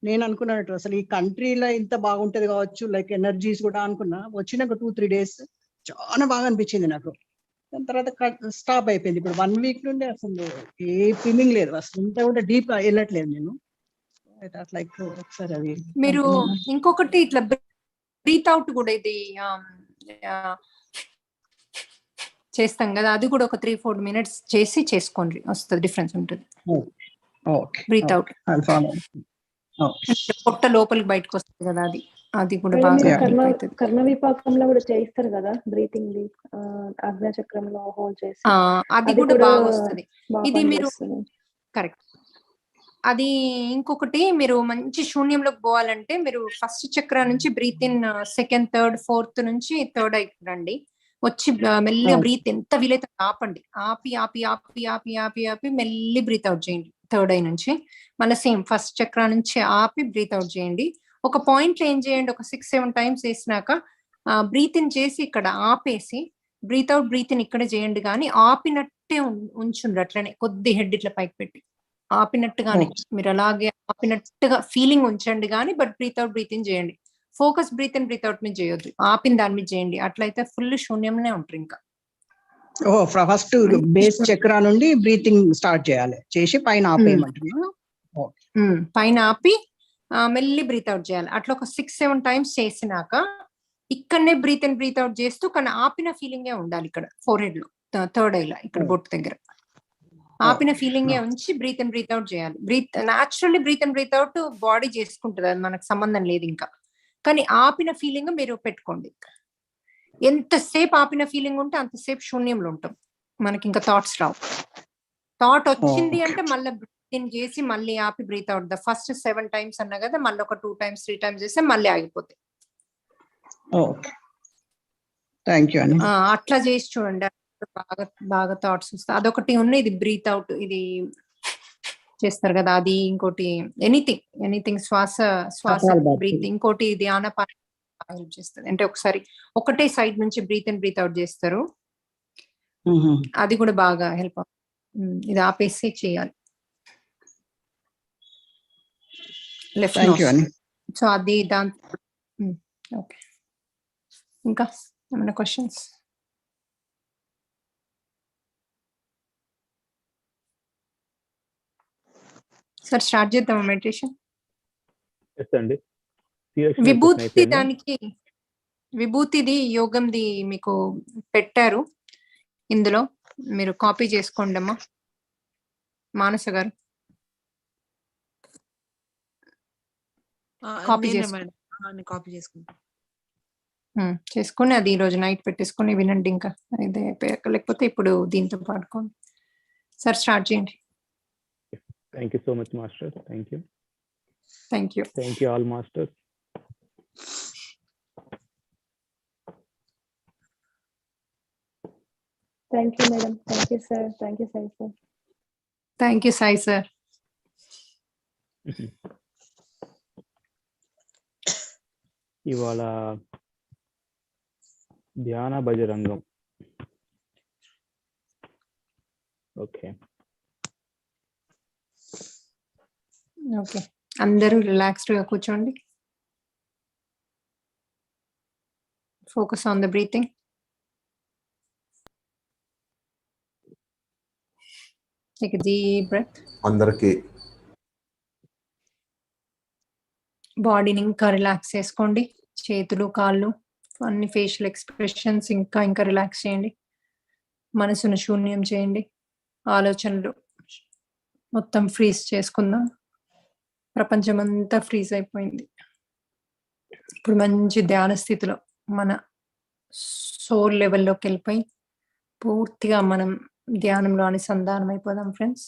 [SPEAKER 14] నేను అనుకున్నట్టు అసలు ఈ కంట్రీలో ఇంత బాగుంటది కావచ్చు, లైక్ ఎనర్జీస్ కూడా అనుకున్నా. వచ్చినాక 2-3 days చాలా బాగా అనిపించింది నాకు. దాని తర్వాత స్టాప్ అయిపోయింది. ఇప్పుడు 1 week నుండి అసలు ఏ ఫీలింగ్ లేదు, అసలు ఇంత కూడా డీప్ వెళ్ళట్లేదు నేను. అట్లా ఒకసారి అది
[SPEAKER 1] మీరు ఇంకొకటి ఇట్లా బ్రీత్ అవుట్ కూడా ఇది చేస్తాం కదా, అది కూడా ఒక 3-4 minutes చేసి చేసుకోండి, వస్తుంది, డిఫరెన్స్ ఉంటుంది. బ్రీత్ అవుట్ పొట్ట లోపలికి బయటకు వస్తుంది కదా, అది కూడా బాగా
[SPEAKER 2] కర్మ కర్మ విపాకంలో కూడా చేయిస్తారు కదా బ్రీతింగ్ ది, ఆజ్ఞా చక్రంలో హోల్డ్ చేసి,
[SPEAKER 1] అది కూడా బాగా వస్తుంది. ఇది మీరు కరెక్ట్. అది ఇంకొకటి, మీరు మంచి శూన్యంలోకి పోవాలంటే మీరు ఫస్ట్ చక్ర నుంచి breathe in, second, third, fourth నుంచి థర్డ్ ఐ రండి. వచ్చి మెల్లిగా బ్రీత్ ఎంత వీలైతే ఆపండి, ఆపి ఆపి ఆపి ఆపి ఆపి ఆపి మెల్లి బ్రీత్ అవుట్ చేయండి థర్డ్ ఐ నుంచి. మళ్ళీ సేమ్ ఫస్ట్ చక్ర నుంచి ఆపి బ్రీత్ అవుట్ చేయండి. ఒక పాయింట్ ఏం చేయండి, ఒక 6-7 times వేసినాక బ్రీత్ ఇన్ చేసి ఇక్కడ ఆపేసి బ్రీత్ అవుట్ బ్రీత్ ఇన్ ఇక్కడ చేయండి, కానీ ఆపినట్టే ఉంచుండ్రు అట్లనే, కొద్ది హెడ్ ఇట్లా పైకి పెట్టి ఆపినట్టుగానే, మీరు అలాగే ఆపినట్టుగా ఫీలింగ్ ఉంచండి కానీ, but breath out breath in చేయండి. Focus breath in breath out మీద చేయొద్దు, ఆపిన దాని మీద చేయండి. అట్లయితే ఫుల్ శూన్యంలోనే ఉంటారు. ఇంకా
[SPEAKER 14] ఫస్ట్ బేస్ చక్ర నుండి బ్రీతింగ్ స్టార్ట్ చేయాలి, చేసి పైన ఆపేయమంటున్నా.
[SPEAKER 1] పైన ఆపి మెల్లి బ్రీత్ అవుట్ చేయాలి. అట్లా ఒక 6-7 times చేసినాక ఇక్కడనే బ్రీత్ ఇన్ బ్రీత్ అవుట్ చేస్తూ, కానీ ఆపిన ఫీలింగే ఉండాలి ఇక్కడ ఫోర్ హెడ్ లో, థర్డ్ ఐ లో, ఇక్కడ బొట్టు దగ్గర ఆపిన ఫీలింగే ఉంచి బ్రీత్ ఇన్ బ్రీత్ అవుట్ చేయాలి. Naturally breathe in breath out body చేసుకుంటుంది, అది మనకు సంబంధం లేదు ఇంకా. కానీ ఆపిన ఫీలింగ్ మీరు పెట్టుకోండి. ఎంతసేపు ఆపిన ఫీలింగ్ ఉంటే అంతసేపు శూన్యంలో ఉంటాం, మనకి ఇంకా థాట్స్ రావు. థాట్ వచ్చింది అంటే మళ్ళీ బ్రీత్ ఇన్ చేసి మళ్ళీ ఆపి బ్రీత్ అవుట్, ఫస్ట్ 7 times అన్నా కదా, మళ్ళీ ఒక 2 times 3 times చేస్తే మళ్ళీ ఆగిపోతాయి. అట్లా చేసి చూడండి, బాగా బాగా థాట్స్ వస్తాయి. అదొకటి ఉన్నాయి, ఇది బ్రీత్ అవుట్ ఇది చేస్తారు కదా, అది ఇంకోటి ఎనీథింగ్ శ్వాస బ్రీత్, ఇంకోటి ఇది ఆనపాన హెల్ప్ చేస్తుంది. అంటే ఒకసారి ఒకటే సైడ్ నుంచి బ్రీత్ ఇన్ బ్రీత్ అవుట్ చేస్తారు, అది కూడా బాగా హెల్ప్ అవుతుంది. ఇది ఆపేసి చేయాలి లెఫ్ట్ నోస్. సో అది దాంతో ఓకే. ఇంకా ఏమైనా క్వశ్చన్స్? సార్ స్టార్ట్ చేద్దామా మెడిటేషన్? విభూతి, దానికి విభూతిది యోగంది మీకు పెట్టారు, ఇందులో మీరు కాపీ చేసుకోండి అమ్మా. మానస గారు కాపీ చేసుకుని అది ఈరోజు నైట్ పెట్టేసుకుని వినండి. ఇంకా ఇదే లేకపోతే ఇప్పుడు దీంతో పాడుకోండి. సార్ స్టార్ట్ చేయండి.
[SPEAKER 5] Thank you so much, Master. Thank you.
[SPEAKER 1] Thank you.
[SPEAKER 5] Thank you all, Masters.
[SPEAKER 2] Thank you, madam. Thank you, sir. Thank you, Sai sir.
[SPEAKER 1] Thank you, Sai sir.
[SPEAKER 5] ఇవాళ ధ్యాన భజరంగం. ఓకే
[SPEAKER 1] ఓకే, అందరూ relaxed గా కూర్చోండి. Focus on the breathing. Take a deep breath.
[SPEAKER 15] అందరికీ
[SPEAKER 1] బాడీని ఇంకా relax చేసుకోండి. చేతులు, కాళ్ళు, అన్ని ఫేషియల్ ఎక్స్ప్రెషన్స్ ఇంకా ఇంకా రిలాక్స్ చేయండి. మనసును శూన్యం చేయండి. ఆలోచనలు మొత్తం ఫ్రీజ్ చేసుకుందాం. ప్రపంచం అంతా ఫ్రీజ్ అయిపోయింది. ఇప్పుడు మంచి ధ్యాన స్థితిలో మన సోల్ లెవెల్లోకి వెళ్ళిపోయి పూర్తిగా మనం ధ్యానంలో అనుసంధానం అయిపోదాం ఫ్రెండ్స్.